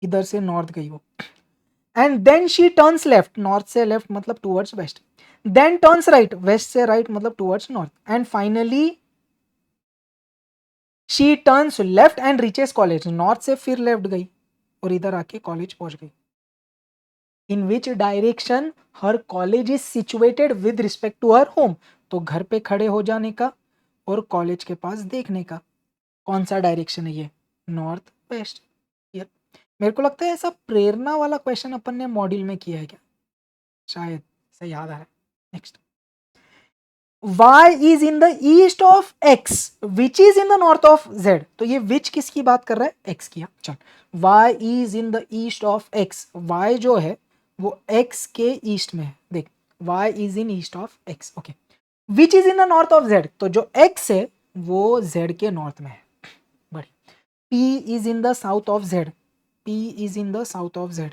इधर से नॉर्थ गई वो, and then she turns left, north से लेफ्ट मतलब towards west, then turns right, west से राइट मतलब towards north, and finally she turns left and reaches college, north से फिर लेफ्ट गई और इधर आके कॉलेज पहुंच गई। In which direction her college is situated with respect to her home, तो घर पे खड़े हो जाने का और कॉलेज के पास देखने का, कौन सा डायरेक्शन है ये, नॉर्थ वेस्ट। मेरे को लगता है ऐसा प्रेरणा वाला क्वेश्चन अपन ने मॉड्यूल में किया है क्या, शायद सही याद आ रहा है। Next, y is in the east of x which is in the north of z, तो ये विच किसकी बात कर रहा है, x की। चल y is in the east of x, y जो है वो x के ईस्ट में है, देख y is in east of x, okay. Which is in the north of z, तो जो x है वो z के नॉर्थ में है, बड़ी। p is in the south of z, p is in the south of z,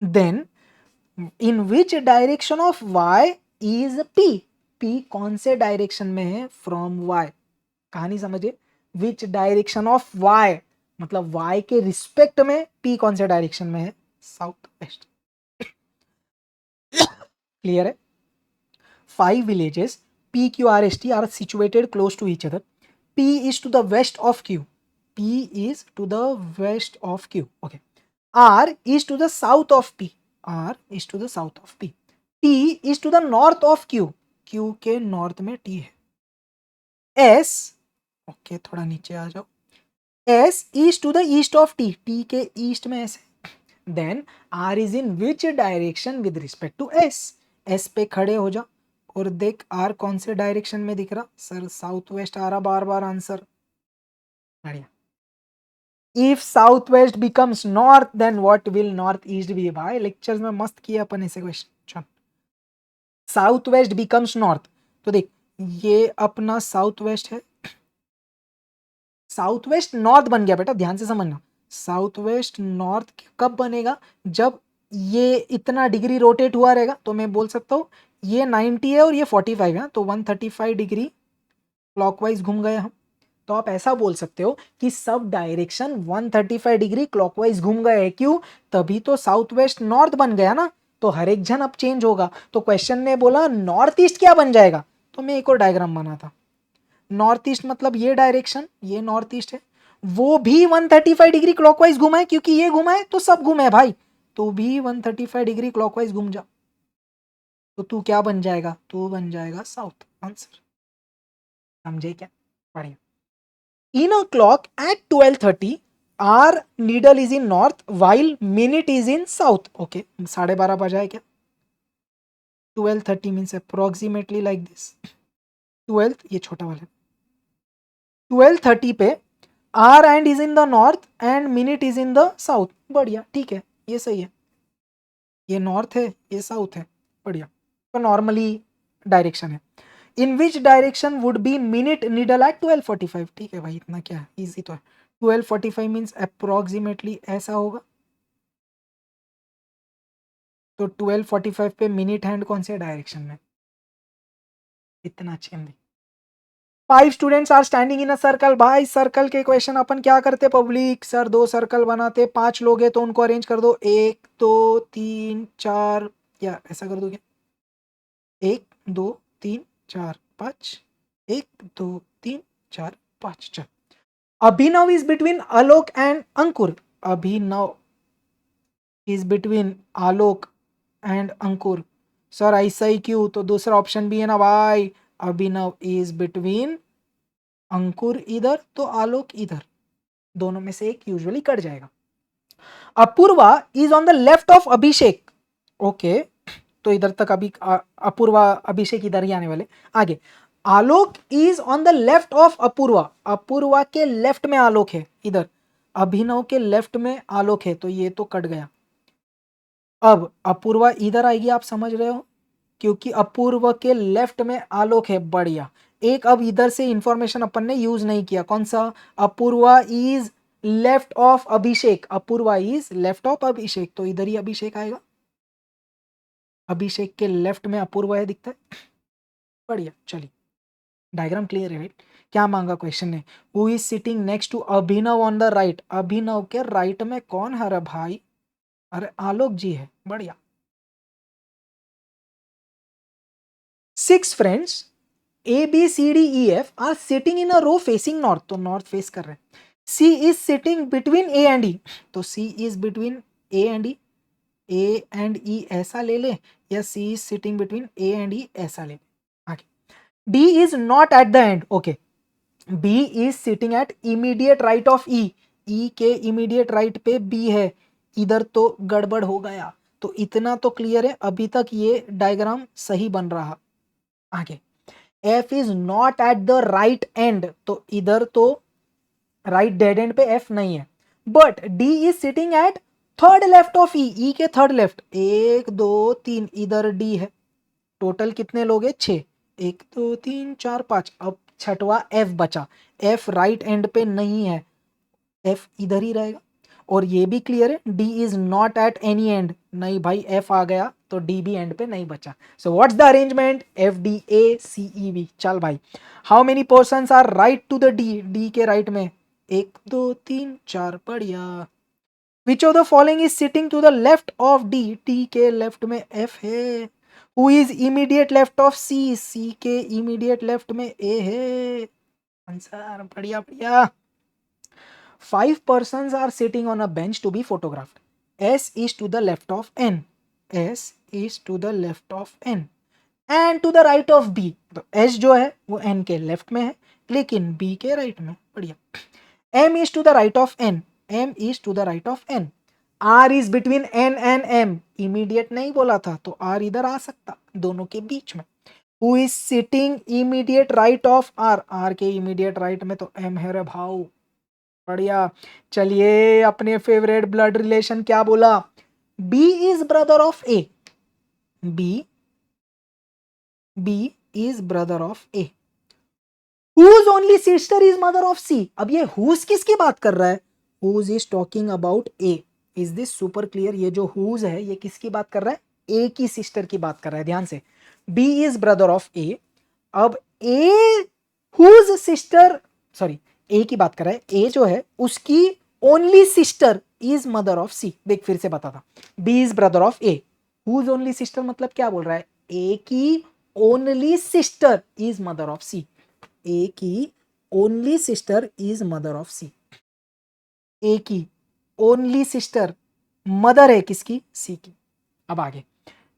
then in which direction of y is p, p कौन से डायरेक्शन में है, फ्रॉम y, कहानी समझे, विच डायरेक्शन ऑफ y मतलब y के रिस्पेक्ट में p कौन से डायरेक्शन में है, साउथ वेस्ट। क्लियर है। 5 villages p q r s t are situated close to each other, p is to the west of q, p is to the west of q, okay, r is to the south of p, r is to the south of p, T is to the north of Q, Q के north में T है. S, okay थोड़ा नीचे आ जाओ, S is to the east of T, T के east में S है. Then R is in which direction with respect to S, S पे खड़े हो जा और देख R कौन से डायरेक्शन में दिख रहा. सर साउथ वेस्ट आ रहा बार बार आंसर. बढ़िया. If south west becomes north then what will north east be. भाई लेक्चर्स में मस्त किया अपन ऐसे क्वेश्चन. चल साउथ वेस्ट बिकम्स नॉर्थ, तो देख ये अपना साउथ वेस्ट है, साउथ वेस्ट नॉर्थ बन गया बेटा, ध्यान से समझना. साउथ वेस्ट नॉर्थ कब बनेगा, जब ये इतना डिग्री रोटेट हुआ रहेगा. तो मैं बोल सकता हूँ ये 90 है और ये 45 है, तो 135 डिग्री क्लॉकवाइज घूम गए हम. तो आप ऐसा बोल सकते हो कि सब डायरेक्शन 135 डिग्री क्लॉकवाइज घूम गए हैं. क्यों, तभी तो साउथ वेस्ट नॉर्थ बन गया ना. तो हर एक जन अब चेंज होगा. तो क्वेश्चन ने बोला नॉर्थ ईस्ट क्या बन जाएगा, तो मैं एक और डायग्राम बना था. नॉर्थ ईस्ट मतलब ये डायरेक्शन, ये नॉर्थ ईस्ट है, वो भी 135 डिग्री क्लॉकवाइज घुमा है, क्योंकि ये घुमा है तो सब घूमे है भाई. तो भी 135 डिग्री क्लॉकवाइज घूम जा, तो तू क्या बन जाएगा, तू बन जाएगा साउथ. आंसर समझे क्या. बढ़िया. In a clock at 12:30 hour needle is in north while minute is in south. Okay 12:30 बजा है क्या. 12:30 मीन्स अप्रोक्सीमेटली लाइक दिस. 12 ये छोटा वाला, 12:30 पे hour hand is in the north hand minute is in the south. बढ़िया ठीक है, ये सही है. ये नॉर्थ है, ये साउथ है. बढ़िया. तो नॉर्मली डायरेक्शन है. In which direction would be minute needle at 12:45. ठीक है भाई, इतना क्या है, इजी तो है. 12:45 मीन्स अप्रोक्सीमेटली ऐसा होगा. तो 12:45 पे मिनट हैंड कौन से डायरेक्शन में, इतना अच्छे में. 5 students are standing in a circle. भाई सर्कल के क्वेश्चन अपन क्या करते पब्लिक, सर 2 सर्कल बनाते, 5 लोग हैं तो उनको अरेंज कर दो 1 2 3 4, या ऐसा कर दो क्या, 1 2 3 4 5, 1 2 3 4 5. चल Abhinav is between Alok and Ankur. Abhinav is between Alok and Ankur. Sir ऐसा ही क्यों, तो दूसरा ऑप्शन भी है ना भाई. अभिनव इज बिटवीन अंकुर इधर तो आलोक इधर, दोनों में से एक यूजुअली कट जाएगा. Apoorva is on the left of Abhishek. Okay तो इधर तक अभी अपूर्वा अभिषेक इधर ही आने वाले. आगे Alok is on the left of Apurva. Apurva के लेफ्ट में आलोक है इधर, अभिनव के लेफ्ट में आलोक है, तो ये तो कट गया. अब अपूर्वा इधर आएगी, आप समझ रहे हो, क्योंकि अपूर्व के लेफ्ट में आलोक है. बढ़िया. एक अब इधर से इंफॉर्मेशन अपन ने यूज नहीं किया, कौन सा, Apurva is left of Abhishek. Apurva is left of Abhishek, तो इधर ही अभिषेक आएगा. अभिषेक के लेफ्ट में अपूर्वा है, दिखता है. बढ़िया. चलिए डायग्राम क्लियर है राइट. क्या मांगा क्वेश्चन ने, who is sitting next to Abhinav on the right. Abhinav के राइट में कौन है रे भाई, अरे आलोक जी है. बढ़िया. 6 friends A, B, C, D, E, F are sitting in a row facing north. तो north face कर रहे हैं. C is sitting between A and E. तो C is between A and E. A and E ऐसा ले ले, या C is sitting between A and E ऐसा ले ले. आगे. D is not at the end. Okay. B is sitting at immediate right of E. E के immediate right पे B है. इधर तो गड़बड़ हो गया. तो इतना तो क्लियर है, अभी तक ये डायग्राम सही बन रहा. आगे F is not at the right and. तो इधर तो राइट डेड एंड पे F नहीं है. But D is sitting at third left of E. E के थर्ड लेफ्ट, 1 2 3 इधर D है. टोटल कितने लोग हैं, 6. 1 2 3 4 5. अब छठवा F बचा. F राइट एंड पे नहीं है, F इधर ही रहेगा. और ये भी क्लियर है, D is not at any and. नहीं भाई F आ गया तो D भी एंड पे नहीं बचा. So what's the arrangement, FDACEB. चल भाई, how many persons are right to the D के राइट में, 1 2 3 4. बढ़िया. Which of the following is sitting to the left of D के लेफ्ट में F है. Who is immediate left of C के immediate left में A है. Answer. बढ़िया बढ़िया. 5 persons are sitting on a bench to be photographed. S is to the left of N. S is to the left of N and to the right of B. तो S जो है वो N के left में है लेकिन B के right में. बढ़िया. M is to the right of N. M is to the right of N. R is between N and M. Immediate नहीं बोला था तो R इधर आ सकता दोनों के बीच में. Who is sitting immediate right of R? R के immediate right में तो M है रे भाव. बढ़िया. चलिए अपने फेवरेट ब्लड रिलेशन क्या बोला? B is brother of A. B is brother of A. Whose only sister is mother of C? अब ये whose किसकी बात कर रहा है? Whose is talking about A. Is this super clear? ये जो whose है ये किसकी बात कर रहा है? A की सिस्टर की बात कर रहा है. ध्यान से. B is brother of A. अब A whose sister, sorry, A की बात कर रहा है. A जो है उसकी only sister is mother of C. देख फिर से बताता. B is brother of A. Whose only sister मतलब क्या बोल रहा है? A की only sister is mother of C. A की only sister is mother of C. A की only sister mother है किसकी? C की. अब आगे.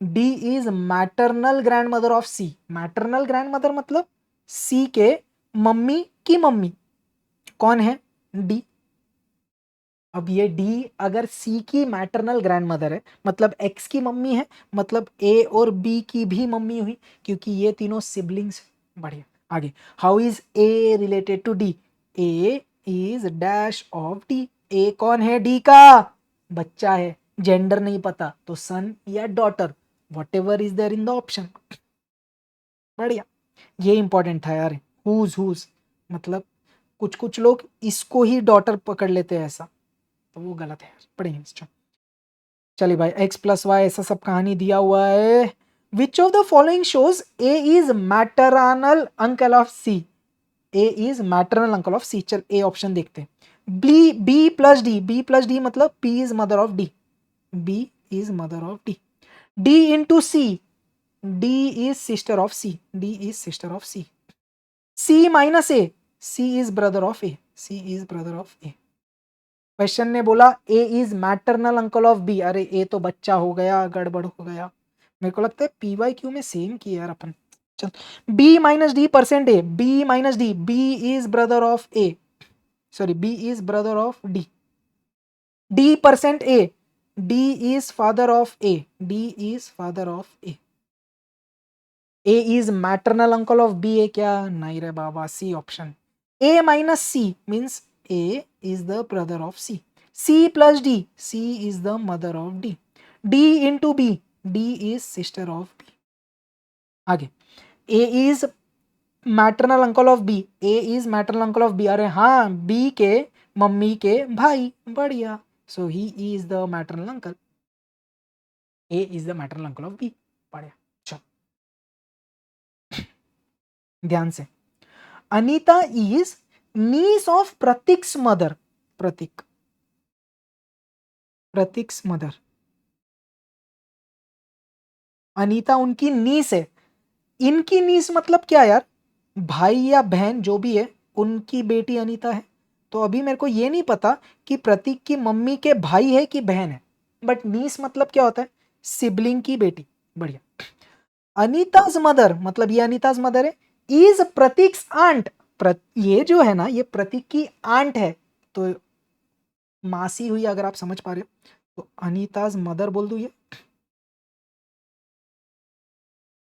D is maternal grandmother of C. Maternal grandmother मतलब C के मम्मी की मम्मी. कौन है? D. अब ये D अगर C की मैटरनल ग्रैंडमदर है मतलब X की मम्मी है मतलब A और B की भी मम्मी हुई क्योंकि ये तीनों सिबलिंग्स. बढ़िया. आगे. How is A related to D? A is dash of D. A कौन है? D का बच्चा है. जेंडर नहीं पता तो सन या daughter, whatever is there in the option. बढ़िया. ये इंपॉर्टेंट था यार. हुज मतलब कुछ लोग इसको ही डॉटर पकड़ लेते हैं ऐसा तो वो गलत है. पढ़ेंगे. चलिए भाई. x प्लस वाई ऐसा सब कहानी दिया हुआ है. विच of the following shows A is maternal uncle of C? A is maternal uncle of C. चल A ऑप्शन देखते हैं. B प्लस डी मतलब P is mother of D. B is mother of D. D into C. D is sister of C. D is sister of C. C minus A. C is brother of A. C is brother of A. Question ने बोला A is maternal uncle of B. अरे A तो बच्चा हो गया, गड़बड़ हो गया. मेरे को लगता है PYQ में सेम किया यार अपन. चल. B minus D percent A. B minus D. B is brother of A. Sorry B is brother of D. D percent A. D is father of A. D is father of A. A is maternal uncle of B है क्या? नहीं रे बाबा. C option. A minus C means A is the brother of C. C plus D. C is the mother of D. D into B. D is sister of B. आगे. A is maternal uncle of B. A is maternal uncle of B. अरे हाँ B के mummy के भाई. बढ़िया. So he is the maternal uncle. A is the maternal uncle of B. बढ़िया. चल. ध्यान से. Anita is niece of Pratik's mother. Pratik's mother. Anita उनकी नीस है. इनकी नीस मतलब क्या यार? भाई या बहन जो भी है उनकी बेटी अनीता है. तो अभी मेरे को ये नहीं पता कि प्रतीक की मम्मी के भाई है कि बहन है. बट नीस मतलब क्या होता है? सिबलिंग की बेटी. बढ़िया. अनीताज मदर मतलब ये अनीताज मदर है. Is Prateek's aunt. ये जो है ना ये प्रतीक की आंट है तो मासी हुई अगर आप समझ पा रहे हो. तो अनीताज मदर बोल दूं. ये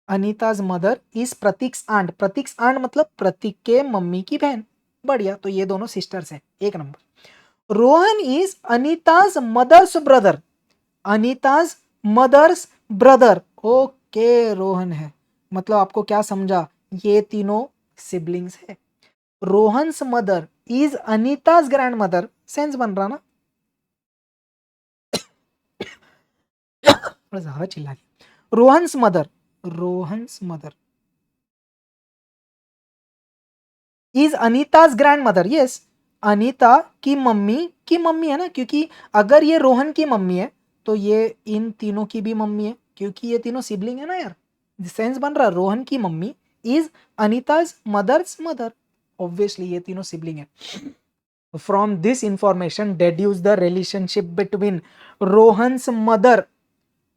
Anita's mother is Prateek's aunt. प्रतीक्स aunt मतलब प्रतीक के मम्मी की बहन. बढ़िया. तो ये दोनों सिस्टर्स हैं. एक नंबर. Rohan is Anita's mother's brother. Anita's mother's brother. Okay. Rohan है मतलब आपको क्या समझा? ये तीनों सिबलिंग्स है. Rohan's mother is Anita's grandmother. Sense बन रहा ना? ज्यादा चिल्ला दिया. Rohan's mother is Anita's grandmother. Yes. Anita की मम्मी है ना क्योंकि अगर ये रोहन की मम्मी है तो ये इन तीनों की भी मम्मी है क्योंकि ये तीनों सिबलिंग है ना यार. सेंस बन रहा. रोहन की मम्मी is Anita's mother's mother. Obviously ये तीनों सिबलिंग है. From this information deduce the relationship between Rohan's mother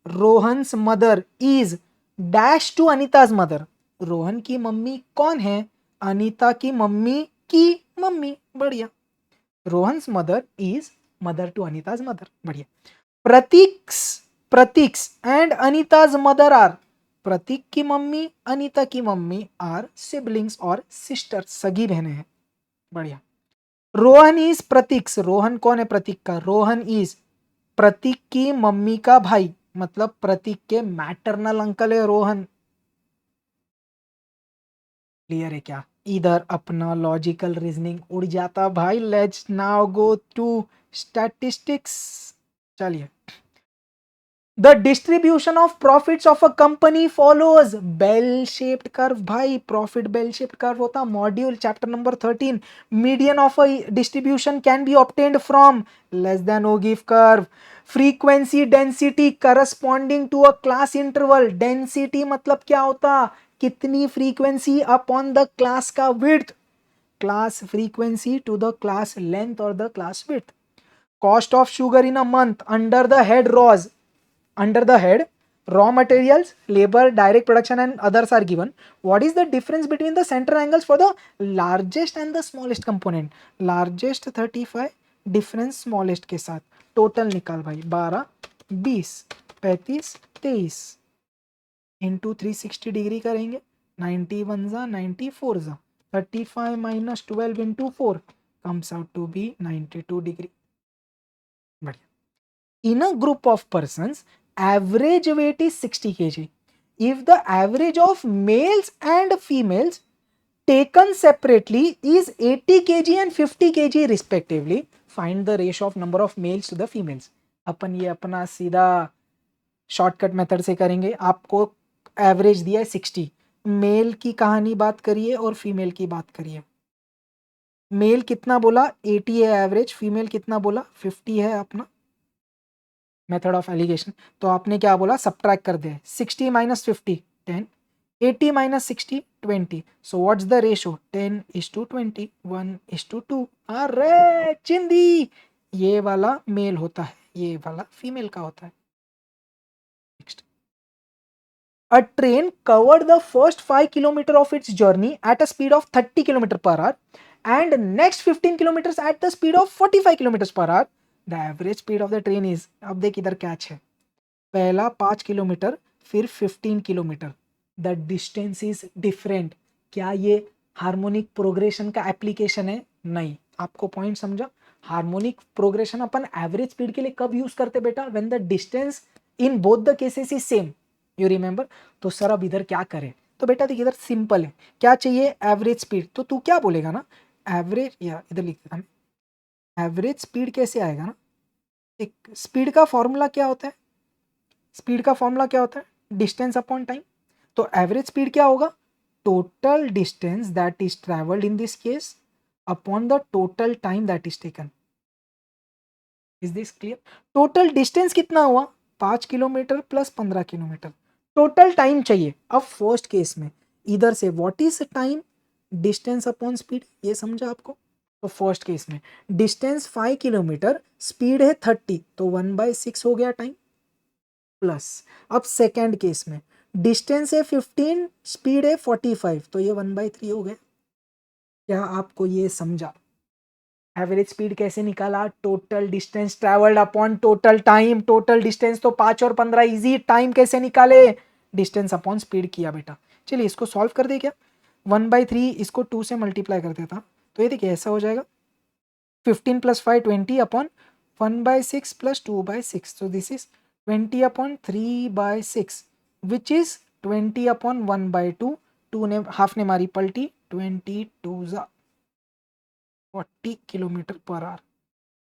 Rohan's mother is dash to Anita's mother. Rohan की मम्मी कौन है? अनीता की मम्मी। बढ़िया। Rohan's mother is mother to Anita's mother. बढ़िया। Prateek's and Anita's mother are. Prateek की मम्मी अनीता की मम्मी आर सिबलिंग्स और सिस्टर, सगी बहनें हैं। बढ़िया। रोहन इज प्रतीक्स। रोहन कौन है? प्रतीक का। रोहन इज प्रतीक की मम्मी का भाई, मतलब प्रतीक के मैटरनल अंकल है रोहन। क्लियर है क्या? इधर अपना लॉजिकल रीजनिंग उड़ जाता भाई। Let's now go to statistics. चलिए। The distribution of profits of a company follows bell shaped curve. भाई प्रॉफिट बेल शेप्ड कर्व होता। Module chapter number 13। Median of a distribution can be obtained from less than ogive curve. Frequency density corresponding to a class interval. Density मतलब क्या होता? कितनी frequency upon the class का width. Class frequency to the class length और the class width. Cost of sugar in a month under the head rows. Under the head, raw materials, labor, direct production and others are given. What is the difference between the center angles for the largest and the smallest component? Largest 35, difference smallest के साथ। Total निकाल भाई। 12, 20, 35, 23 into 360 degree करेंगे। 91 जा 94 जा 35 minus 12 into 4 comes out to be 92 degree. बढ़िया। In a group of persons, average weight is 60 kg. If the average of males and females taken separately is 80 kg and 50 kg respectively, find the ratio of number of males to the females. अपन ये अपना सीधा shortcut method से करेंगे। आपको average दिया है 60। Mail की कहानी बात करिए और फीमेल की बात करिए। मेल कितना बोला? 80 है एवरेज। फीमेल कितना बोला? 50 है अपना मेथड ऑफ एलिगेशन। तो आपने क्या बोला? सब्ट्रैक्ट कर दे। 60 minus 50 10, 80 minus 60 20। So what's the ratio? 10:20, 1:2। अरे चिंदी, ये वाला मेल होता है, ये वाला फीमेल का होता है। Next. A train covered the first 5 kilometers of its journey at a speed of 30 kilometers per hour and next 15 kilometers at the speed of 45 kilometers per hour. The average speed of the train is, अब देख इधर catch है। पहला 5 kilometre फिर 15 kilometre, the distance is different. क्या ये harmonic progression का application है? नहीं। आपको पॉइंट समझा? हार्मोनिक प्रोग्रेशन अपन एवरेज स्पीड के लिए कब यूज करते बेटा? When the distance in both the cases is same. You remember? तो सर अब इधर क्या करें? तो बेटा देखिए, इधर सिंपल है। क्या चाहिए? Average speed. तो तू क्या बोलेगा ना, एवरेज, या इधर लिख देता हूं। एवरेज स्पीड कैसे आएगा ना? एक स्पीड का फॉर्मूला क्या होता है? स्पीड का फॉर्मूला क्या होता है? Distance upon time. तो एवरेज स्पीड क्या होगा? Total distance that is travelled in this case upon the total time that is taken. Is this clear? Total distance कितना हुआ? 5 kilometre plus 15 kilometre. Total time चाहिए। अब फर्स्ट केस में इधर से what is time? Distance upon speed. ये समझा आपको? तो फर्स्ट केस में डिस्टेंस 5 किलोमीटर, स्पीड है 30, तो 1/6 हो गया टाइम प्लस। अब सेकेंड केस में डिस्टेंस है 15, स्पीड है 45, तो ये 1/3 हो गया। क्या आपको ये समझा? एवरेज स्पीड कैसे निकाला? Total distance travelled upon total time. Total distance तो 5 और 15 इजी। टाइम कैसे निकाले? डिस्टेंस अपॉन स्पीड किया बेटा। चलिए इसको सॉल्व कर दे क्या? 1/3 इसको 2 से मल्टीप्लाई कर देता, तो ये देखिए ऐसा हो जाएगा। 15 plus 5 20 upon 1/6 plus 2/6, so this is 20 upon 3/6 which is 20 upon 1/2। 2 ने हाफ ने मारी पलटी, 22 जा 40 किलोमीटर पर आवर।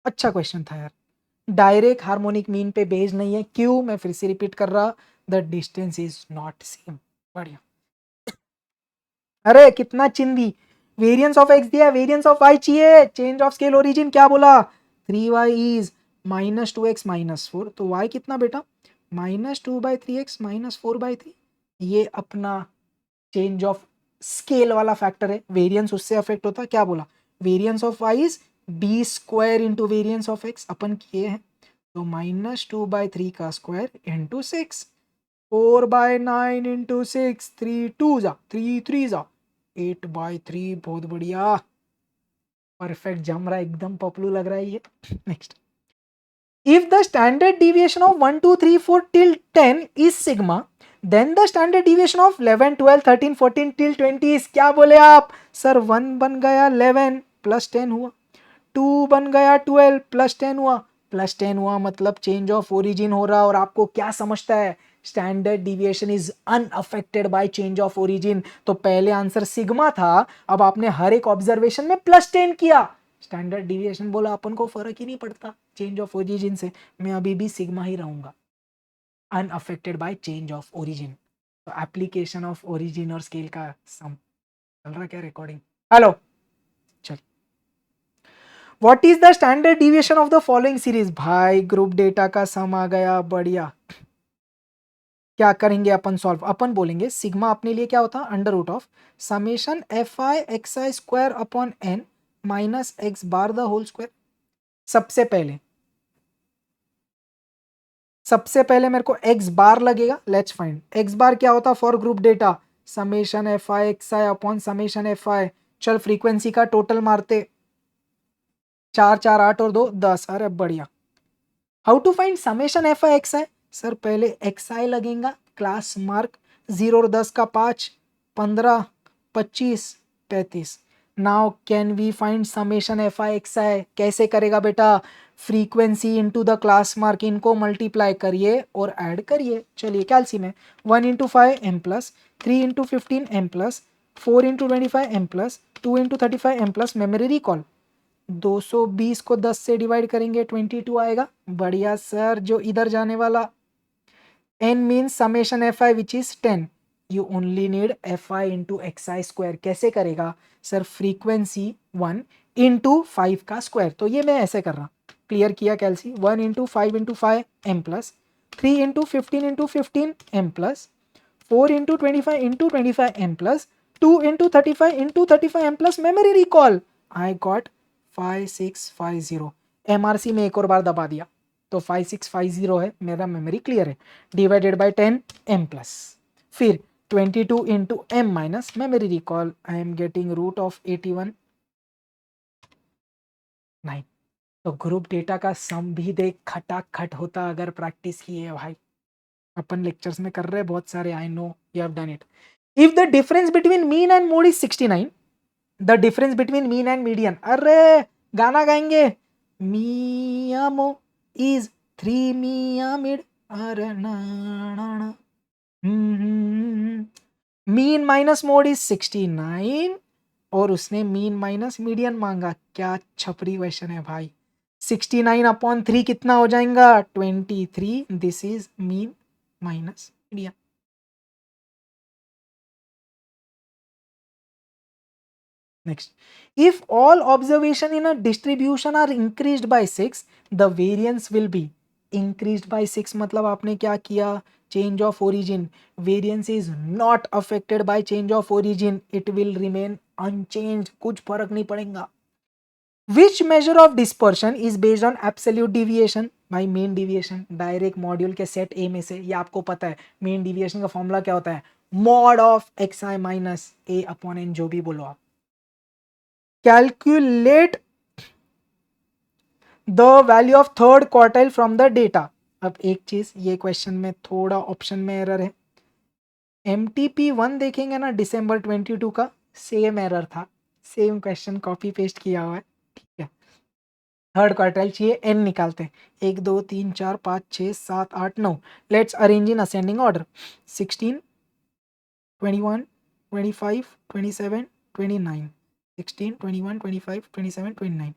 अच्छा क्वेश्चन था यार। डायरेक्ट हार्मोनिक मीन पे बेस्ड नहीं है। क्यों? मैं फिर से रिपीट कर रहा, the distance is not same. बढ़िया। अरे कितना चिंदी। वेरिएंस ऑफ एक्स दिया, वेरिएंस ऑफ वाई चाहिए। चेंज ऑफ स्केल ओरिजिन क्या बोला? 3y is -2x -4। तो y कितना बेटा? -2/3x -4/3। ये अपना चेंज ऑफ स्केल वाला फैक्टर है। वेरिएंस उससे अफेक्ट होता। क्या बोला? Variance of y is b² into variance of x। अपन किए हैं तो -2/3 का स्क्वायर इंटू 6, 4/9 इंटू 6, 3 2 जा 3 3 जा 8/3। बहुत बढ़िया, परफेक्ट जम रहा है, एकदम पपलू लग रहा है ये। Next, if the standard deviation of 1 2 3 4 till 10 is sigma, then the standard deviation of 11 12 13 14 till 20 is, क्या बोले आप सर? 1 बन गया 11 प्लस 10 हुआ, 2 बन गया 12 प्लस 10 हुआ, प्लस 10 हुआ, मतलब चेंज ऑफ ओरिजिन हो रहा। और आपको क्या समझता है? Standard deviation is unaffected by change of origin. तो पहले आंसर सिग्मा था, अब आपने हर एक ऑब्जर्वेशन में +10 किया, स्टैंडर्ड डिविएशन बोला, अपन को फर्क ही नहीं पड़ता चेंज ऑफ ओरिजिन से, मैं अभी भी सिग्मा ही रहूंगा, unaffected by change of origin. तो एप्लीकेशन ऑफ ओरिजिन और स्केल का सम चल रहा क्या रिकॉर्डिंग? हेलो, चल। What is the standard deviation of the following series? भाई ग्रुप डेटा का सम आ गया, बढ़िया। क्या करेंगे अपन सॉल्व? अपन बोलेंगे सिग्मा अपने लिए क्या होता है? Under root of summation F I x i square upon n minus x bar the whole square. सबसे पहले मेरे को एक्स बार लगेगा, लेट्स फाइंड एक्स बार क्या होता for group data, summation F I x I upon summation F I. चल frequency का total मारते, 4 4 8 और 2 10। अरे बढ़िया। How to find summation F I x i? Sir पहले एक्स आई लगेगा, क्लास मार्क 0 और 10 का 5 15 25 35। Now can we find summation F I x I? कैसे करेगा बेटा? Frequency into the class mark, इनको मल्टीप्लाई करिए और ऐड करिए। चलिए कैलसी में 1 into 5 M plus, 3 into 15 M plus, 4 into 25 M plus, 2 into 35 M plus. Memory recall 220 को 10 से डिवाइड करेंगे 22 आएगा। बढ़िया सर, जो इधर जाने वाला n means summation F I which is 10, you only need F I into x i square. कैसे करेगा सर? फ्रीक्वेंसी 1 इंटू 5 का स्क्वायर। तो ये मैं ऐसे कर रहा, क्लियर किया कैलसी। 1 into 5 into 5 M plus, 3 into 15 M plus, 4 into 25 M plus, 2 into 35 M plus. Memory recall I got 5650। MRC में एक और बार दबा दिया तो 5650 है, मेरा मेमोरी क्लियर है। डिवाइडेड बाय 10 एम प्लस, फिर 22 into M minus memory recall, I am getting root of 81 9। तो ग्रुप डेटा का सम भी देख खटाखट होता अगर प्रैक्टिस की है भाई। अपन लेक्चर्स में कर रहे हैं बहुत सारे, I know you have done it. If the difference between mean and mode is 69, the difference between mean and median, अरे गाना गाएंगे, मियामो इज 3 मिया मिड, अरे ना ना ना। मीन माइनस मोड इज 69 और उसने मीन माइनस मीडियन मांगा। क्या छपरी क्वेश्चन है भाई। 69/3 कितना हो जाएगा? 23। This is mean minus median. Next, if all observation in a distribution are increased by 6, the variance will be increased by 6। मतलब आपने क्या किया? Change of origin, variance is not affected by change of origin, it will remain unchanged, कुछ फर्क नहीं पड़ेगा। Which measure of dispersion is based on absolute deviation? भाई mean deviation direct module के सेट ए में से, ये आपको पता है। mean deviation का फॉर्मूला क्या होता है? mod of xi minus a upon n, जो भी बोलो आप। Calculate the value of third quartile from the data. अब एक चीज, ये क्वेश्चन में थोड़ा ऑप्शन में एरर है। MTP1 देखेंगे ना दिसंबर 22 का, सेम एरर था, सेम क्वेश्चन कॉपी पेस्ट किया हुआ है, ठीक है। थर्ड क्वार्टाइल चाहिए, n निकालते हैं, 1 2 3 4 5 6 7 8 9। Let's arrange in ascending order. 16 21 25 27 29, 16 21 25 27 29,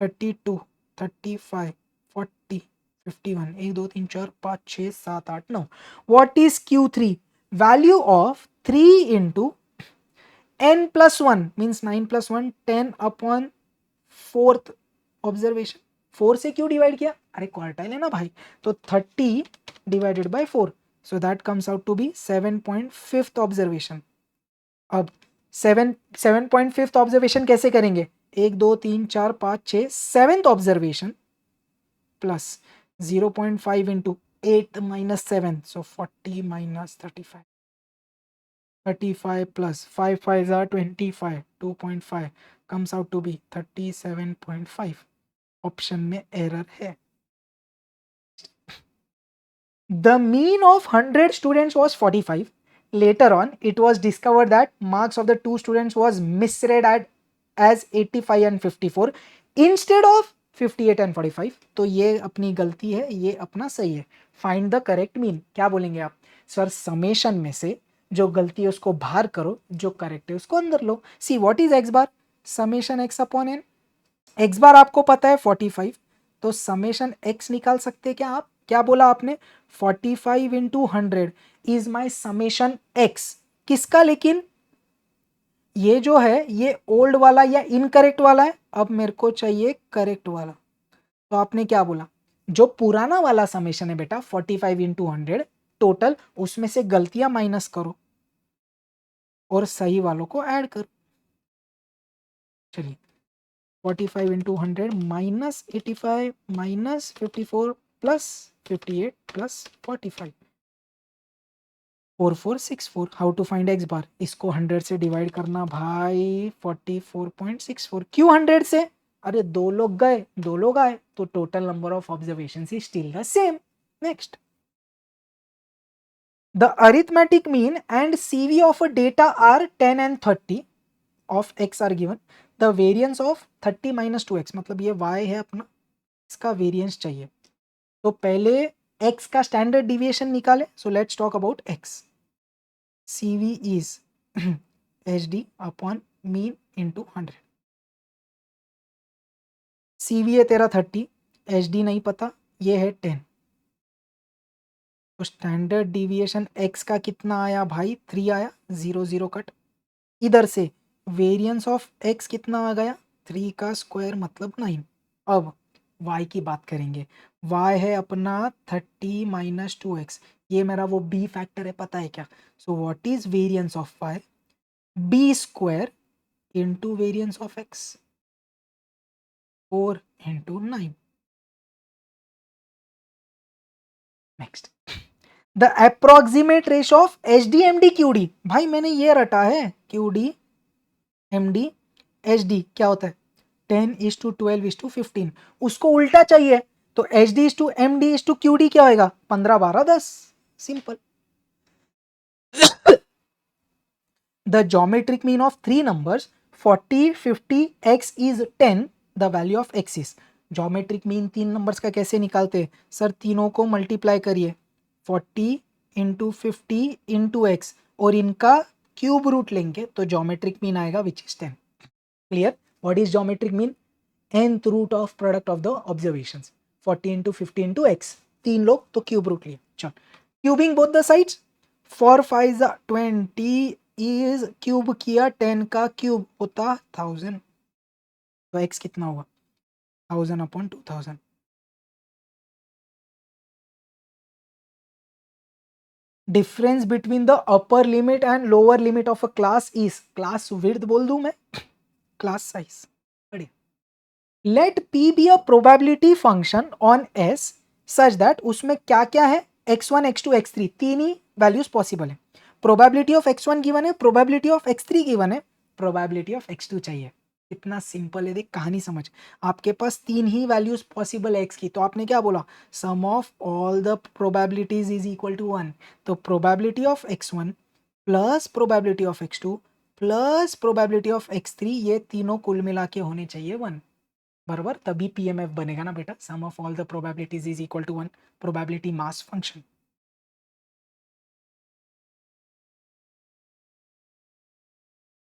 32 35 40 51, 1 2 3 4 5 6 7 8 9। What is Q3? Value of 3 into n plus 1 means 9 plus 1 10 upon fourth observation. 4 से क्यों डिवाइड किया? अरे क्वार्टाइल है ना भाई, तो 30 divided by 4, so that comes out to be 7.5 observation. अब 7.5 ऑब्जर्वेशन कैसे करेंगे? 1 2 3 4 5 6 7th observation plus 0.5 into 8 minus 7, so 40 minus 35. 35 plus 5 5s are 25, 2.5 comes out to be 37.5. Option में एरर है. The mean of 100 students was 45. Later on, it was discovered that marks of the two students was misread as 85 and 54 instead of 58 and 45. तो ये अपनी गलती है, ये अपना सही है. Find the correct mean. क्या बोलेंगे आप? सर समेशन में से जो गलती है उसको बाहर करो, जो करेक्ट है उसको अंदर लो. See what is X bar? Summation X upon N. X bar आपको पता है 45, तो समेशन एक्स निकाल सकते हैं क्या आप? क्या बोला आपने? 45 into 100 is my summation x. किसका? लेकिन ये जो है ये ओल्ड वाला या इनकरेक्ट वाला है. अब मेरे को चाहिए करेक्ट वाला. तो आपने क्या बोला? जो पुराना वाला समेशन है बेटा 45 इंटू 100 टोटल, उसमें से गलतियां माइनस करो और सही वालों को ऐड करो. चलिए 45 into 100 minus 85 minus 54 plus 58 plus 45. 4464. How to find X bar? इसको 100 से डिवाइड करना भाई. 44.64. क्यों 100 से? अरे दो लोग गए, दो लोग आए, तो total number of observation is still the same. Next. The arithmetic mean and CV of a data are 10 and 30 of x are given. The variance of 30 minus 2x, मतलब ये y है अपना, इसका वेरियंस चाहिए. तो पहले x का standard deviation निकाले. So let's talk about x. CV is HD upon mean into 100. CV है तेरा 30, HD नहीं पता, ये है 10. तो स्टैंडर्ड डिविएशन x का कितना आया भाई? 3 आया. 0 0 कट. इधर से वेरिएंस ऑफ x कितना आ गया? 3 का स्क्वायर मतलब 9. अब y की बात करेंगे. y है अपना 30 माइनस 2x. ये मेरा वो b फैक्टर है, पता है क्या? सो what is variance of y? b square into variance of x, 4 into 9. Next. The approximate ratio of HDMD QD. भाई मैंने ये रटा है, QD MD HD क्या होता है? 10:12:15. उसको उल्टा चाहिए तो HD:MD:QD क्या होगा? 15 12 10. Simple. The geometric mean of 3 numbers 40 50 x is 10. The value of x is. Geometric mean 3 numbers का कैसे निकालते हैं? सर तीनों को मल्टीप्लाई करिए. 40 इंटू 50 इंटू एक्स और इनका क्यूब रूट लेंगे तो ज्योमेट्रिक मीन आएगा which is 10. Clear? What is geometric mean? nth root of product of the observations. 40 into 50 into x. 3 लोग तो क्यूब रूट लिए. चल क्यूबिंग बोथ द साइड्स. 4 5 20 इज क्यूब किया 10 का क्यूब होता 1000. तो एक्स कितना होगा? 1000 upon 2000. Difference between the upper limit and lower limit of a class is. Class width बोल दूं मैं, class size. Let P be a probability function on S such that उसमें क्या क्या है? x1 x2 x3 तीन ही वैल्यूज पॉसिबल है. प्रोबेबिलिटी ऑफ x1 गिवन है, प्रोबेबिलिटी ऑफ x3 गिवन है, प्रोबेबिलिटी ऑफ x2 चाहिए. इतना सिंपल है, देख कहानी समझ. आपके पास तीन ही वैल्यूज पॉसिबल है x की, तो आपने क्या बोला? Sum of all the probabilities is equal to 1. तो probability of x1 plus probability of x2 plus probability of x3, ये तीनों कुल मिला के होने चाहिए 1. बराबर, तभी पीएमएफ बनेगा ना बेटा. Sum of all the probabilities is equal to 1. Probability mass function.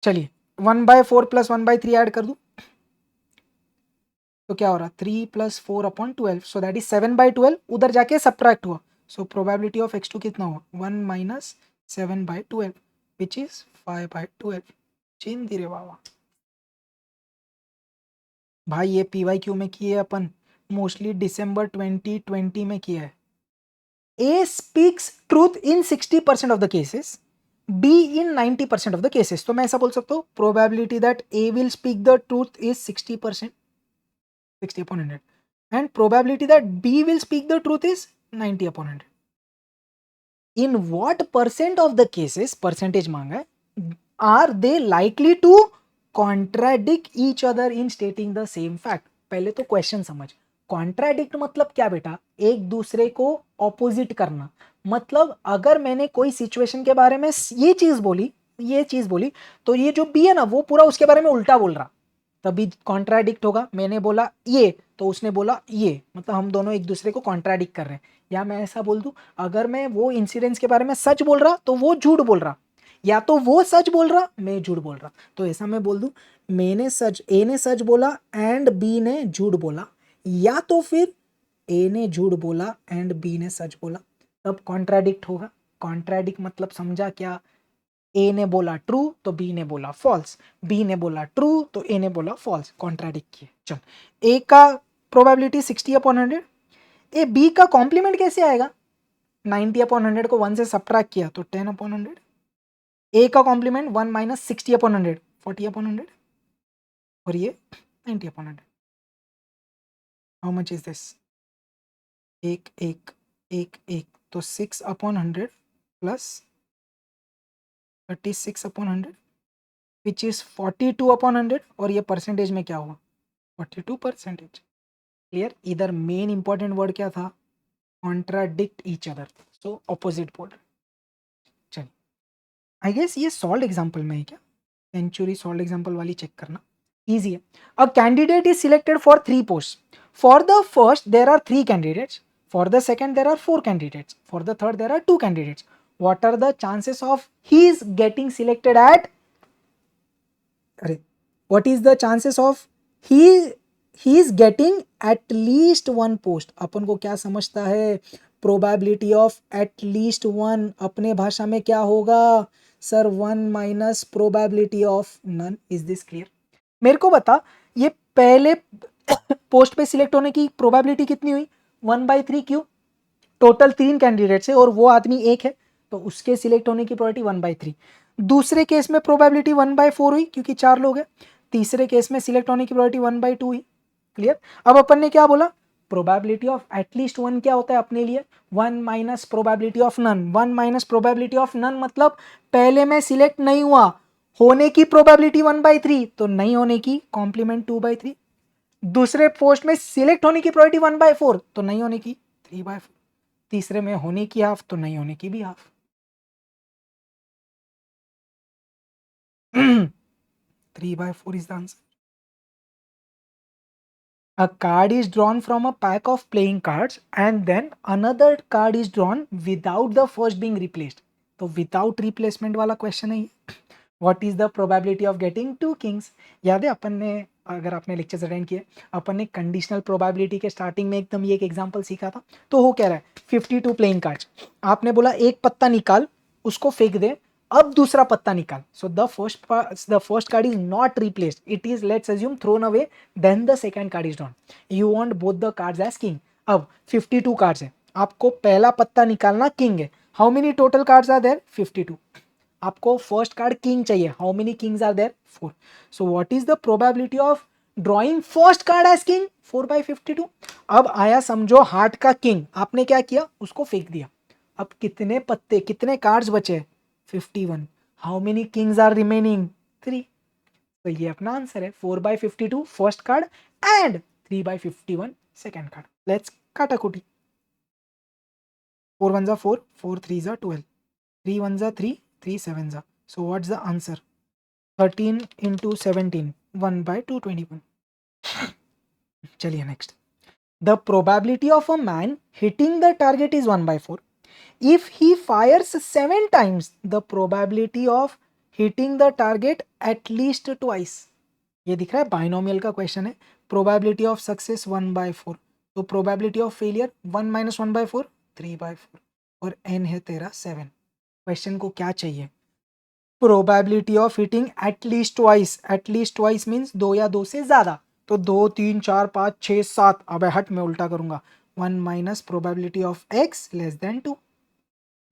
चलिए 1/4 प्लस 1/3 ऐड कर दूं तो क्या हो रहा? 3 plus 4 upon 12. So that is 7/12. उधर जाके सब्ट्रैक्ट हुआ. सो प्रोबेबिलिटी ऑफ x2 कितना हुआ? 1 माइनस 7/12 विच इज 5/12. चेंज धीरे बाबा. भाई ये PYQ में किए अपन, मोस्टली दिसंबर 2020 में किया है. A speaks truth in 60% of the cases, B in 90% of the cases. तो मैं ऐसा बोल सकता हूँ probability that A will speak the truth is 60%, 60 upon 100, and probability that B will speak the truth is 90 upon 100. In what percent of the cases, percentage मांगा है, are they likely to contradict each other in stating the same fact? पहले तो question समझ. Contradict मतलब क्या बेटा? एक दूसरे को ऑपोजिट करना. मतलब अगर मैंने कोई सिचुएशन के बारे में ये चीज बोली तो ये जो बी है ना वो पूरा उसके बारे में उल्टा बोल रहा, तभी कॉन्ट्राडिक्ट होगा. मैंने बोला ये तो उसने बोला ये, मतलब हम दोनों एक दूसरे को कॉन्ट्राडिक्ट कर रहे हैं. या मैं ऐसा बोल दूं, अगर मैं वो इंसिडेंट्स के बारे में सच बोल रहा तो वो झूठ बोल रहा, या तो वो सच बोल रहा मैं झूठ बोल रहा. तो ऐसा मैं बोल दूं, ए ने सच बोला एंड बी ने झूठ बोला, या तो फिर ए ने झूठ बोला एंड बी ने सच बोला, तब कॉन्ट्राडिक्ट होगा. कॉन्ट्राडिक्ट मतलब समझा क्या? ए ने बोला ट्रू तो बी ने बोला फॉल्स, बी ने बोला ट्रू तो ए ने बोला फॉल्स, कॉन्ट्राडिक्ट किए. चल, ए का प्रोबेबिलिटी 60 अपॉन 100. ए बी का कॉम्प्लीमेंट कैसे आएगा? 90 अपॉन 100 को 1 से सब्ट्रैक्ट किया तो 10 अपॉन 100. ए का कॉम्प्लीमेंट 1 माइनस 60 अपॉन 100 40 अपॉन 100, और ये 90 upon 100. How much is this? एक एक एक एक तो 6 upon 100 plus 36 upon 100 which is 42 upon 100, और ये परसेंटेज में क्या हुआ? 42%. क्लियर? इधर मेन इंपॉर्टेंट वर्ड क्या था? Contradict each other, so opposite बोल. चलिए, आई गेस ये सॉल्व एग्जाम्पल में है क्या? सेंचुरी सॉल्व एग्जाम्पल वाली चेक करना, इजी है. A candidate is selected for 3 post. For the first there are 3 candidates, for the second there are 4 candidates, for the third there are 2 candidates. What are the chances of he is getting selected at? अरे, what is the chances of he is getting at least one post? अपन को क्या समझता है? Probability of at least one अपने भाषा में क्या होगा? Sir 1 minus probability of none. Is this clear? मेरे को बता, ये पहले पोस्ट पे सिलेक्ट होने की प्रोबेबिलिटी कितनी हुई? 1/3. क्यों? टोटल 3 कैंडिडेट्स है और वो आदमी एक है, तो उसके सिलेक्ट होने की प्रोबेबिलिटी 1/3. दूसरे केस में प्रोबेबिलिटी 1/4 हुई क्योंकि 4 लोग हैं. तीसरे केस में सिलेक्ट होने की प्रोबेबिलिटी 1/2 हुई. क्लियर? अब अपन ने क्या बोला? प्रोबेबिलिटी ऑफ एटलीस्ट 1 क्या होता है अपने लिए? 1 minus probability of none. 1 minus probability of none मतलब पहले में सिलेक्ट नहीं हुआ, होने की प्रोबेबिलिटी 1/3, तो नहीं होने की कॉम्प्लीमेंट 2/3. दूसरे पोस्ट में सिलेक्ट होने की प्रोबेबिलिटी 1/4, तो नहीं होने की 3/4. तीसरे में होने की हाफ, तो नहीं होने की भी half. 3/4 is the answer. A card is drawn from a pack of playing cards and then another card is drawn without the first being replaced. तो without replacement वाला क्वेश्चन है ये. What is the probability of getting 2 kings? याद है अपन ने, अगर आपने लेक्चर्स अटेंड किए, अपन ने कंडीशनल प्रोबेबिलिटी के स्टार्टिंग में एकदम ये एक एग्जांपल सीखा था. तो हो क्या रहा है? 52 प्लेइंग कार्ड्स. आपने बोला एक पत्ता निकाल, उसको फेंक दे, अब दूसरा पत्ता निकाल. So the first card is not replaced, it is let's assume thrown away, then the second card is drawn. You want both the cards as king. अब 52 कार्ड्स है, आपको पहला पत्ता निकालना किंग है. How many total cards are there? 52. आपको first card king चाहिए. How many kings are there? 4. So what is the probability of drawing first card as king? 4/52. अब आया समझो हार्ट का किंग, आपने क्या किया? उसको फेंक दिया. अब कितने पत्ते, कितने कार्ड्स बचे? 51. How many kings are remaining? 3. तो ये अपना आंसर है, 4/52 first card and 3/51 second card. Let's काटाकुटी. 4 1 जा 4, 4 3 जा 12, 3 1 जा 3, 3 7 जा. So what's the answer? 13 into 17, 1/221. चलिए next. The probability of a man hitting the target is 1/4. If he fires 7 times, the probability of hitting the target at least twice. ये दिख रहा है बाइनोमियल का क्वेश्चन है. Probability of success 1/4. तो probability of failure 1 minus 1/4, 3/4, और n है तेरा 7. क्वेश्चन को क्या चाहिए? Probability of hitting at least twice. At least twice means 2 या 2 से ज्यादा. तो 2 3 4 5 6 7. अब हट, मैं उल्टा करूंगा. 1 minus probability of x less than 2.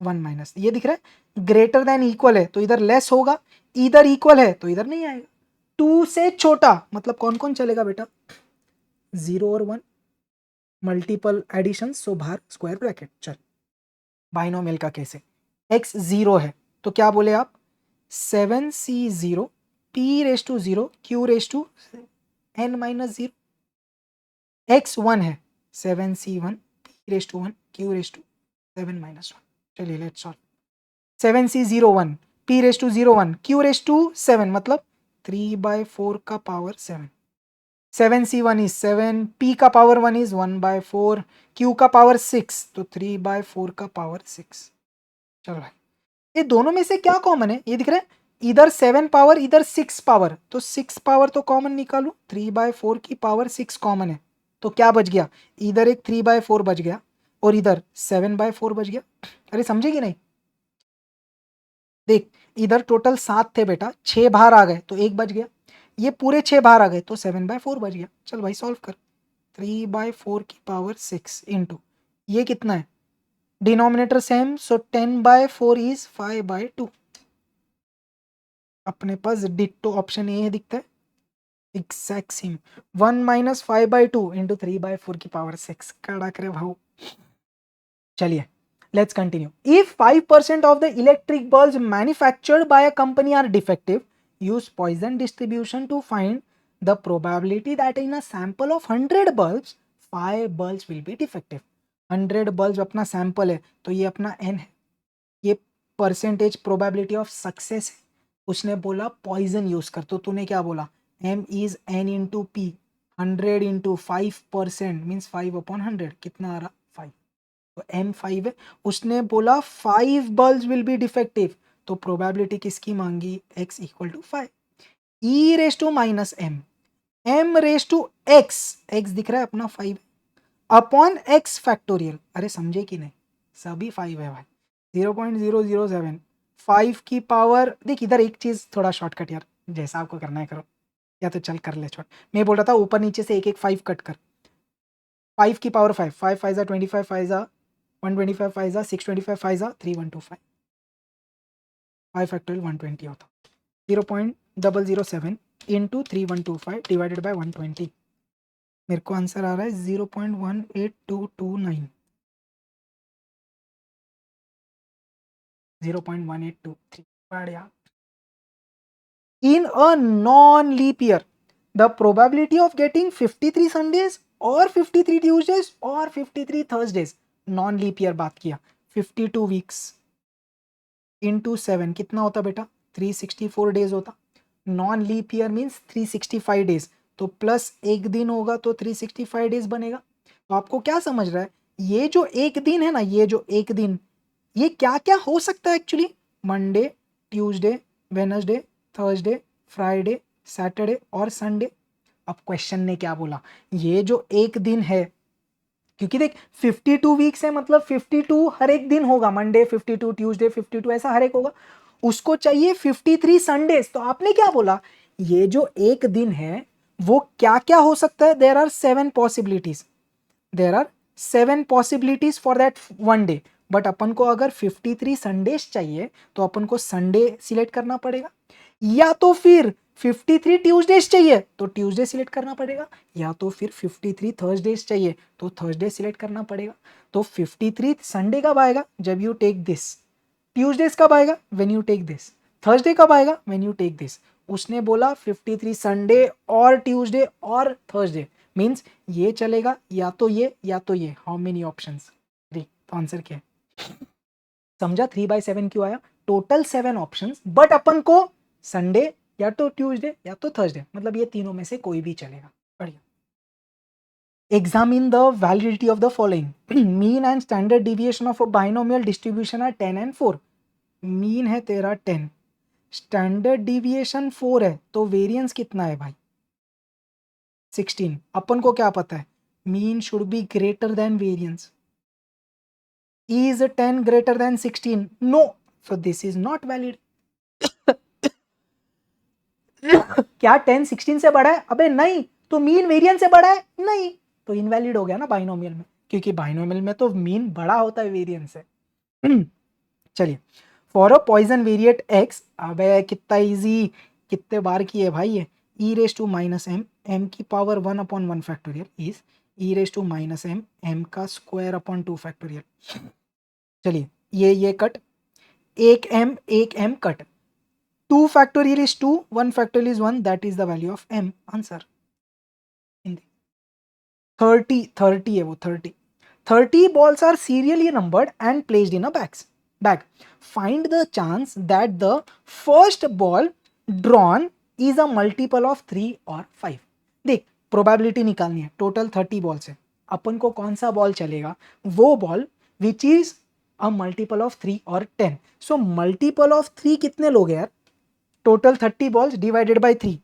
1 minus, ये दिख रहा है ग्रेटर देन इक्वल है तो इधर लेस होगा, इधर इक्वल है तो इधर नहीं आएगा. 2 से छोटा मतलब कौन कौन चलेगा बेटा? 0 और 1. मल्टीपल एडिशन, सो बाहर स्क्वायर ब्रैकेट। चल बाइनोमियल का कैसे, x 0 है तो क्या बोले आप, 7c0 p raise to 0 q raise to n minus 0। x 1 है 7c1 p raise to 1 q raise to 7 minus 1। चलिए let's solve. 7c01 p raise to 01 q raise to 7 मतलब 3/4 का पावर 7। 7c1 इज 7, p का पावर 1 is 1/4, q का power 6 तो 3/4 का power 6। चलो भाई ये दोनों में से क्या कॉमन है, ये दिख रहा है, इधर 7 पावर इधर 6 पावर, तो 6 पावर तो कॉमन निकालू, 3/4 की पावर 6 कॉमन है तो क्या बच गया, इधर एक 3/4 बच गया और इधर 7/4 बच गया। अरे समझे कि नहीं, देख इधर टोटल 7 थे बेटा, 6 बाहर आ गए तो एक बच गया, ये पूरे 6 बाहर आ गए तो 7/4 बच गया। चल भाई सॉल्व कर, 3/4 की पावर 6 इंटू ये कितना है, डिनोमिनेटर सेम सो 10/4 इज 5/2। अपने पास डिट्टो ऑप्शन ए है दिखता है, एग्जैक्ट सेम। 1 माइनस 5/2 इंटू 3/4 की पावर 6, कड़ा करे भाव। चलिए let's continue. If 5% of the electric bulbs manufactured by a company are defective, use Poisson distribution to find the probability that in a sample of 100 bulbs 5 bulbs will be defective. 100 bulbs अपना sample है तो ये अपना n है, ये percentage probability of success है। उसने बोला पॉइजन यूज कर, तो तूने क्या बोला, m is n into P, 100 into 5% means 5/100 कितना आ रहा 5, तो m5 है। उसने बोला 5 बल्ब्स विल बी डिफेक्टिव, तो प्रोबेबिलिटी किसकी मांगी, x equal to 5, e raise to minus m, m raise to x दिख रहा है अपना 5 अपॉन x फैक्टोरियल। अरे समझे कि नहीं, सभी 5 है भाई, 0.007, 5 की पावर, देख इधर एक चीज थोड़ा शॉर्टकट यार, जैसा आपको करना है करो, या तो चल कर ले छोड़, मैं बोल रहा था ऊपर नीचे से एक एक 5 कट कर, 5 की पावर 5, 5 5 जा 25, 5 जा 125, 5 जा 625, 5 जा 3125, 5 फैक्टोरियल 120 होता, 0.007 इंटू 3125 डिवाइडेड बाय 120, मेरे को आंसर आ रहा है 0.18229, 0.1823। बढ़िया। In a non-leap year, the probability of getting 53 Sundays or 53 Tuesdays or 53 Thursdays, non-leap year बात किया, 52 weeks into 7 कितना होता बेटा, 364 डेज होता। Non leap year means 365 days, तो प्लस एक दिन होगा तो 365 डेज बनेगा। तो आपको क्या समझ रहा है, ये जो एक दिन है ना, ये जो एक दिन, ये क्या क्या हो सकता है actually, Monday, Tuesday, Wednesday, Thursday, Friday, Saturday और संडे। अब क्वेश्चन ने क्या बोला, ये जो एक दिन है, क्योंकि देख 52 वीक्स है मतलब 52 हर एक दिन होगा, मंडे 52, ट्यूसडे 52, ऐसा हर एक होगा, उसको चाहिए 53 संडेज। तो आपने क्या बोला, ये जो एक दिन है वो क्या क्या हो सकता है, there are 7 possibilities, there are 7 possibilities for that one day, but अपन को अगर 53 संडेज चाहिए तो अपन को संडे सिलेक्ट करना पड़ेगा, या तो फिर 53 ट्यूसडेज चाहिए तो ट्यूसडे सिलेक्ट करना पड़ेगा, या तो फिर 53 थर्सडेज चाहिए तो थर्सडे सिलेक्ट करना पड़ेगा। तो 53 संडे कब आएगा, जब यू टेक दिस, ट्यूसडेज कब आएगा, when you take this, Thursday कब आएगा, व्हेन यू टेक दिस। उसने बोला 53 संडे और ट्यूसडे और थर्सडे, मींस ये चलेगा या तो ये या तो ये, हाउ मेनी ऑप्शंस, 3, तो आंसर क्या है, समझा 3/7 क्यों आया, टोटल 7 ऑप्शंस, बट अपन को संडे या तो ट्यूसडे या तो थर्सडे, मतलब ये तीनों में से कोई भी चलेगा। बढ़िया। Examine the validity of the following. Mean and standard deviation of a binomial distribution are 10 and 4. Mean है तेरा 10, स्टैंडर्ड डिविएशन 4 है, तो वेरिएंस कितना है भाई 16। अपन को क्या पता है, mean should be greater then variance. Is 10 greater than 16? No. So this is not valid. क्या 10 16 से बड़ा है, अबे नहीं, तो मीन वेरिएंस से बड़ा है, नहीं, तो इनवैलिड हो गया ना बाइनोमियल में, क्योंकि बाइनोमियल में तो मीन बड़ा होता है वेरिएंस से। चलिए, for a Poisson variate X, अबे कितना इजी, कितने बार की है भाई ये, e raise to minus m, m की power 1/1 factorial is e raise to minus m, m का स्क्वायर अपॉन 2 फैक्टोरियल। चलिए ये कट, एक m cut, 2 factorial is 2, 1 factorial is 1, that is the value of m. Answer 30 है वो 30 balls are serially numbered and placed in a bag. Find the chance that the first ball drawn is a multiple of 3 or 5. देख probability निकालनी है, total 30 balls है, अपन को कौन सा ball चलेगा, वो ball which is a multiple of 3 और 10। सो मल्टीपल ऑफ 3 कितने लोग हैं यार, total 30 balls divided by 3,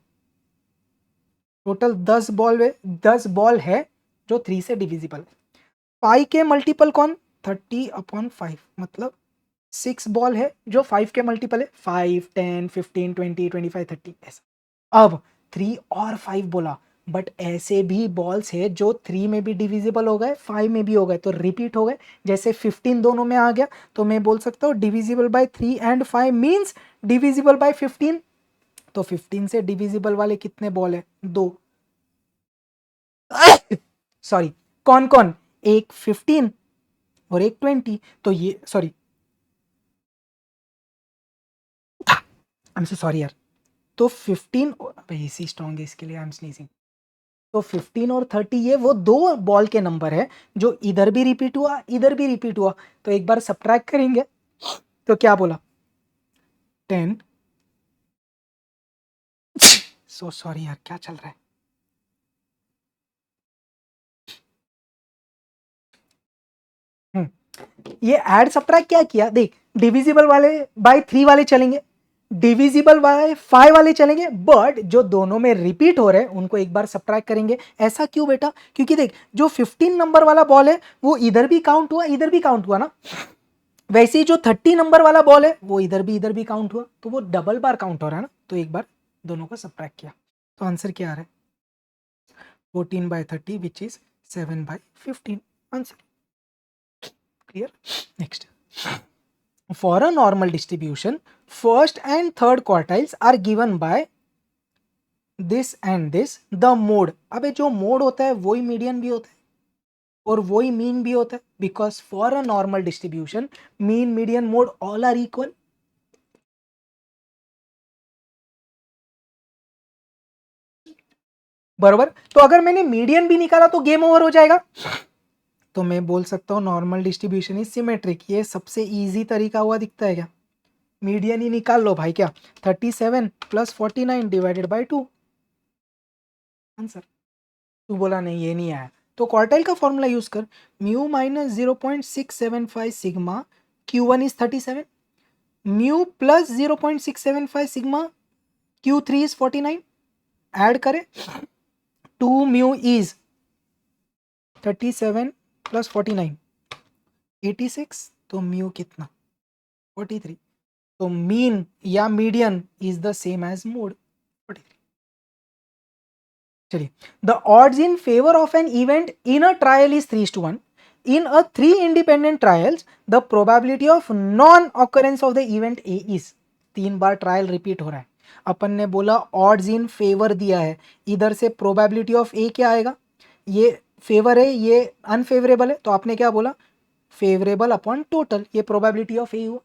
total 10 ball है जो 3 से डिविजिबल है। 5 के मल्टीपल कौन, 30 अपॉन 5, मतलब 6 बॉल है जो 5 के मल्टीपल है, 5 10 15 20 25 30 ऐसा। अब 3 और 5 बोला, बट ऐसे भी बॉल्स है जो 3 में भी डिविजिबल हो गए, 5 में भी हो गए, तो रिपीट हो गए। जैसे 15 दोनों में आ गया, तो मैं बोल सकता हूँ divisible by 3 and 5 means divisible by 15। तो 15 से डिविजिबल वाले कितने बॉल है, 2। सॉरी, कौन कौन, एक 15 और एक 20, तो ये sorry, I am so sorry यार। तो 15, भाई इसी स्ट्रॉन्ग है इसके लिए आई एम स्नीजिंग। तो 15 और 30 ये वो दो बॉल के नंबर है जो इधर भी रिपीट हुआ इधर भी रिपीट हुआ, तो एक बार सब्ट्रैक्ट करेंगे तो क्या बोला, 10। सो सॉरी यार, क्या चल रहा है। ये ऐड सब्ट्रैक्ट क्या किया, देख डिविजिबल वाले बाय 3 वाले चलेंगे, डिविजिबल बाय 5 वाले चलेंगे, बट जो दोनों में रिपीट हो रहे हैं उनको एक बार सब्ट्रैक्ट करेंगे। ऐसा क्यों बेटा, क्योंकि देख जो 15 नंबर वाला बॉल है वो इधर भी काउंट हुआ इधर भी काउंट हुआ ना, वैसे ही जो 30 नंबर वाला बॉल है वो इधर भी काउंट हुआ, तो वो डबल बार काउंट हो रहा है ना, तो एक बार दोनों का सब्ट्रैक्ट किया। तो आंसर क्या आ रहा है, 14/30 which is 7/15। Answer clear. Next, for a normal distribution, first and third quartiles are given by this and this, the mode। अबे जो मोड होता है वही मीडियन भी होता है और वही मीन भी होता है, because for a normal distribution mean median mode all are equal. बरोबर, तो अगर मैंने मीडियन भी निकाला तो गेम ओवर हो जाएगा। तो मैं बोल सकता हूँ नॉर्मल डिस्ट्रीब्यूशन इज सिमेट्रिक। ये सबसे इजी तरीका हुआ दिखता है क्या, मीडियन ही निकाल लो भाई, क्या 37 + 49 डिवाइडेड बाय 2। आंसर, तू बोला नहीं ये नहीं आया, तो क्वार्टाइल का फॉर्मूला यूज कर, mu minus 0.675 sigma Q1 is 37, mu plus 0.675 sigma Q3 is 49, add करें 2 म्यू इज 37 + 49 86, तो म्यू कितना 43, तो मीन या median is the same as mode 43। चलिए, the odds in favour of an event in a trial is 3:1। In a 3 independent trials the probability of non occurrence of the event A is. 3 बार trial repeat हो रहा है, अपन ने बोला odds in favour दिया है, इधर से प्रोबेबिलिटी ऑफ ए क्या आएगा, ये फेवर है ये अनफेवरेबल है, तो आपने क्या बोला फेवरेबल अपॉन टोटल, ये प्रोबेबिलिटी ऑफ ए हुआ।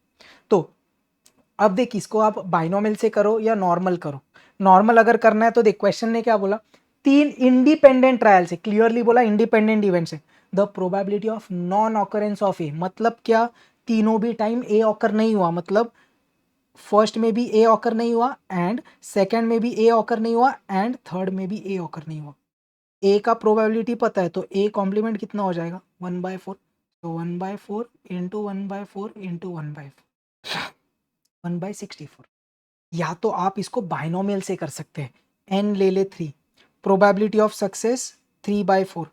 तो अब देख इसको आप बाइनोमियल से करो या नॉर्मल करो, नॉर्मल अगर करना है तो देख क्वेश्चन ने क्या बोला, 3 इंडिपेंडेंट ट्रायल से, क्लियरली बोला इंडिपेंडेंट इवेंट से, the probability of non occurrence of A, मतलब क्या तीनों भी टाइम ए ऑकर नहीं हुआ, मतलब फर्स्ट में भी ए ऑकर नहीं हुआ एंड सेकंड में भी ए ऑकर नहीं हुआ एंड थर्ड में भी ए ऑकर नहीं हुआ। ए का प्रोबेबिलिटी पता है, तो ए कॉम्प्लीमेंट कितना हो जाएगा 1/4, तो 1/4 इंटू 1/4 इंटू 1/4 1/64। या तो आप इसको बाइनोमियल से कर सकते हैं, n ले ले 3, probability of success 3/4,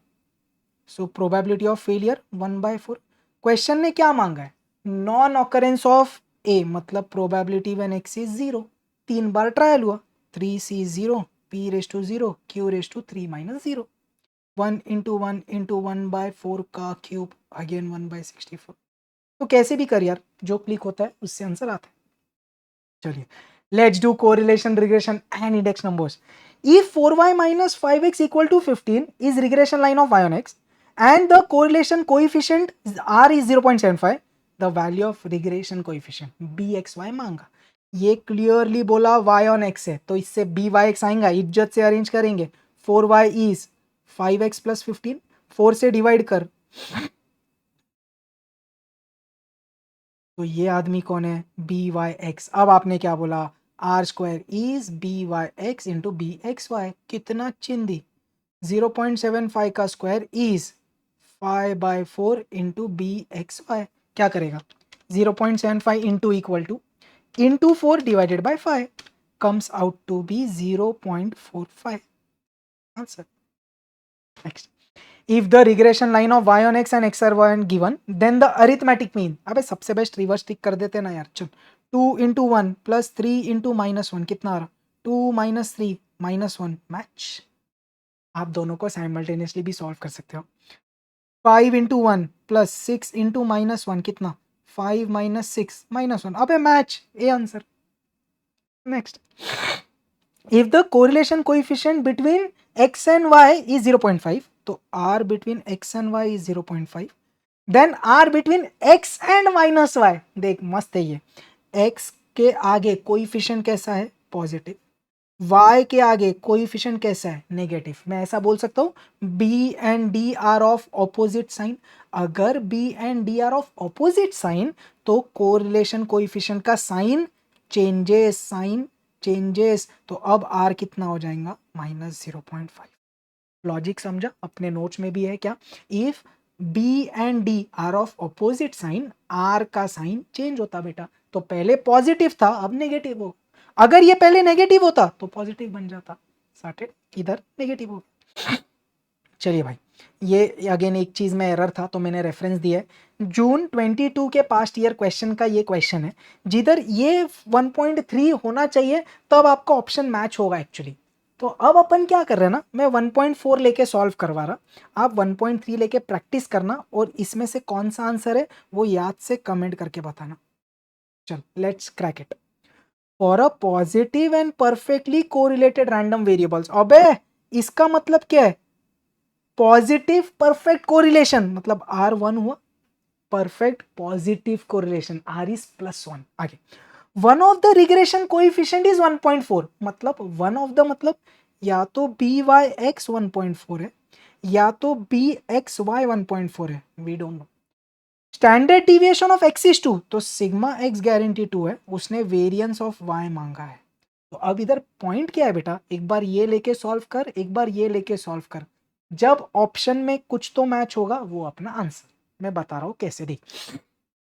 so probability of failure 1/4। Question ने क्या मांगा है, नॉन ऑकरेंस ऑफ ए, मतलब प्रोबेबिलिटी व्हेन x इज 0। 3 बार ट्रायल हुआ, 3c 0 p⁻0 q⁻3 - 0, 1 into 1 into 1/4 का क्यूब अगेन 1/64। तो कैसे भी कर यार, जो क्लिक होता है उससे आंसर आता है। चलिए, let's do correlation regression and index numbers. If 4y minus 5x equal to 15 is regression line of y on x and the correlation coefficient r is 0.75, the value of regression coefficient bxy मांगा. ये clearly बोला y on x है, तो इससे byx आएगा, इज्जत से arrange करेंगे. 4y is 5x plus 15, 4 से डिवाइड कर, तो ये आदमी कौन है, byx. अब आपने क्या बोला, r square is byx into bxy. कितना चिंदी, 0.75 का स्क्वायर इज 5/4 इंटू bxy. क्या करेगा, 0.75 into equal two into 4 divided by 5 comes out to be 0.45. Answer. Next. If the regression line of y on x and x are y given, then the arithmetic mean. अबे सबसे best reverse टिक कर देते ना यार. चल 2 into 1 plus 3 into -1 कितना आ रहा, 2 minus 3 -1 मैच. आप दोनों को साइमल्टेनियसली भी सॉल्व कर सकते हो. 5 into 1 plus 6 into -1 कितना, 5 minus 6 -1. अबे match, A answer. Next. If the correlation coefficient between x and y is 0.5, तो r between x and y is 0.5, then r between x and minus y. देख मस्त है ये. x के आगे coefficient कैसा है, पॉजिटिव. y के आगे कोइफिशिएंट कैसा है, नेगेटिव. मैं ऐसा बोल सकता हूँ b and d are of opposite sign. अगर b and d are of opposite sign तो कोरिलेशन कोइफिशिएंट का साइन चेंजेस, साइन चेंजेस. तो अब r कितना हो जाएगा, -0.5. लॉजिक समझा, अपने नोट्स में भी है क्या. If b and d are of opposite sign, r का साइन चेंज होता बेटा. तो पहले पॉजिटिव था, अब नेगेटिव हो. अगर ये पहले नेगेटिव होता तो पॉजिटिव बन जाता. सॉर्टेड. इधर नेगेटिव हो. चलिए भाई, ये अगेन एक चीज में एरर था तो मैंने रेफरेंस दिया है. जून 22 के पास्ट ईयर क्वेश्चन का ये क्वेश्चन है, जिधर ये 1.3 होना चाहिए तब आपका ऑप्शन मैच होगा एक्चुअली. तो अब अपन क्या कर रहे हैं ना, मैं 1.4 लेके सॉल्व करवा रहा, आप 1.3 लेके प्रैक्टिस करना और इसमें से कौन सा आंसर है वो याद से कमेंट करके बताना. चल let's crack it. For a positive and perfectly correlated random variables. अबे इसका मतलब क्या है, पॉजिटिव परफेक्ट कोरिलेशन मतलब R1 हुआ, perfect positive correlation R is +1. आगे, one of the regression coefficient is 1.4. मतलब वन ऑफ द मतलब या तो byx 1.4 है या तो bxy 1.4 है, we don't know. Standard deviation of x is 2, तो सिग्मा x गारंटी 2 है, उसने वेरिएंस ऑफ y मांगा है. तो अब इधर पॉइंट क्या है बेटा, एक बार ये लेके सॉल्व कर, एक बार ये लेके सॉल्व कर. जब ऑप्शन में कुछ तो मैच होगा वो अपना आंसर. मैं बता रहा हूं कैसे. देख,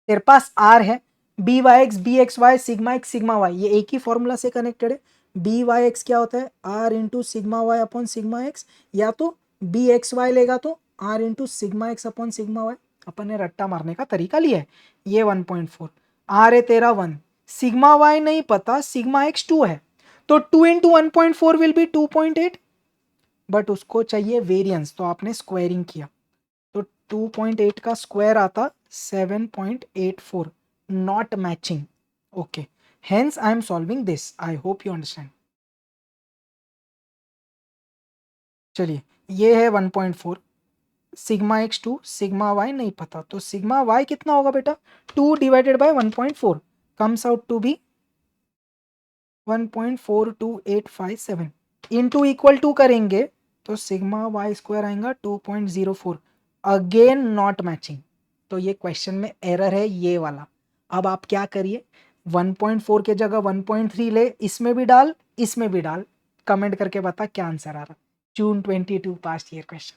तेरे पास r है, byx bxy sigma x sigma y, ये एक ही फॉर्मूला से कनेक्टेड है. byx क्या होता है, r into sigma y upon sigma x, या तो bxy लेगा तो r into sigma x upon sigma y. अपन ने रट्टा मारने का तरीका लिया है. ये 1.4, r है तेरा 1, सिग्मा y नहीं पता, सिग्मा x 2 है, तो 2 इंटू 1.4 विल बी 2.8. बट उसको चाहिए वेरिएंस, तो आपने स्क्वायरिंग किया, तो 2.8 का स्क्वायर आता 7.84. Not matching. Okay, hence I am solving this. I hope you understand. चलिए, ये है 1.4, सिग्मा x 2, सिग्मा y नहीं पता, तो सिग्मा y कितना होगा बेटा, 2 divided by 1.4 comes out to be 1.42857. Into equal to करेंगे तो सिग्मा y स्क्वायर आएगा 2.04. Again not matching. तो ये क्वेश्चन में एरर है ये वाला. अब आप क्या करिए, 1.4 के जगह 1.3 ले, इसमें भी डाल, इसमें भी डाल, कमेंट करके बता क्या आंसर आ रहा. जून 22 past year question.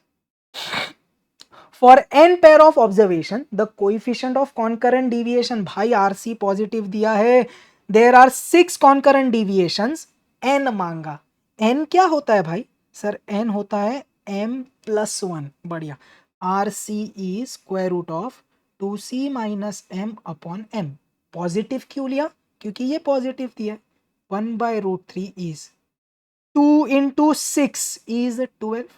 For n pair of observation, the coefficient of concurrent deviation, भाई RC पॉजिटिव दिया है, there are 6 concurrent deviations, n मांगा. n क्या होता है भाई, सर n होता है m+1. बढ़िया. RC is square root of 2c minus m upon m. Positive क्यों लिया, क्योंकि ये पॉजिटिव दिया. 1/√3 is 2 into 6 is 12.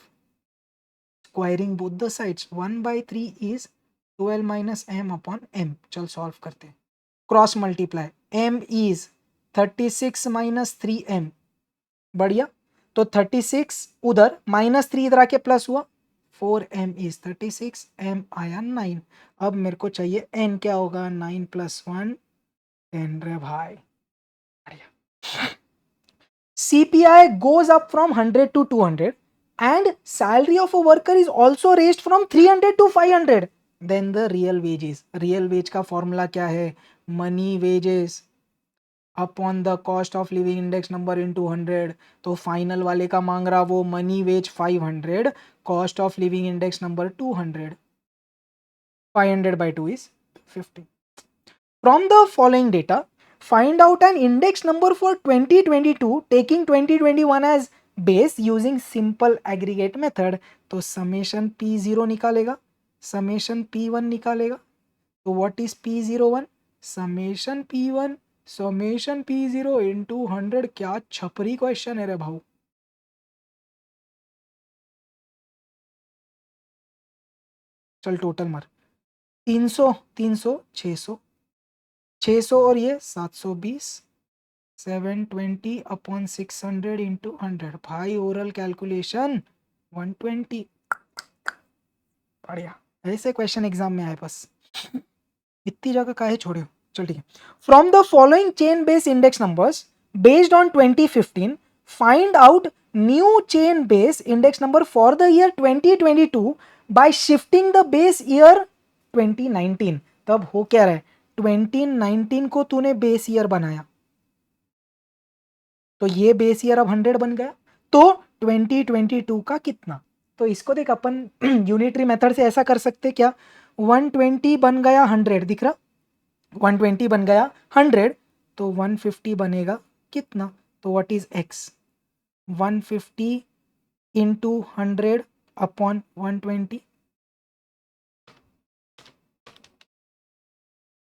Squaring both the sides, 1/3 is 12 minus m upon m. चल सॉल्व करते हैं. Cross multiply, m is 36 minus 3m. बढ़िया. तो 36 उधर -3 इधर आके प्लस हुआ 4m इज 36, m आया 9। अब मेरे को चाहिए n क्या होगा 9 + 1 10 रे भाई। CPI goes up from 100 to 200 and salary of a worker is also raised from 300 to 500, then the real wage का फॉर्मूला क्या है, money wages upon the cost of living index number into 100। तो final वाले का मांग रहा वो money wage 500, cost of living index number 200, 500 by 2 is 50। From the following data, find out an index number for 2022 taking 2021 as base using simple aggregate method। तो summation P0 निकालेगा, summation P1 निकालेगा। तो what is P01, summation P1 summation P0 into 100। क्या छपरी question है रे भाऊ। चल टोटल मार, 300 300 600 600 और ये 720, 720 अपॉन 600 इंटू 100। भाई ओरल कैलकुलेशन 120। बढ़िया, ऐसे क्वेश्चन एग्जाम में आए बस, इतनी जगह काहे छोड़े हो। चल ठीक है। From the following chain base index numbers based on 2015 find out new chain base index number for the year 2022 bye shifting the base year 2019। तब हो क्या रहा है, 2019 को तूने बेस ईयर बनाया तो ये बेस ईयर अब 100 बन गया, तो 2022 का कितना। तो इसको देख अपन यूनिटरी मेथड से ऐसा कर सकते क्या, 120 बन गया 100 दिख रहा, 120 बन गया 100, तो 150 बनेगा कितना। तो what is x, 150 into 100 upon 120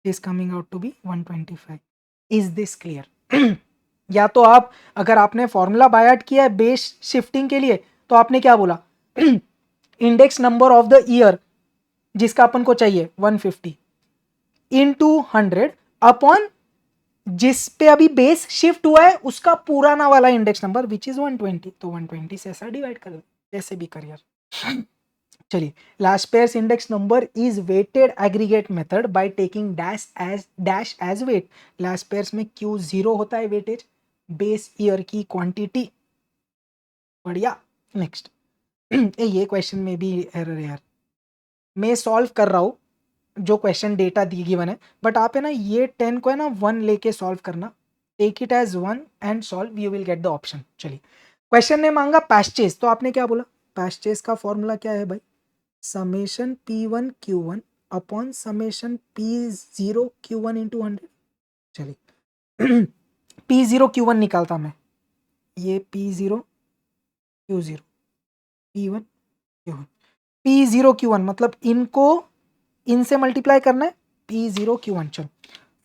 is coming out to be 125। Is this clear. या तो आप अगर आपने फॉर्मूला बाय आउट किया है बेस शिफ्टिंग के लिए तो आपने क्या बोला, index number of the year जिसका अपन को चाहिए 150 इंटू 100 अपॉन जिस पे अभी बेस शिफ्ट हुआ है उसका पुराना वाला इंडेक्स नंबर विच इज 120। तो 120 से ऐसा डिवाइड कर दो, जैसे भी करियर। चलिए, Laspeyres index number is weighted aggregate method by taking dash as weight. Laspeyres में Q0 होता है वेटेज, बेस ईयर की क्वांटिटी। बढ़िया, नेक्स्ट। ये क्वेश्चन में भी एरर है यार, मैं सॉल्व कर रहा हूं जो क्वेश्चन डेटा दी गिवन है, बट आप है ना ये 10 को है ना 1 लेके सॉल्व करना, take it as 1 and solve, you will get the option. चलिए, क्वेश्चन ने मांगा पैस्चेज, तो आपने क्या बोला, पैस्चेज का फॉर्मूला क्या है भाई, summation P1 Q1 upon summation P0 Q1 into 100। चलिए P0 Q1 निकालता मैं, ये P0 Q0 P1 Q1 P0 Q1 मतलब इनको इनसे मल्टीप्लाई करना है, P0 Q1। चलो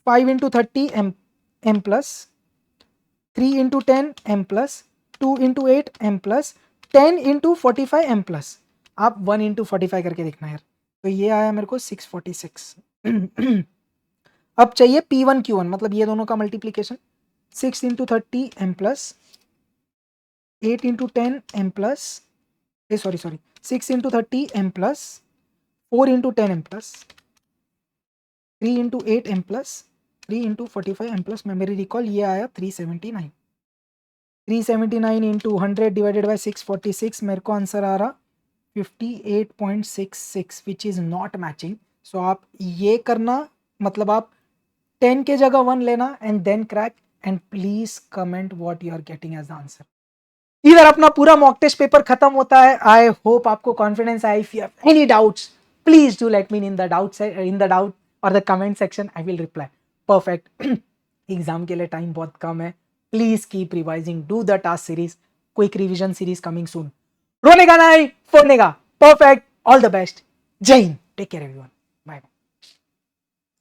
5 into 30 m plus, 3 into 10 m plus, 2 into 8 m plus, 10 into 45 m plus. आप 1 इंटू 45 करके देखना यार, तो ये आया मेरे को 646। अब चाहिए P1 Q1 मतलब ये दोनों का multiplication, 6 into 30 m plus, 8 into 10 m plus, sorry 6 into 30 m plus, 4 into 10 m plus, 3 into 8 m plus, 3 into 45 m plus. Memory recall ये आया 379। 379 इंटू 100 डिवाइडेड बाई 646, मेरे को आंसर आ रहा 58.66 विच इज़ नॉट मैचिंग। सो आप ये करना, मतलब आप 10 के जगह 1 लेना and then crack, and please comment what you are getting as the answer. इधर अपना पूरा मॉक टेस्ट पेपर खत्म होता है। आई होप आपको कॉन्फिडेंस आया। If you have any doubts please do let me in the doubt और the comment section, I will reply. Perfect. Exam के लिए टाइम बहुत कम है, please keep revising, do the task series, quick revision series coming सून। रोने का नहीं, फोड़ने का। परफेक्ट, ऑल द बेस्ट, जय हिंद, take care everyone, bye bye.